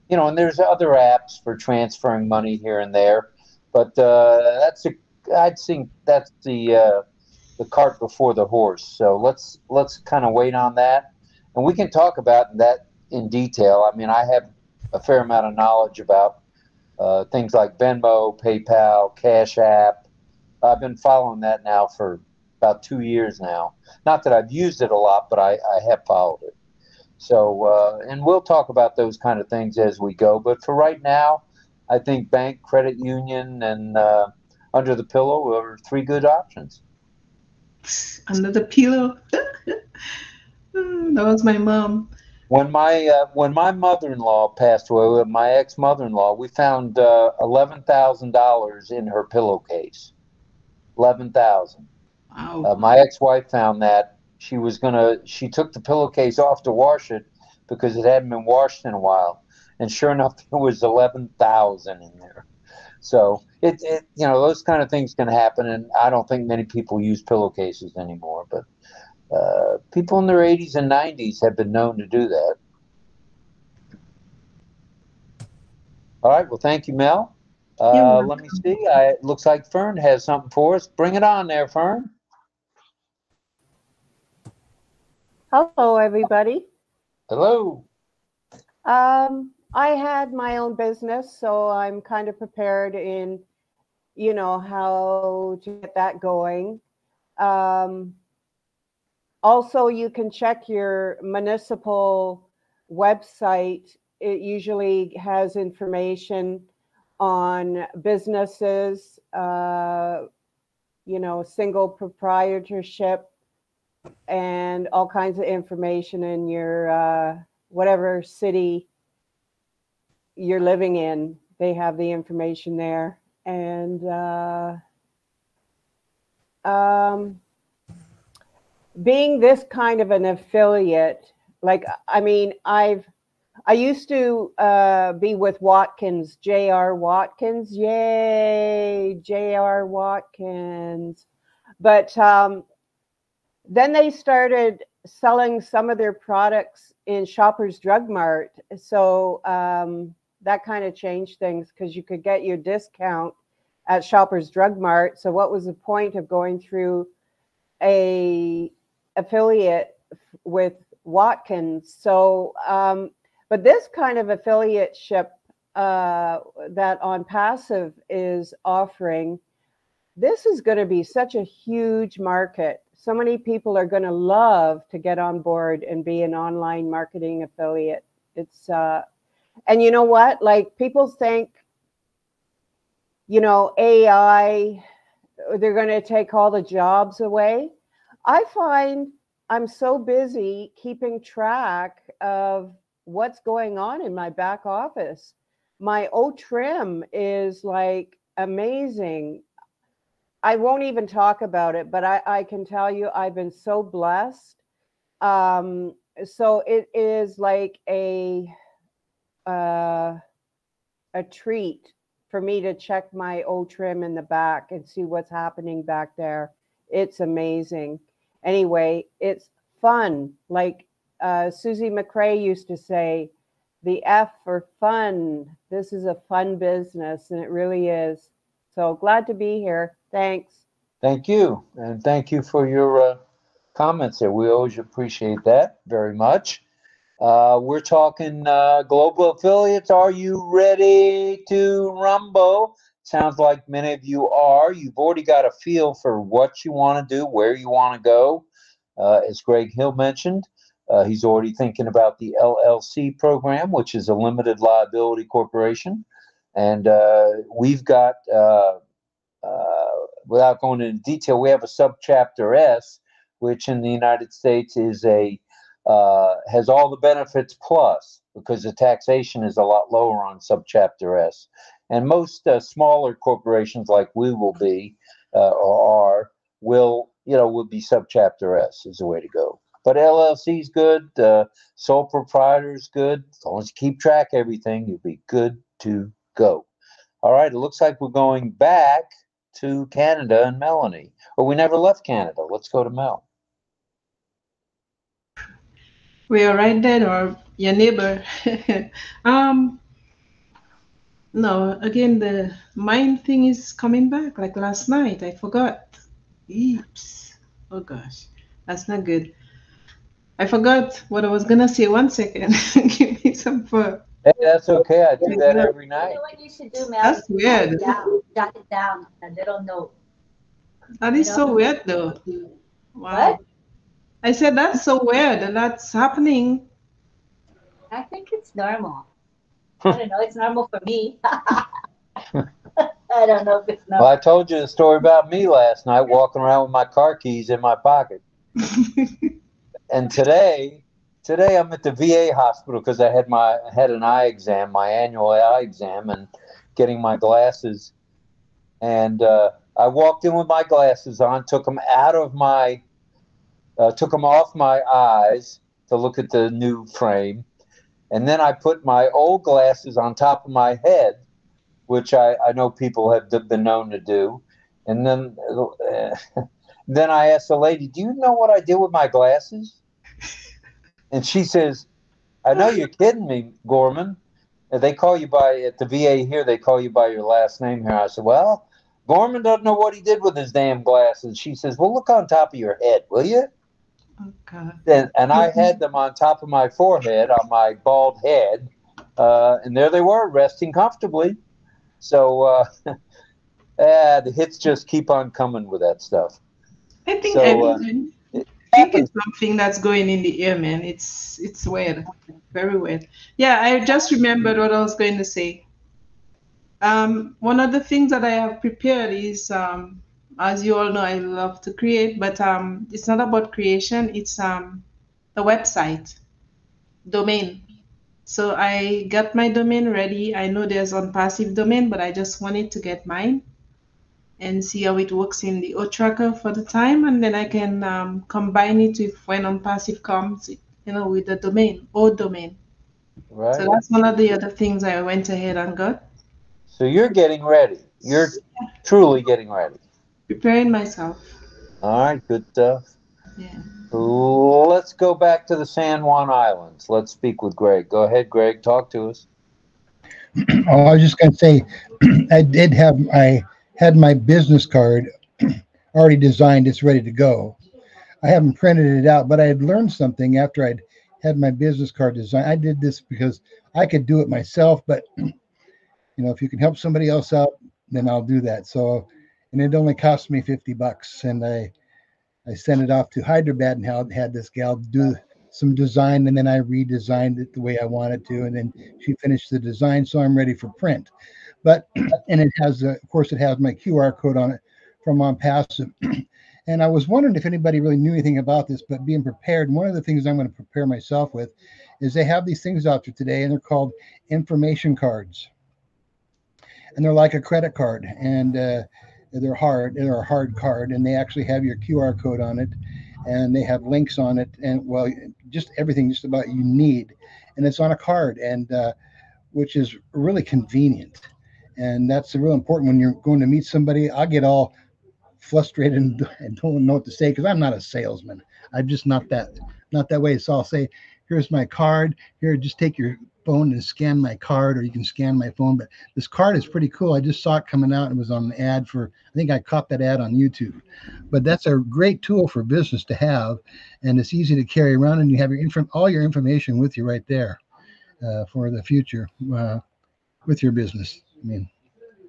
And there's other apps for transferring money here and there, but I'd think that's the cart before the horse. So let's kind of wait on that, and we can talk about that in detail. I mean, I have a fair amount of knowledge about things like Venmo, PayPal, Cash App. I've been following that now for about 2 years now. Not that I've used it a lot, but I have followed it. So, and we'll talk about those kind of things as we go. But for right now, I think bank, credit union, and under the pillow are 3 good options. Under the pillow. That was my mom. When my mother-in-law passed away, my ex-mother-in-law, we found $11,000 in her pillowcase. 11,000. Wow. My ex-wife found that. She took the pillowcase off to wash it because it hadn't been washed in a while, and sure enough, there was 11,000 in there. So those kind of things can happen, and I don't think many people use pillowcases anymore. But people in their 80s and 90s have been known to do that. All right. Well, thank you, Mel. Let me see. It looks like Fern has something for us. Bring it on there, Fern. Hello, everybody. Hello. I had my own business, so I'm kind of prepared in, how to get that going. Also, you can check your municipal website. It usually has information on businesses, single proprietorship, and all kinds of information in your whatever city you're living in. They have the information there. And being this kind of an affiliate, I used to be with Watkins, J.R. Watkins. Yay, J.R. Watkins. But then they started selling some of their products in Shoppers Drug Mart. So that kind of changed things because you could get your discount at Shoppers Drug Mart. So what was the point of going through a affiliate with Watkins? So, but this kind of affiliateship that ONPASSIVE is offering, this is going to be such a huge market. So many people are going to love to get on board and be an online marketing affiliate. It's, and you know what? Like, people think, AI, they're going to take all the jobs away. I find I'm so busy keeping track of what's going on in my back office. My OTrim is like amazing. I won't even talk about it, but I can tell you I've been so blessed. So it is like a treat for me to check my OTrim in the back and see what's happening back there. It's amazing. Anyway, it's fun. Like Susie McRae used to say, the F for fun. This is a fun business, and it really is. So glad to be here. Thanks. Thank you. And thank you for your comments there. We always appreciate that very much. We're talking global affiliates. Are you ready to rumble? Sounds like many of you are. You've already got a feel for what you want to do, where you want to go. As Greg Hill mentioned, he's already thinking about the LLC program, which is a limited liability corporation. And we've got, without going into detail, we have a subchapter S, which in the United States is has all the benefits plus, because the taxation is a lot lower on subchapter S. And most smaller corporations like we will be or are will be subchapter S is the way to go. But LLC is good. Sole proprietor is good. As long as you keep track of everything, you'll be good to go. All right. It looks like we're going back to Canada and Melanie. Or we never left Canada. Let's go to Mel. We are right there, or your neighbor. No, again, the mind thing is coming back. Like last night, I forgot. Oops. Oh gosh, that's not good. I forgot what I was gonna say. 1 second. Give me some fun. Hey, that's okay. I do that every night. You know what you should do, Mel? That's weird. Jot it down, a little note. That is so weird, though. Wow. What? I said that's so weird, and that's happening. I think it's normal. I don't know. It's normal for me. I don't know if it's normal. Well, I told you the story about me last night, walking around with my car keys in my pocket. And today I'm at the VA hospital because I had an eye exam, my annual eye exam, and getting my glasses. And I walked in with my glasses on, took them off my eyes to look at the new frame. And then I put my old glasses on top of my head, which I know people have been known to do. And then I asked the lady, "Do you know what I did with my glasses?" And she says, "I know you're kidding me, Gorman. They call you at the VA here, they call you by your last name here." I said, "Well, Gorman doesn't know what he did with his damn glasses." She says, "Well, look on top of your head, will you?" Okay. And I had them on top of my forehead, on my bald head, and there they were, resting comfortably. So the hits just keep on coming with that stuff. I think So, it's something that's going in the air, man. It's weird, very weird. Yeah, I just remembered what I was going to say. One of the things that I have prepared is, as you all know, I love to create, but it's not about creation. It's the website domain. So I got my domain ready. I know there's ONPASSIVE domain, but I just wanted to get mine and see how it works in the O-Tracker for the time, and then I can combine it with when ONPASSIVE comes, with the domain, O domain. Right. So that's one of the other things I went ahead and got. So you're getting ready. You're truly getting ready. Preparing myself. All right, good stuff. Yeah. Let's go back to the San Juan Islands. Let's speak with Greg. Go ahead, Greg. Talk to us. Oh, I was just going to say, I had my business card already designed. It's ready to go. I haven't printed it out, but I had learned something after I'd had my business card designed. I did this because I could do it myself, but if you can help somebody else out, then I'll do that. So, and it only cost me $50, and I sent it off to Hyderabad and had this gal do some design, and then I redesigned it the way I wanted to, and then she finished the design, so I'm ready for print. And it has, of course, it has my QR code on it from ONPASSIVE. And I was wondering if anybody really knew anything about this, but being prepared, one of the things I'm going to prepare myself with is they have these things out there today, and they're called information cards. And they're like a credit card, and they're a hard card, and they actually have your QR code on it, and they have links on it, and just everything just about you need, and it's on a card, and which is really convenient. And that's real important when you're going to meet somebody. I get all frustrated and don't know what to say because I'm not a salesman. I'm just not that way. So I'll say, "Here's my card. Here, just take your phone and scan my card, or you can scan my phone. But this card is pretty cool. I just saw it coming out. It was on an ad for, I think I caught that ad on YouTube. But that's a great tool for business to have, and it's easy to carry around, and you have your all your information with you right there for the future with your business. I mean,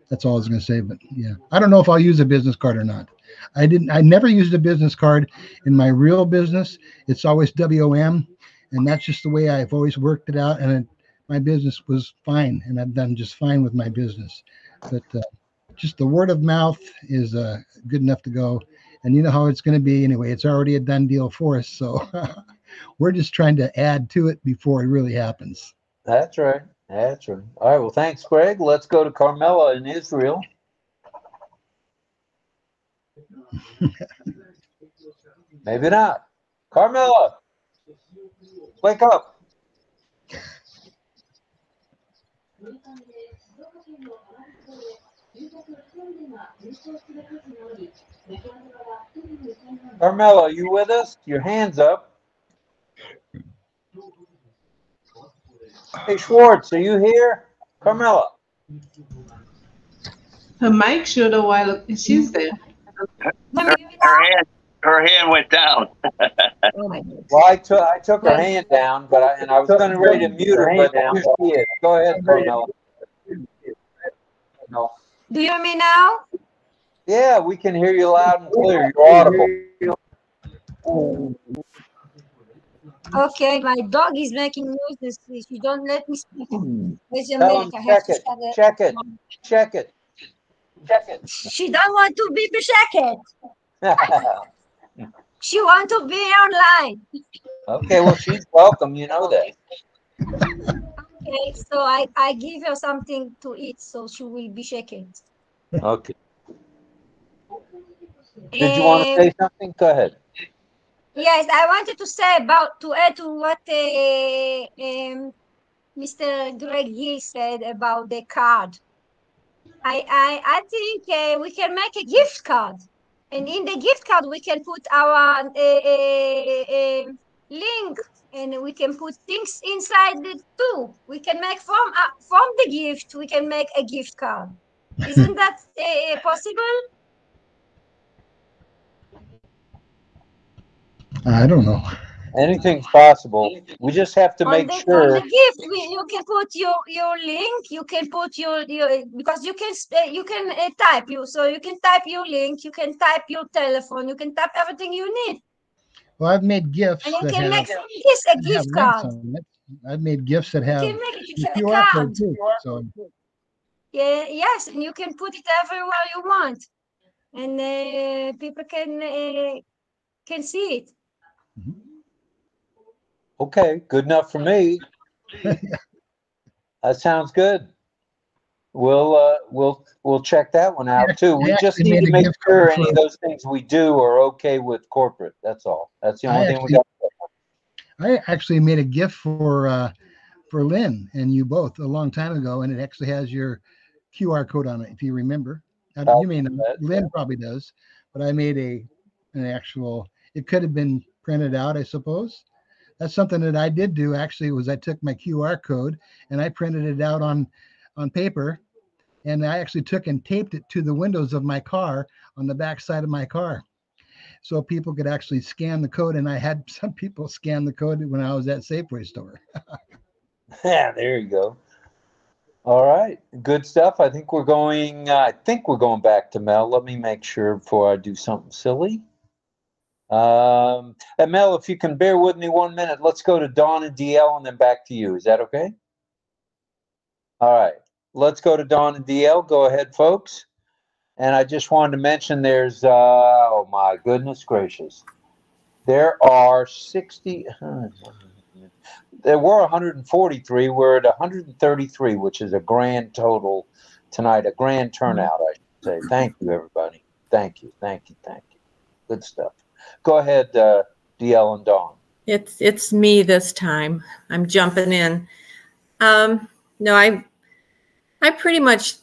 that's all I was going to say. But yeah, I don't know if I'll use a business card or not. I never used a business card in my real business. It's always WOM, and that's just the way I've always worked it out. And my business was fine, and I've done just fine with my business. But just the word of mouth is good enough to go. And you know how it's going to be anyway. It's already a done deal for us. So we're just trying to add to it before it really happens. That's right. That's right. All right. Well, thanks, Greg. Let's go to Carmela in Israel. Maybe not. Carmela, wake up. Carmela, are you with us? Your hand's up. Hey, Schwartz, are you here? Carmela. Her mic showed a while. She's there. Her hand went down. Well, I took her hand down, but I was going to ready to mute her, but here she is. Go ahead, Carmela. Do you hear me now? Yeah, we can hear you loud and clear. You're audible. Okay, my dog is making noises. She don't let me speak. Tell him check it. Check it. Check it. Check it. She don't want to be checked. She want to be online. Okay, well, she's welcome. You know that. Okay, so I give her something to eat, so she will be shaken. Okay. Did you want to say something? Go ahead. Yes, I wanted to say to add to what Mr. Greg Hill said about the card. I think we can make a gift card, and in the gift card we can put our link, and we can put things inside it too. We can make from the gift, we can make a gift card. Isn't that possible? I don't know. Anything's possible. We just have to make sure. On the gift, you can put your link. You can put your because you can type so you can type your link. You can type your telephone. You can type everything you need. Well, I've made gifts. And you can make this a gift card. I've made gifts that have the QR code too. So. Yeah, yes, and you can put it everywhere you want, and people can see it. Okay, good enough for me. That sounds good. We'll check that one out too. We just need to make sure any of those things we do are okay with corporate. That's all. That's the only thing we got. I actually made a gift for Lynn and you both a long time ago, and it actually has your QR code on it, if you remember. You may know. Lynn probably does, but I made an actual. It could have been printed out, I suppose. That's something that I did do actually. Was I took my QR code and I printed it out on paper, and I actually took and taped it to the windows of my car on the back side of my car, so people could actually scan the code. And I had some people scan the code when I was at Safeway store. Yeah, there you go. All right, good stuff. I think we're going back to Mel. Let me make sure before I do something silly. And Mel, if you can bear with me 1 minute, let's go to Dawn and DL and then back to you. Is that okay? All right, let's go to Dawn and DL. Go ahead, folks. And I just wanted to mention there's, oh my goodness gracious, there are 60, there were 143. We're at 133, which is a grand total tonight, a grand turnout, I should say. Thank you, everybody. Thank you, thank you, thank you. Good stuff. Go ahead, DL and Dawn. It's me this time. I'm jumping in. No, I pretty much,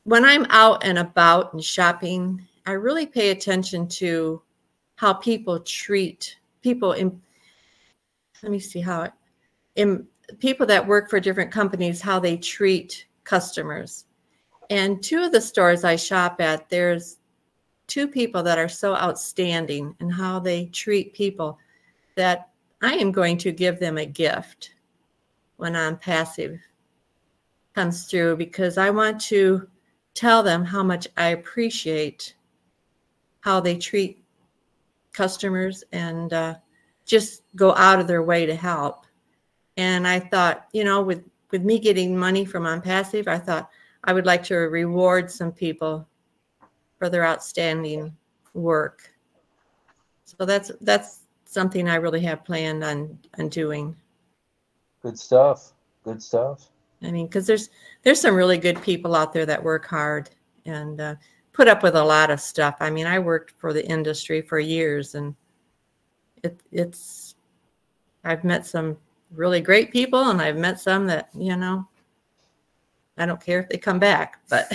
when I'm out and about and shopping, I really pay attention to how people treat people. Let me see how people that work for different companies, how they treat customers. And two of the stores I shop at, there's two people that are so outstanding in how they treat people that I am going to give them a gift when ONPASSIVE comes through, because I want to tell them how much I appreciate how they treat customers and just go out of their way to help. And I thought, you know, with me getting money from ONPASSIVE, I thought I would like to reward some people for their outstanding work. So that's something I really have planned on doing. Good stuff. Good stuff. I mean, because there's some really good people out there that work hard and put up with a lot of stuff. I mean, I worked for the industry for years, and I've met some really great people, and I've met some that, you know, I don't care if they come back, but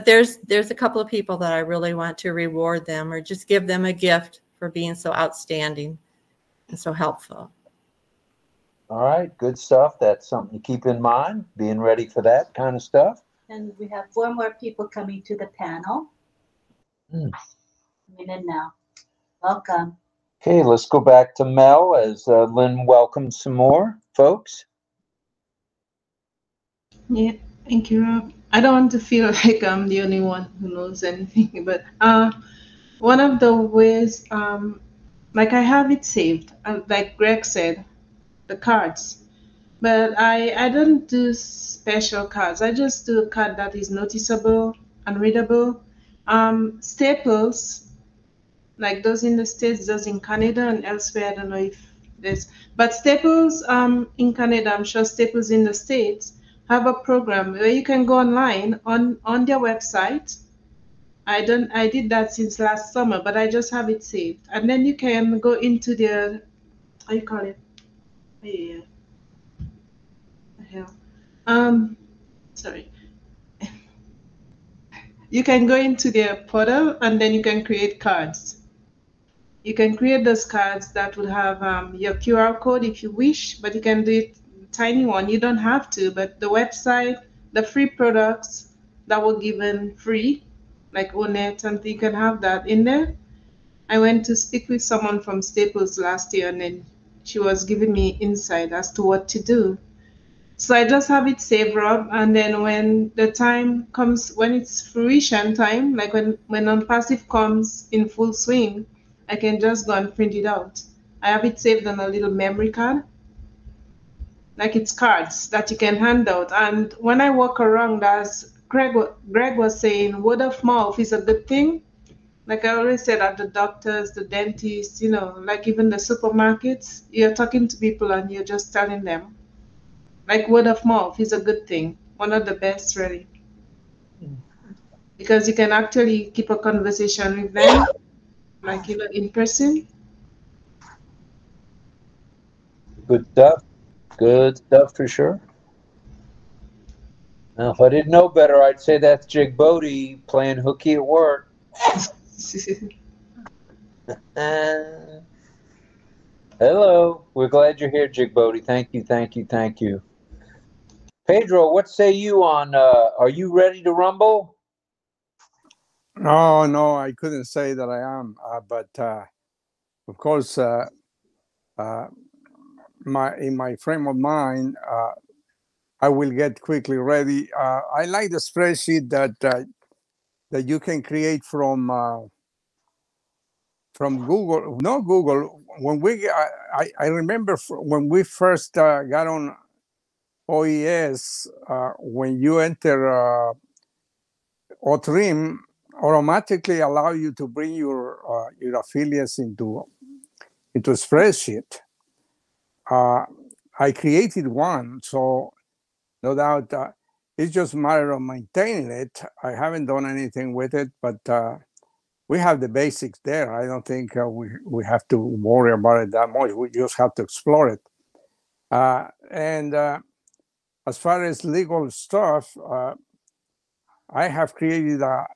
there's a couple of people that I really want to reward them or just give them a gift for being so outstanding and so helpful. All right, good stuff. That's something to keep in mind, being ready for that kind of stuff. And we have 4 more people coming to the panel. Coming in now. Welcome. Okay, let's go back to Mel as Lynn welcomes some more folks. Yeah, thank you, Rob. I don't want to feel like I'm the only one who knows anything, but one of the ways, like I have it saved, like Greg said, the cards. But I don't do special cards. I just do a card that is noticeable and readable. Staples, like those in the States, those in Canada and elsewhere, I don't know if there's, but Staples in Canada, I'm sure Staples in the States have a program where you can go online on their website. I did that since last summer, but I just have it saved. And then you can go into their, how you call it? Yeah. Sorry. You can go into their portal and then you can create cards. You can create those cards that will have your QR code if you wish, but you can do it tiny one. You don't have to, but the website, the free products that were given free, like ONET, and you can have that in there. I went to speak with someone from Staples last year, and then she was giving me insight as to what to do. So I just have it saved, Rob, and then when the time comes, when it's fruition time, like when ONPASSIVE comes in full swing, I can just go and print it out. I have it saved on a little memory card, like it's cards that you can hand out. And when I walk around, as Greg was saying, word of mouth is a good thing. Like I always said, at the doctors, the dentists, you know, like even the supermarkets, you're talking to people and you're just telling them. Like word of mouth is a good thing. One of the best, really. Because you can actually keep a conversation with them, like, you know, in person. Good stuff. Good stuff for sure. Now, if I didn't know better, I'd say that's Jig Bodie playing hooky at work. Hello. We're glad you're here, Jig Bodie. Thank you, thank you, thank you. Pedro, what say you on, are you ready to rumble? No, I couldn't say that I am, but of course, in my frame of mind, I will get quickly ready. I like the spreadsheet that you can create from Google. Not Google. When I remember when we first got on OES, when you enter OTRIM, automatically allow you to bring your affiliates into a spreadsheet. I created one, so no doubt it's just a matter of maintaining it. I haven't done anything with it, but we have the basics there. I don't think we have to worry about it that much. We just have to explore it. And as far as legal stuff, I have created I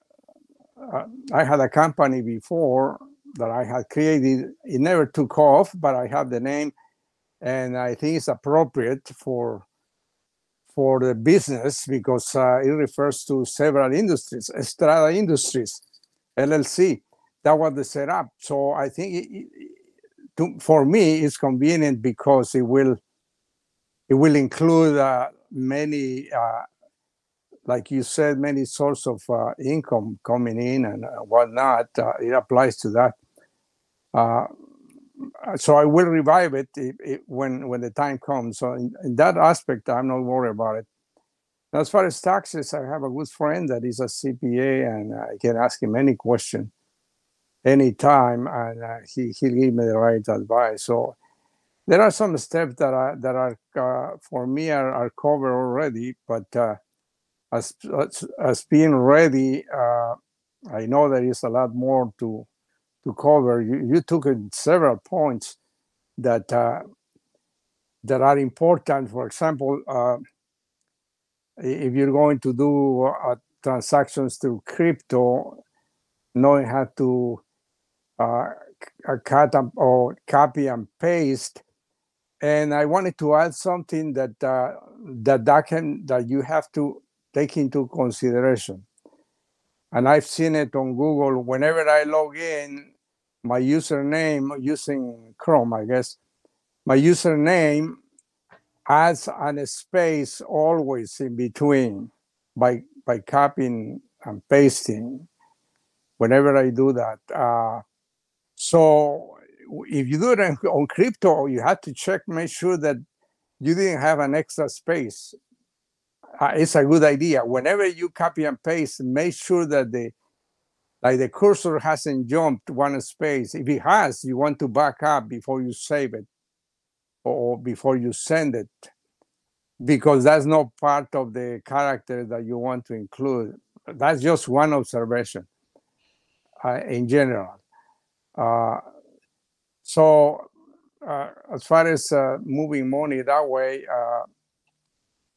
had a company before that I had created. It never took off, but I have the name and I think it's appropriate for the business because it refers to several industries, Strata Industries, LLC. That was the setup. So I think for me, it's convenient because it will include many, like you said, many sources of income coming in and whatnot. It applies to that. So I will revive it when the time comes. So in that aspect, I'm not worried about it. As far as taxes, I have a good friend that is a CPA, and I can ask him any question anytime, and he'll give me the right advice. So there are some steps that are for me are covered already, but as being ready, I know there is a lot more to cover. You took several points that are important. For example, if you're going to do transactions through crypto, knowing how to cut or copy and paste. And I wanted to add something that you have to take into consideration. And I've seen it on Google. Whenever I log in, my username using Chrome, I guess, my username adds a space always in between by copying and pasting whenever I do that. So if you do it on crypto, you have to check, make sure that you didn't have an extra space. It's a good idea. Whenever you copy and paste, make sure that the cursor hasn't jumped one space. If it has, you want to back up before you save it or before you send it, because that's not part of the character that you want to include. That's just one observation in general. So as far as moving money that way,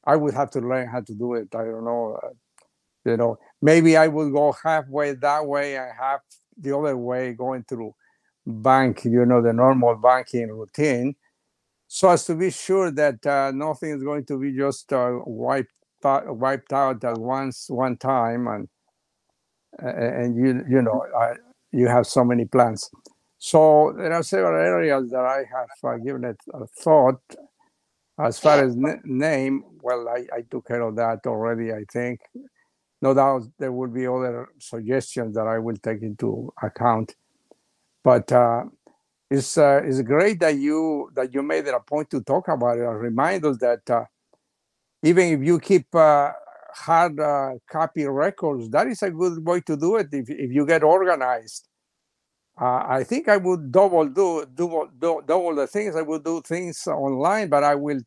I would have to learn how to do it. I don't know. Maybe I would go halfway that way and half the other way, going through bank, the normal banking routine, so as to be sure that nothing is going to be just wiped out at one time, and you have so many plans. So there are several areas that I have given it a thought. As far as name, well, I took care of that already, I think. No doubt there will be other suggestions that I will take into account. But it's great that you made it a point to talk about it and remind us that even if you keep hard copy records, that is a good way to do it if you get organized. I think I would double the things. I would do things online, but I will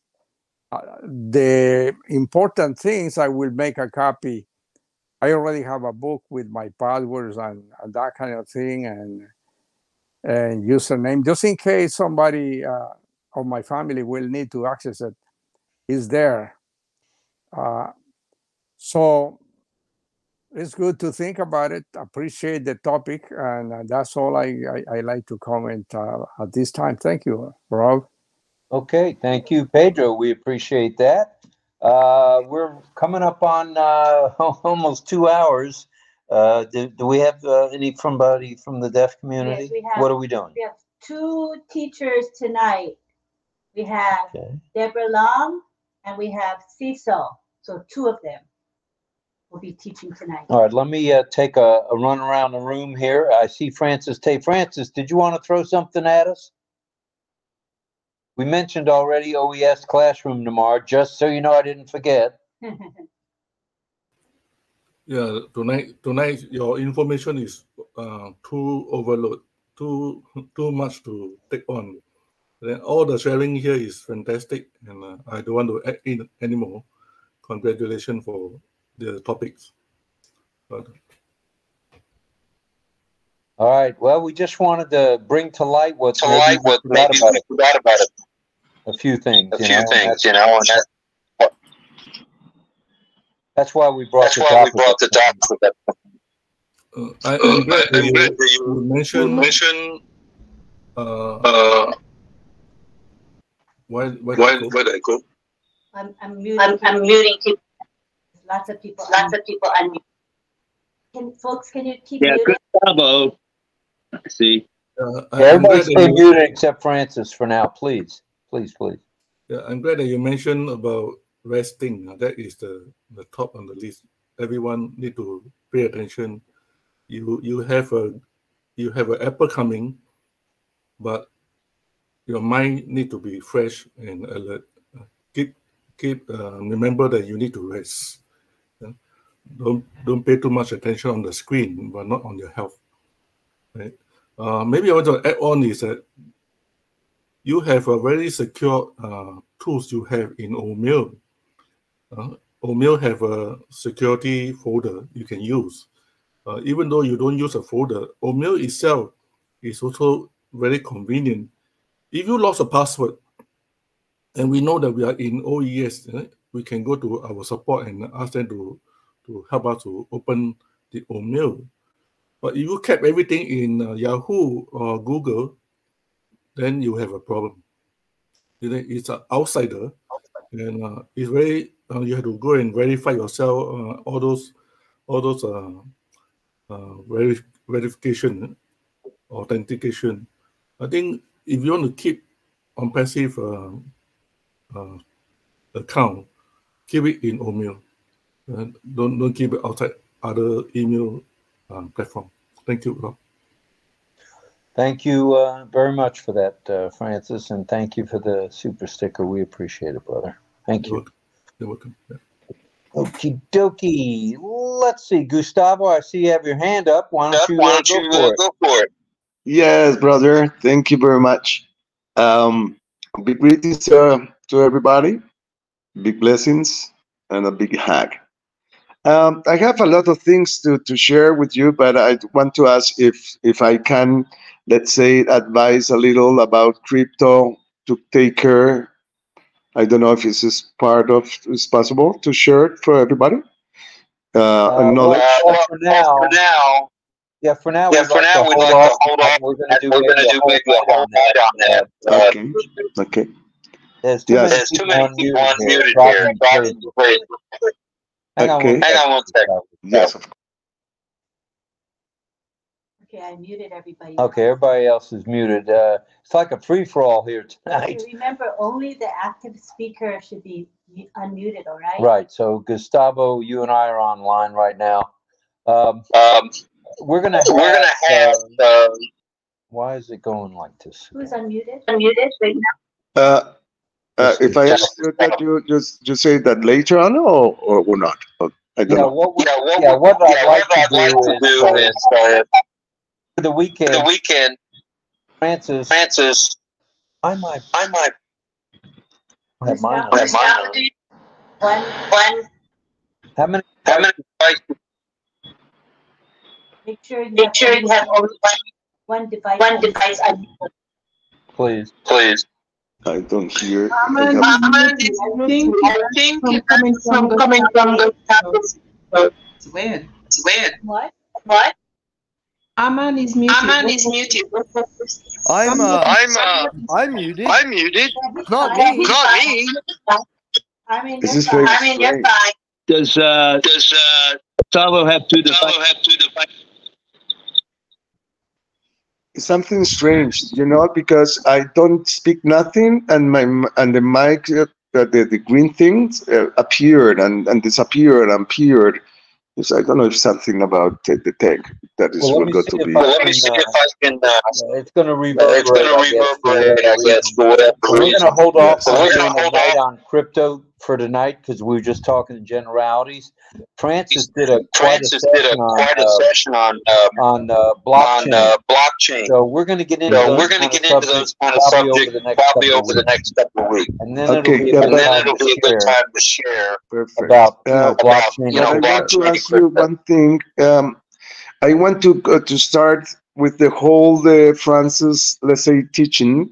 the important things I will make a copy. I already have a book with my passwords and that kind of thing, and username, just in case somebody of my family will need to access it, is there. So it's good to think about it. Appreciate the topic, and that's all I like to comment at this time. Thank you, Rob. Okay, thank you, Pedro. We appreciate that. We're coming up on almost 2 hours. Do we have somebody from the deaf community? Yes, we have. What are we doing? We have 2 teachers tonight. We have Deborah Long and we have Cecil. So 2 of them will be teaching tonight. All right, let me take a run around the room here. I see Francis Tay. Francis, did you want to throw something at us? We mentioned already OES Classroom tomorrow, just so you know I didn't forget. Yeah, tonight your information is too overload, too much to take on. Then all the sharing here is fantastic, and I don't want to add in anymore. Congratulations for the topics. All right. Well, we just wanted to bring to light what maybe we forgot about it. A few things, and that's why we brought the topic. I'm glad that you mentioned Why did I go? I'm muting. I'm muting people. Lots of people. Unmute. Can you keep Yeah, muting? Gustavo. See. Everybody stay muted except Francis for now, please. Please. Yeah, I'm glad that you mentioned about resting. That is the top on the list. Everyone need to pay attention. You have an apple coming, but your mind need to be fresh and alert. Remember that you need to rest. Yeah? Don't pay too much attention on the screen, but not on your health. Right? Maybe I want to add on is that you have a very secure tools you have in OMail. OMail have a security folder you can use. Even though you don't use a folder, OMail itself is also very convenient. If you lost a password, and we know that we are in OES, we can go to our support and ask them to help us to open the OMail. But if you kept everything in Yahoo or Google, then you have a problem. It's an outsider, and it's very you have to go and verify yourself. All those verification, authentication. I think if you want to keep ONPASSIVE account, keep it in OMail. Don't keep it outside other email platform. Thank you, Rob. Thank you very much for that, Francis, and thank you for the super sticker. We appreciate it, brother. Thank you. You're welcome. Yeah. Okie dokie. Let's see, Gustavo, I see you have your hand up. Why don't you go for it? Yes, brother. Thank you very much. Big greetings to everybody. Big blessings and a big hug. I have a lot of things to share with you, but I want to ask if I can, let's say, advise a little about crypto to take care. I don't know if this is it's possible to share it for everybody. Knowledge. Well, for now. Yeah, for now, we'd like to hold off. We're going to do maybe a whole night on that. Okay. There's too many people unmuted here. Hang on one second. Yes, of course. Okay, I muted everybody. Okay, everybody else is muted. It's like a free-for-all here tonight. Okay, remember, only the active speaker should be unmuted, all right? Right, so Gustavo, you and I are online right now. We're gonna have why is it going like this? Who's unmuted? If I ask you that, you just say that later on, or not? I don't know. What I'd like to do is for the weekend. Francis, I might have mine. One. How many? Make sure you have only one device. Please. I don't hear. I think it's coming from the topic. It's weird. What? Aman is muted. I'm muted. I'm muted. Not me. This is very strange. Does Gustavo have two devices? It's something strange, because I don't speak nothing, and the mic, the green things appeared and disappeared and appeared. So I don't know if something about the tech that is will go to be. Let me see if I can. It's going to reverberate. I guess. We're going to hold off on doing a night on crypto for tonight because we were just talking in generalities. Francis did quite a session on blockchain. So we're going to get into those kind of subjects probably over the next couple of weeks, and then it'll be a good time to share about blockchain. I want to ask you one thing. I want to start with the whole Francis, let's say, teaching.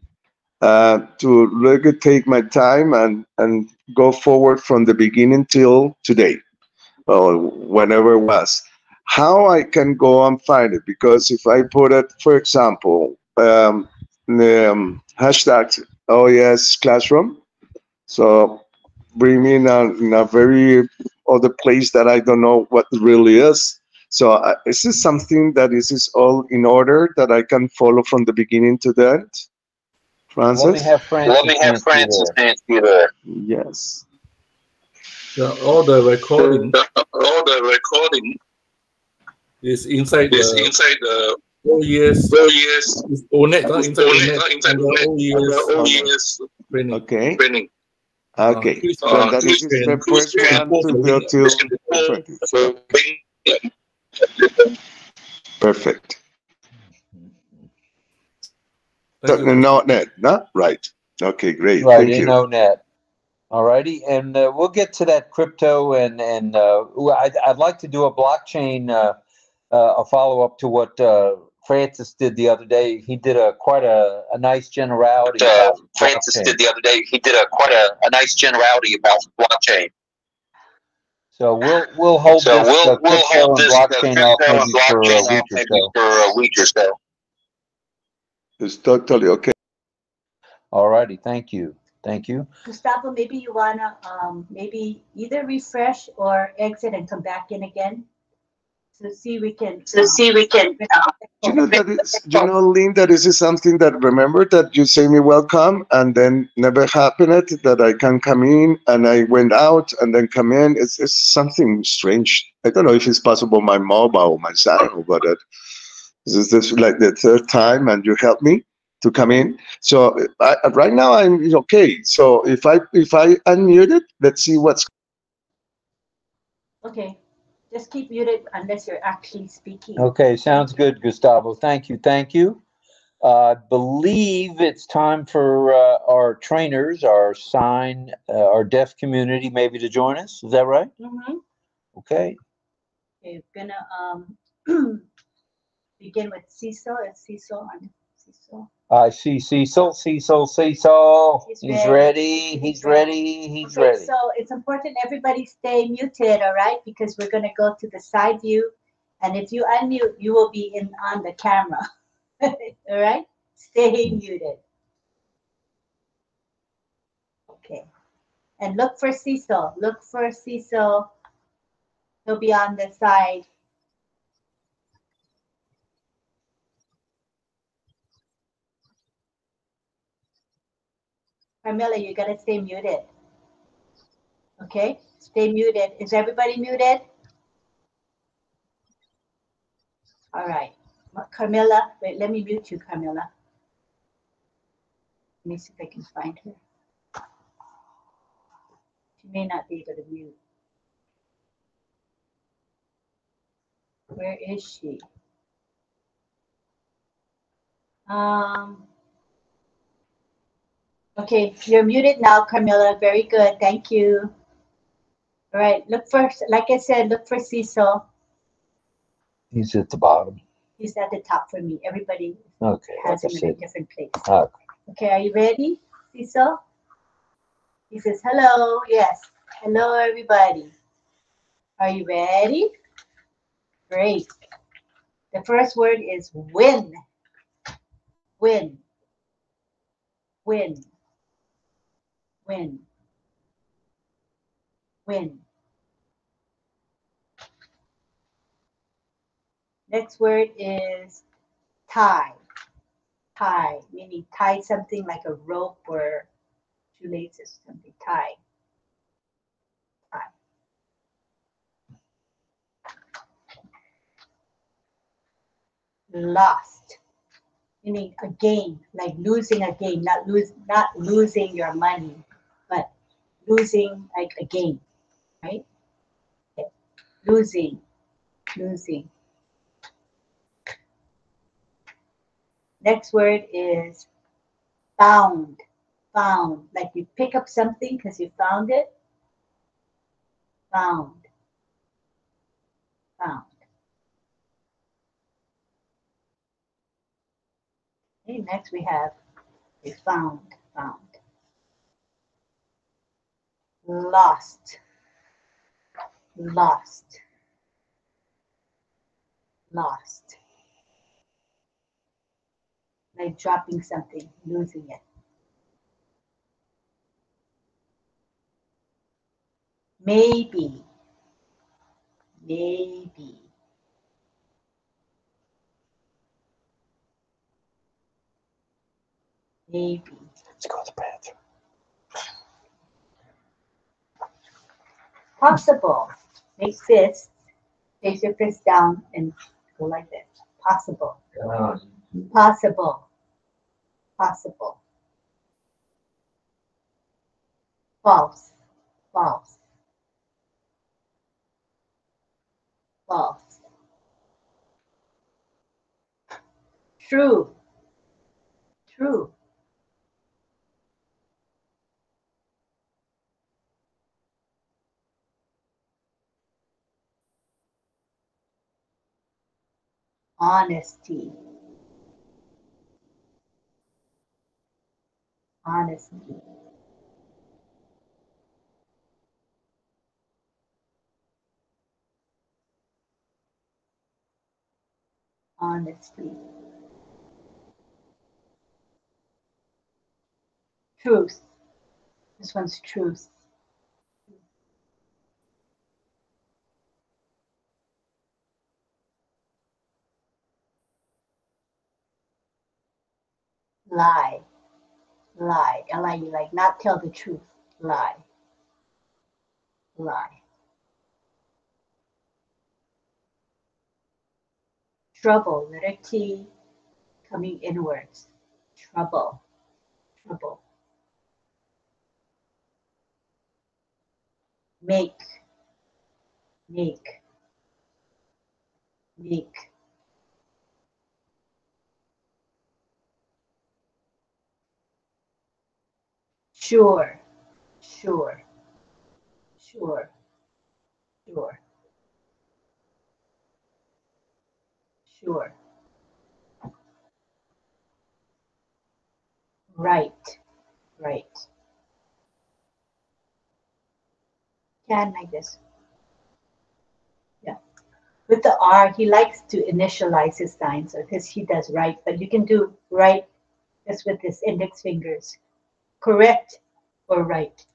To really take my time and go forward from the beginning till today, or whenever it was. How I can go and find it? Because if I put it, for example, the hashtag OES Classroom. So bring me in a very other place that I don't know what it really is. So is this something that is all in order that I can follow from the beginning to the end? Francis? Let me have Francis answer you there. Yes. All the recording All the recording is inside is the inside the OES. OES. It's ONET, inside ONET, inside under ONET, OES OES training. Okay. training. Okay. Please, So that please is the can first one post to the go link. to perfect. Thank you. No, net, no? Right. Okay, great. Right, Thank in you. ONET. All righty, and we'll get to that crypto, and I'd like to do a blockchain, a follow up to what Francis did the other day. He did quite a nice generality about Francis blockchain. did the other day. He did quite a nice generality about blockchain. So we'll hold So this we'll crypto hold and this blockchain off crypto and maybe for a blockchain week off or maybe so. for a week or so. It's totally okay. All righty, thank you. Gustavo, maybe you wanna maybe either refresh or exit and come back in again. So see we can. You know that it's, Lynn, that this is something that remember that you say me welcome and then never happened that I can come in and I went out and then come in. It's something strange. I don't know if it's possible my mobile, my cell, but this is like the third time and you help me to come in. So right now I'm okay. So if I unmute it, let's see what's. Okay, just keep muted unless you're actually speaking. Okay, sounds good, Gustavo. Thank you. I believe it's time for our trainers, our deaf community, maybe to join us. Is that right? Mm-hmm. Okay. Okay, we're gonna begin with Cecil. Is Cecil on? Cecil. I see Cecil. He's ready. Okay, so it's important everybody stay muted, all right? Because we're gonna go to the side view, and if you unmute, you will be on the camera. All right? Stay muted. Okay. And look for Cecil. He'll be on the side. Carmela, you gotta stay muted. Okay? Stay muted. Is everybody muted? All right. Carmela, wait, let me mute you, Carmela. Let me see if I can find her. She may not be able to mute. Where is she? Okay, you're muted now, Carmela. Very good. Thank you. All right, look for, like I said, look for Cecil. He's at the bottom. He's at the top for me. Everybody like has him I in said. a different place. Okay. Okay, are you ready, Cecil? He says, hello. Yes. Hello, everybody. Are you ready? Great. The first word is win. Win. Win. Win. Win. Next word is tie. Tie, meaning tie something like a rope or shoelaces, something. Tie. Tie. Lost, meaning a game, like losing a game, not losing your money, but losing like a game, right? Okay. Losing. Next word is found. Found, like you pick up something because you found it. Found. Okay, next we have a found. Lost. Like dropping something, losing it. maybe, maybe. Maybe. Let's go to the bathroom. Possible. Make fists. Place your fist down and go like this. Possible. Possible. Possible. False. False. False. True. True. Honesty. Honesty. Honesty. Truth. This one's truth. Lie. Lie. L-I-E, like not tell the truth. Lie. Lie. Trouble. Letter T coming inwards. Trouble. Trouble. Make. Make. Make. Sure. Sure. Sure. Sure. Sure. Right. Right. Can like this. Yeah. With the R, he likes to initialize his sign, so because he does right, but you can do right just with his index fingers. Correct or right.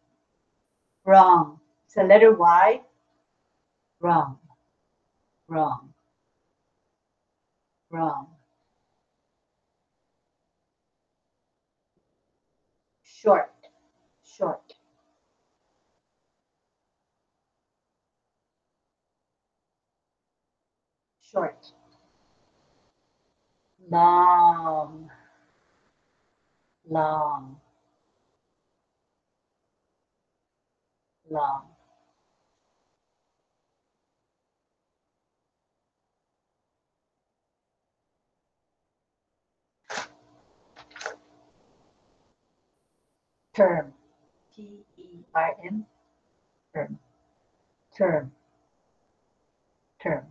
Wrong. So letter Y. Wrong. Wrong. Wrong. Short. Short. Short. Long. Long. Long. Term. T-E-R-M. Term. Term. Term.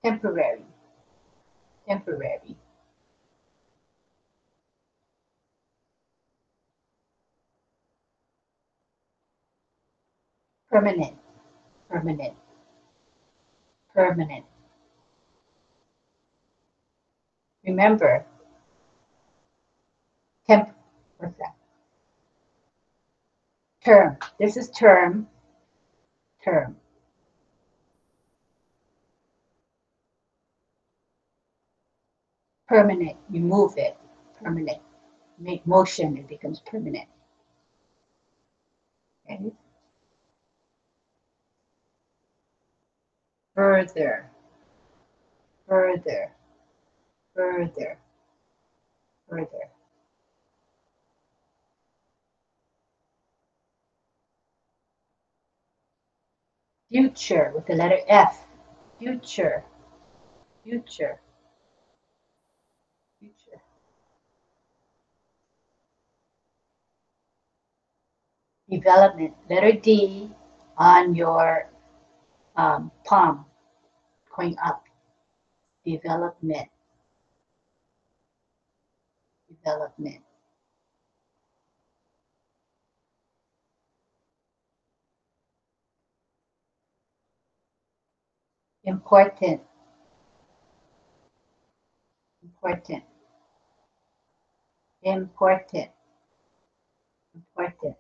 Temporary. Temporary. Permanent. Permanent. Permanent. Remember, what's that? Term. This is term. Term. Permanent. You move it. Permanent. Make motion, it becomes permanent. Okay. Further. Further. Further. Further. Future with the letter F. Future. Future. Future. Development. Letter D on your palm, going up. Development. Development. Important. Important. Important. Important.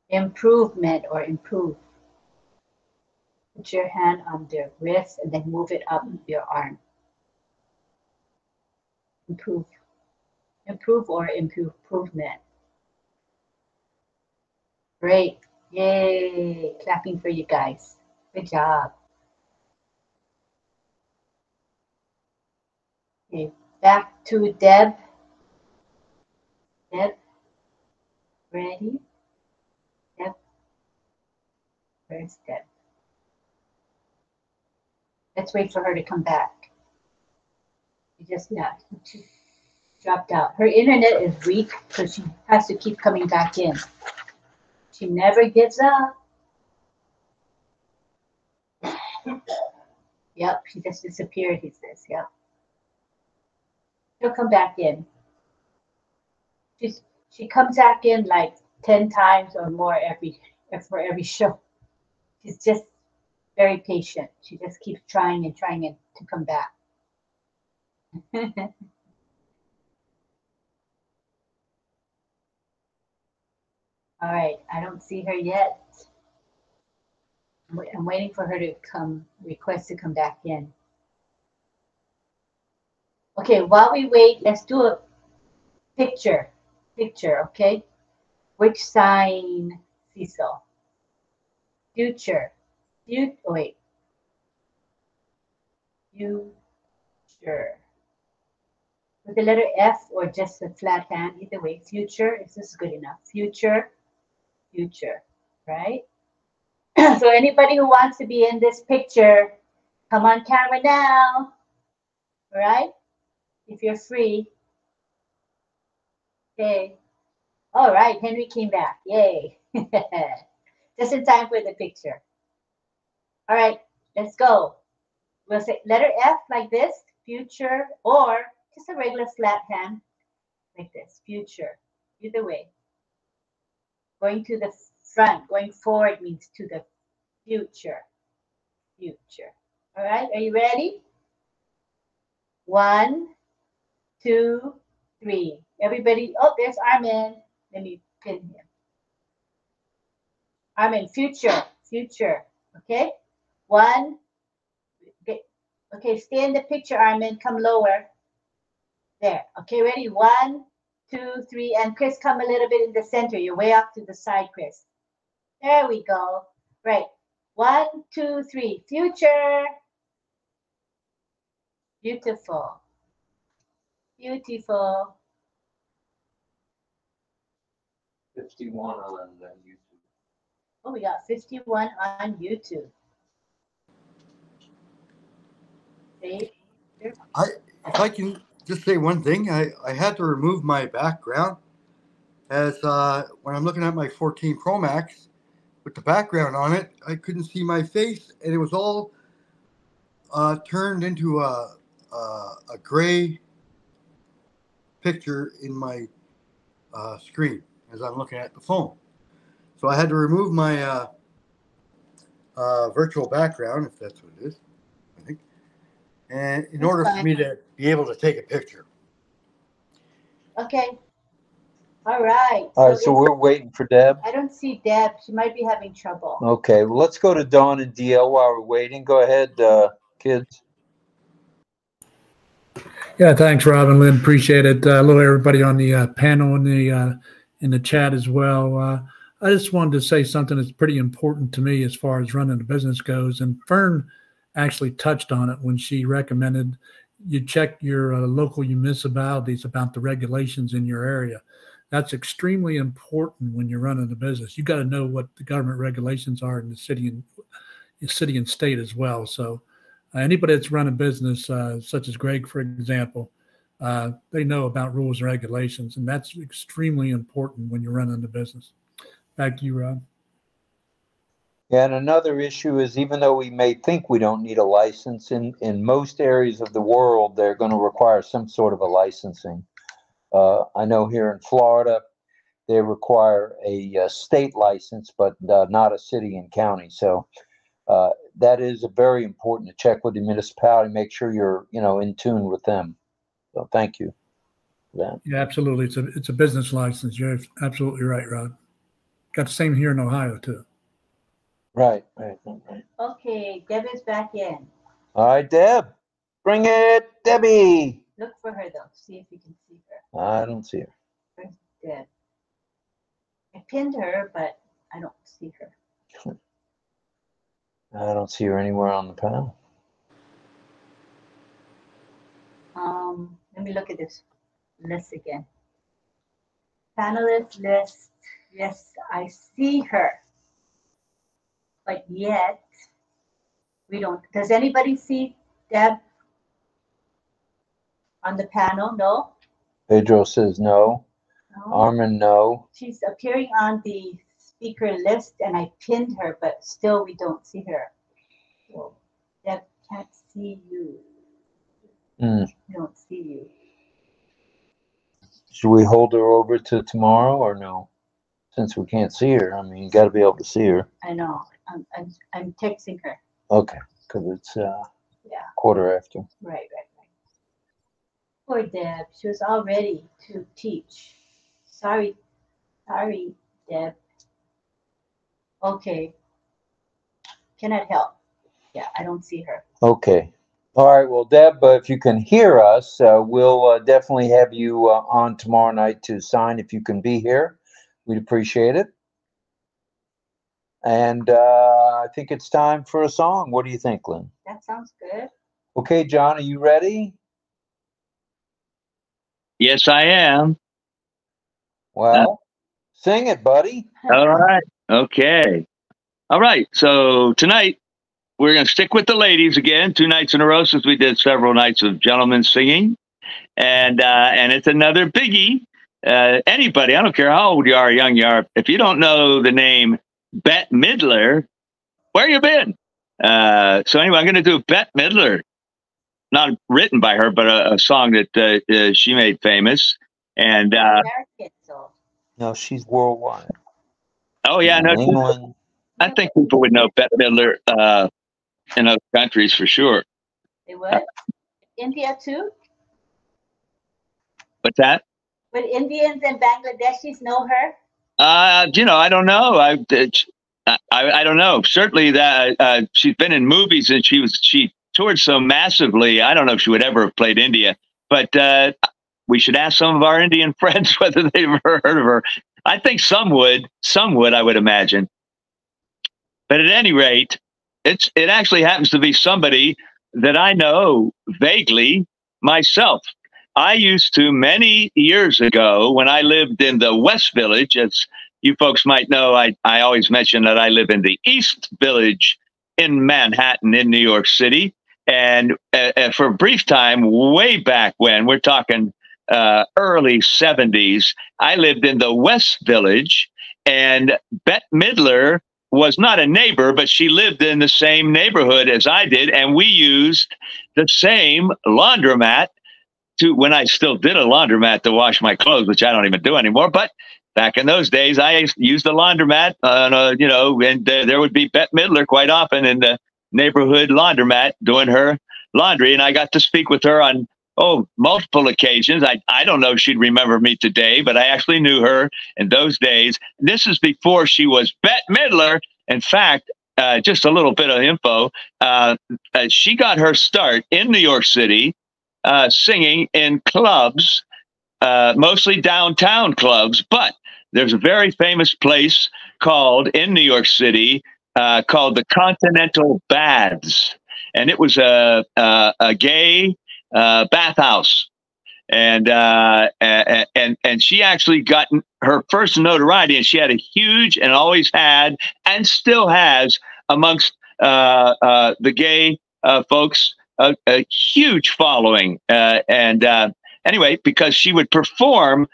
Improvement or improve. Put your hand on their wrist and then move it up your arm. Improve. Improve or improvement. Great. Yay. Clapping for you guys. Good job. Okay, back to Deb. Deb, ready? Deb, where's Deb? Let's wait for her to come back. She just, yeah, she dropped out. Her internet is weak, so she has to keep coming back in. She never gives up. Yep, she just disappeared, he says, yep. She'll come back in. She comes back in like 10 times or more for every show. She's just very patient. She just keeps trying and trying to come back. All right, I don't see her yet. I'm waiting for her to request to come back in. Okay, while we wait, let's do a picture, okay? Which sign, Cecil? Future. Wait. Future. With the letter F or just a flat hand, either way. Future, is this good enough? Future, right? So anybody who wants to be in this picture, come on camera now, all right? If you're free. Okay. All right, Henry came back. Yay. Just in time for the picture. All right, let's go. We'll say letter F like this, future, or just a regular flat hand like this, future. Either way. Going to the front, going forward means to the future. All right, are you ready? 1, 2, 3. Everybody, oh, there's Armin. Let me pin him. Armin, future. Okay? 1. Okay, stay in the picture, Armin. Come lower. There. Okay, ready? 1, 2, 3. And Chris, come a little bit in the center. You're way off to the side, Chris. There we go. Right. 1, 2, 3. Future. Beautiful. 51 on YouTube. Oh, we got 51 on YouTube. If I can just say one thing, I had to remove my background as when I'm looking at my 14 Pro Max with the background on it, I couldn't see my face, and it was all turned into a gray picture in my screen as I'm looking at the phone. So I had to remove my virtual background, if that's what it is, I think, and in order for me to be able to take a picture. Okay. All right. All right, so we're waiting for Deb. I don't see Deb. She might be having trouble. Okay, well, let's go to Dawn and DL while we're waiting. Go ahead, kids. Yeah, thanks, Rob and Lynn. Appreciate it. Hello, everybody on the panel and in the chat as well. I just wanted to say something that's pretty important to me as far as running a business goes. And Fern actually touched on it when she recommended you check your local municipalities about the regulations in your area. That's extremely important when you're running a business. You got to know what the government regulations are in the city and state as well. So anybody that's run a business, such as Greg, for example, they know about rules and regulations, and that's extremely important when you're running the business. Back to you, Rob. Yeah, and another issue is even though we may think we don't need a license, in most areas of the world, they're going to require some sort of a licensing. I know here in Florida, they require a state license, but not a city and county. So that is very important to check with the municipality, make sure you're in tune with them. So thank you for that. Yeah, absolutely. It's a business license. You're absolutely right, Rod. Got the same here in Ohio too. Right. Okay, Deb is back in. All right, Deb. Bring it, Debbie. Look for her though. See if you can see her. I don't see her. Where's Deb? I pinned her, but I don't see her. I don't see her anywhere on the panel. Let me look at this list again. Panelist list. Yes, I see her. But yet, we don't. Does anybody see Deb on the panel? No? Pedro says no. No. Armin, no. She's appearing on the speaker list, and I pinned her, but still we don't see her. So, Deb can't see you. We don't see you. Should we hold her over to tomorrow or no? Since we can't see her, I mean, you got to be able to see her. I know. I'm texting her. Okay, because it's quarter after. Right. Poor Deb. She was all ready to teach. Sorry, Deb. Okay. Cannot help. Yeah, I don't see her. Okay. All right. Well, Deb, if you can hear us, we'll definitely have you on tomorrow night to sign if you can be here. We'd appreciate it. And I think it's time for a song. What do you think, Lynn? That sounds good. Okay, John, are you ready? Yes, I am. Well, sing it, buddy. All right. Okay. All right. So tonight we're going to stick with the ladies again, 2 nights in a row since we did several nights of gentlemen singing. And it's another biggie. Anybody, I don't care how old you are or young you are, if you don't know the name Bette Midler, where you been? So anyway, I'm going to do Bette Midler. Not written by her, but a song that she made famous. And no, she's worldwide. Oh yeah, no, England. I think people would know Bette Midler in other countries for sure. They would? India too? What's that? Would Indians and Bangladeshis know her? I don't know. I don't know. Certainly that she's been in movies and she toured so massively. I don't know if she would ever have played India, but we should ask some of our Indian friends whether they've ever heard of her. I think some would, I would imagine. But at any rate, it actually happens to be somebody that I know vaguely myself. I used to, many years ago, when I lived in the West Village, as you folks might know, I always mention that I live in the East Village in Manhattan, in New York City. And for a brief time, way back when, we're talking early 70s, I lived in the West Village, and Bette Midler was not a neighbor, but she lived in the same neighborhood as I did, and we used the same laundromat when I still did a laundromat to wash my clothes, which I don't even do anymore. But back in those days, I used the laundromat, and there would be Bette Midler quite often in the neighborhood laundromat doing her laundry. And I got to speak with her on, multiple occasions. I don't know if she'd remember me today, but I actually knew her in those days. This is before she was Bette Midler. In fact, just a little bit of info. She got her start in New York City, singing in clubs, mostly downtown clubs, but there's a very famous place in New York City called the Continental Baths, and it was a gay bathhouse, and she actually got her first notoriety, and she had a huge, and always had, and still has, amongst the gay folks, a huge following. Anyway, because she would perform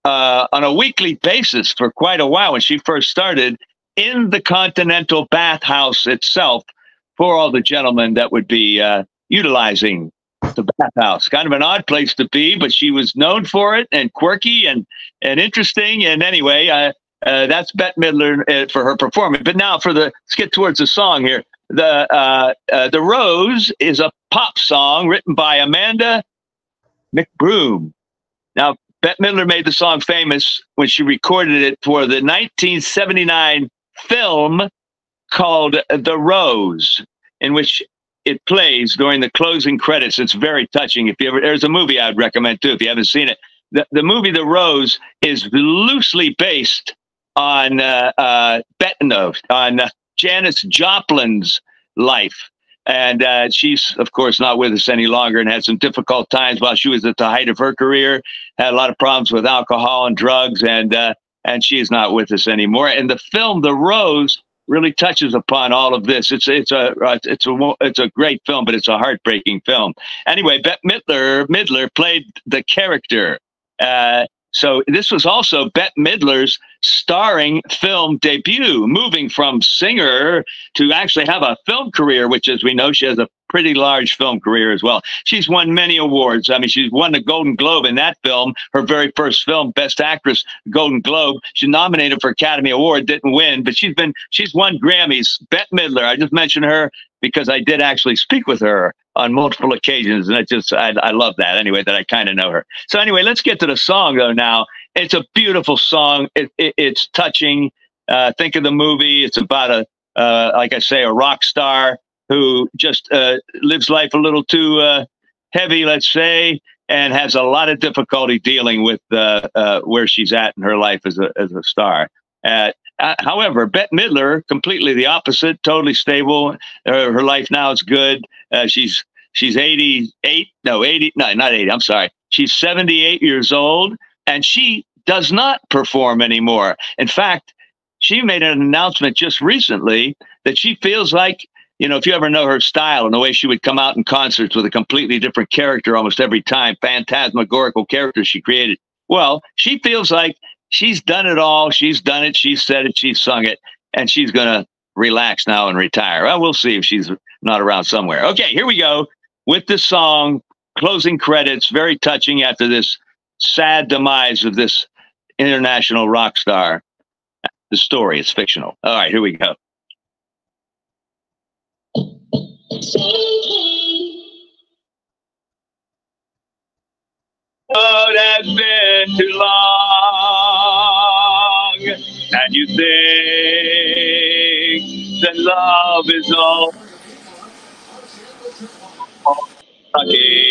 on a weekly basis for quite a while when she first started in the Continental Bathhouse itself for all the gentlemen that would be utilizing the bathhouse. Kind of an odd place to be, but she was known for it, and quirky and interesting. And anyway, that's Bette Midler for her performance. But now let's get towards the song here. The Rose is a pop song written by Amanda McBroom. Now, Bette Midler made the song famous when she recorded it for the 1979 film called The Rose, in which it plays during the closing credits. It's very touching. If you ever, there's a movie I'd recommend too if you haven't seen it. The movie The Rose is loosely based on Janis Joplin's life. And she's, of course, not with us any longer and had some difficult times while she was at the height of her career, had a lot of problems with alcohol and drugs, and she is not with us anymore. And the film The Rose really touches upon all of this. It's a great film, but it's a heartbreaking film. Anyway, Bette Midler played the character. So this was also Bette Midler's starring film debut, moving from singer to actually have a film career, which, as we know, she has a pretty large film career as well. She's won many awards. I mean, she's won the Golden Globe in that film, her very first film, Best Actress, Golden Globe. She's nominated for Academy Award, didn't win, but she's won Grammys. Bette Midler, I just mentioned her because I did actually speak with her on multiple occasions, and I love that anyway, that I kind of know her. So anyway, let's get to the song though now. It's a beautiful song. It's touching. Think of the movie. It's about like I say, a rock star who just lives life a little too heavy, let's say, and has a lot of difficulty dealing with where she's at in her life as a star. However, Bette Midler, completely the opposite, totally stable. Her life now is good. She's 88. No, 80. No, not 80. I'm sorry. She's 78 years old, and she does not perform anymore. In fact, she made an announcement just recently that she feels like, you know, if you ever know her style and the way she would come out in concerts with a completely different character almost every time, phantasmagorical character she created. Well, she feels like she's done it all. She's done it. She's said it. She's sung it. And she's going to relax now and retire. Well, we'll see if she's not around somewhere. Okay, here we go with the song, closing credits, very touching after this sad demise of this international rock star. The story is fictional. All right, here we go. Oh, that's been too long, and you think that love is all lucky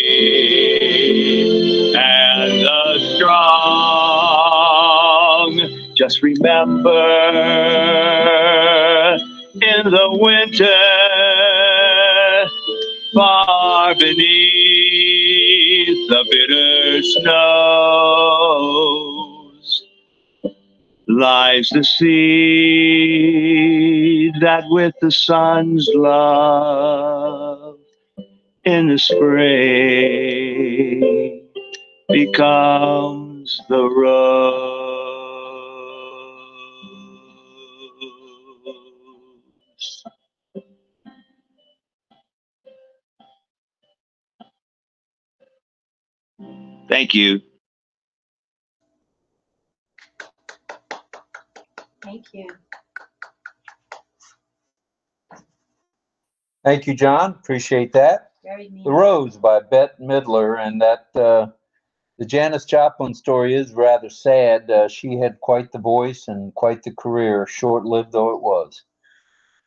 and the strong. Just remember, in the winter, far beneath the bitter snows, lies the seed that with the sun's love in the spring becomes the rose. Thank you. Thank you. Thank you, John. Appreciate that. Very neat. The Rose by Bette Midler, and that the Janis Joplin story is rather sad. She had quite the voice and quite the career, short-lived though it was.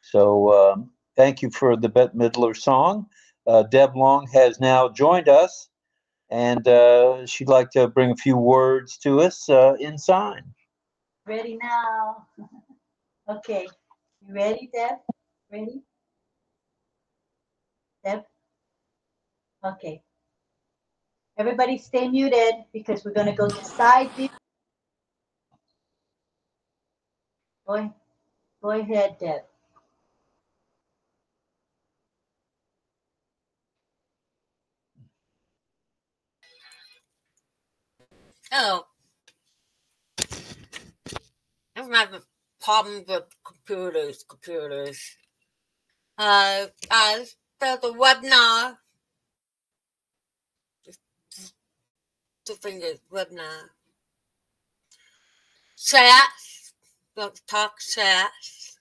So thank you for the Bette Midler song. Deb Long has now joined us, and she'd like to bring a few words to us in sign. Ready now. Okay. You ready, Deb? Ready? Deb? Okay. Everybody stay muted because we're going to go to side view. Go ahead, Deb. Oh, I'm having problems with computers. I start the webinar. Two fingers, webinar. SaaS, let's talk SaaS.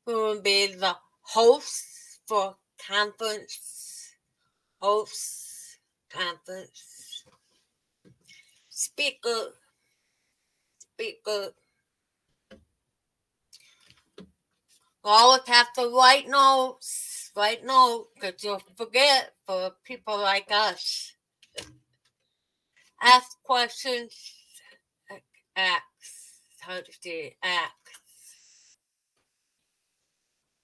Who will be the host for conference hosts conference. Speaker. Always have to write notes, because you'll forget for people like us. Ask questions, ask.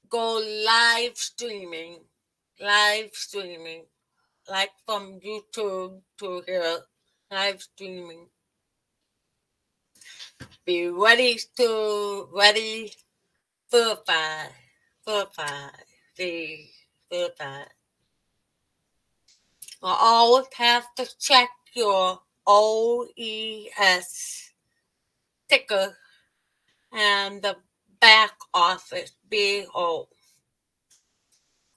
Go live streaming, like from YouTube to here, live streaming. Be ready, verify. You always have to check your OES ticker and the back office BO.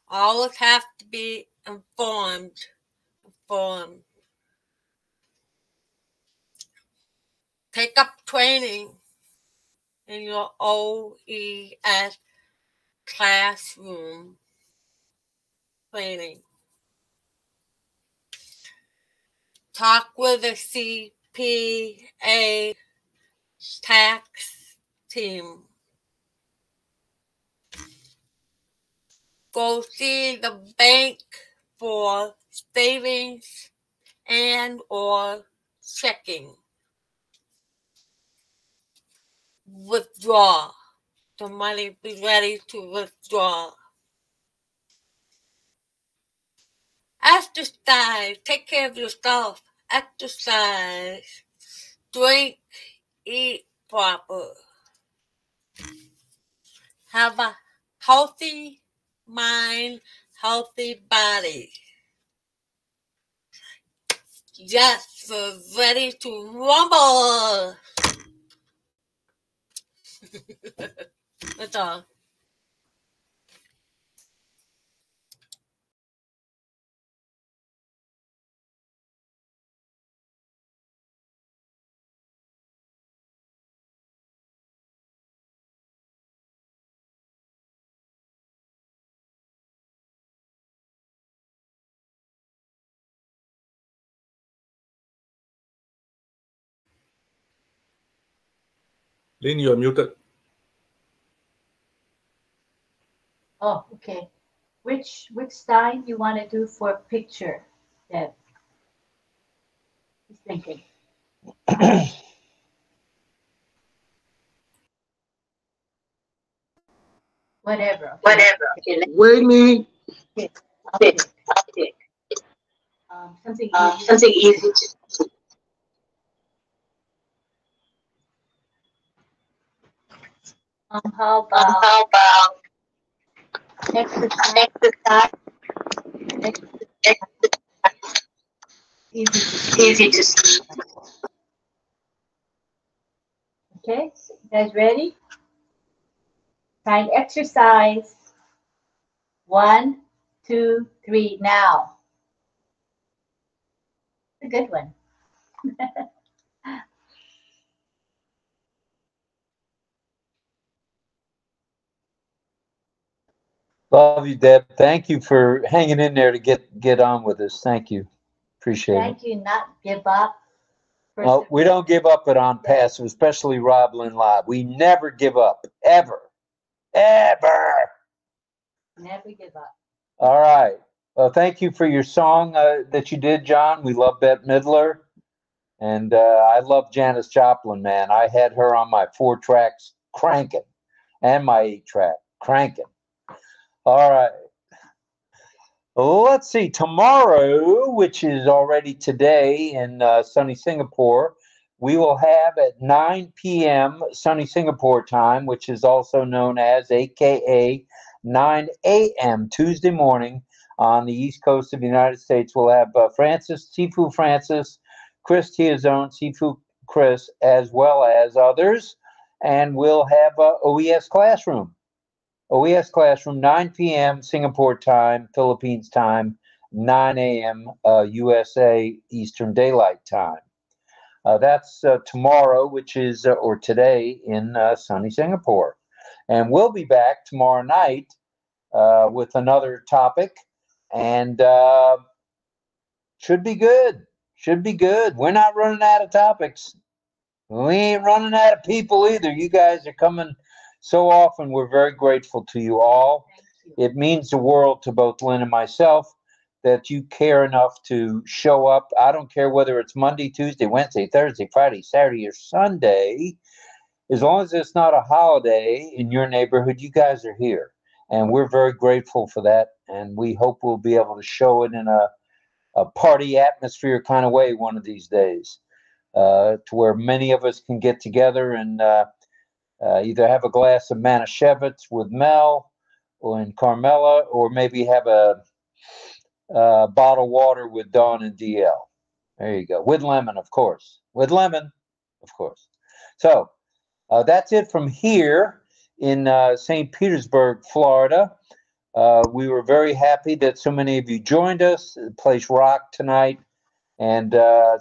Always have to be informed. Take up training in your OES Classroom training. Talk with the CPA tax team. Go see the bank for savings and or checking. Withdraw. The money be ready to withdraw. Exercise. Take care of yourself. Exercise. Drink. Eat proper. Have a healthy mind, healthy body. Yes, we're ready to rumble. That's all. Lynn, you are muted. Oh, okay. Which sign you want to do for picture, Deb? He's thinking. Whatever. Okay. Wait me. Okay. I'll pick. Something easy. How about exercise? Easy to see. Okay, you guys ready? Find exercise. 1, 2, 3, now. It's a good one. Love you, Deb. Thank you for hanging in there to get on with us. Thank you. Appreciate it. Thank you. Not give up. No, we don't give up at ONPASSIVE, especially RobLynn Live. We never give up, ever. Never give up. All right. Well, thank you for your song that you did, John. We love Bette Midler. And I love Janis Joplin, man. I had her on my 4 tracks cranking and my 8 track cranking. All right. Let's see. Tomorrow, which is already today in sunny Singapore, we will have at 9 p.m. sunny Singapore time, which is also known as AKA 9 a.m. Tuesday morning on the East Coast of the United States. We'll have Sifu Francis, Chris Tiazone, Sifu Chris, as well as others. And we'll have OES Classroom. OES Classroom, 9 p.m. Singapore time, Philippines time, 9 a.m. USA Eastern Daylight Time. That's tomorrow, which is, or today in sunny Singapore. And we'll be back tomorrow night with another topic. And Should be good. Should be good. We're not running out of topics. We ain't running out of people either. You guys are coming so often. We're very grateful to you all. It means the world to both Lynn and myself that you care enough to show up. I don't care whether it's Monday, Tuesday, Wednesday, Thursday, Friday, Saturday, or Sunday. As long as it's not a holiday in your neighborhood, you guys are here. And we're very grateful for that. And we hope we'll be able to show it in a party atmosphere kind of way one of these days, to where many of us can get together and either have a glass of Manischewitz with Mel and Carmela, or maybe have a bottled water with Dawn and DL. There you go. With lemon, of course. With lemon, of course. So that's it from here in St. Petersburg, Florida. We were very happy that so many of you joined us. The place rocked tonight. And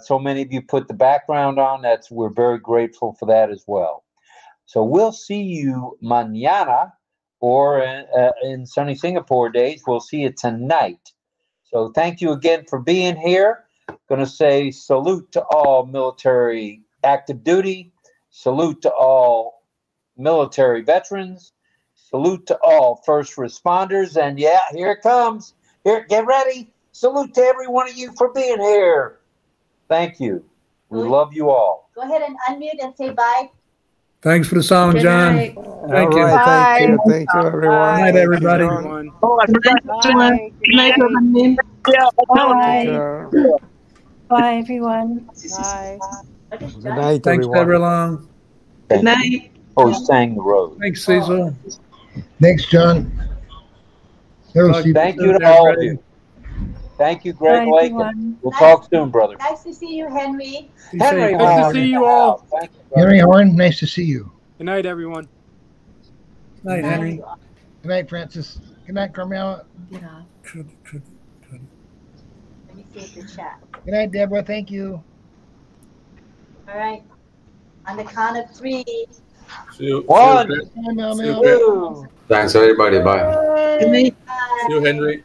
so many of you put the background on. We're very grateful for that as well. So we'll see you mañana, or in sunny Singapore days, we'll see you tonight. So thank you again for being here. Going to say salute to all military active duty. Salute to all military veterans. Salute to all first responders. And yeah, here it comes. Here, get ready. Salute to every one of you for being here. Thank you. We love you all. Go ahead and unmute and say bye. Thanks for the song, Good John. night. Thank you. Right, thank you. Thank you, everyone. Good night, everybody. Good night, everyone. Bye. Bye, everyone. Bye. Good night, Thanks, everyone. Deborah Long. Good night. Oh, sang the road. Thanks, Cecil. Thanks, John. Thank you to all of you. Thank you, Greg Bye, Lake. everyone. We'll talk soon, brother. Nice to see you, Henry. Henry, Nice to see you all. Thank you, brother. Henry Horn, nice to see you. Good night, everyone. Night, Henry. Good night, Francis. Good night, Carmela. Let me see the chat. Good night, Deborah. Thank you. All right. On the count of 3. See you. One. See you, Two. Thanks, everybody. Bye. Good night. See you, Henry.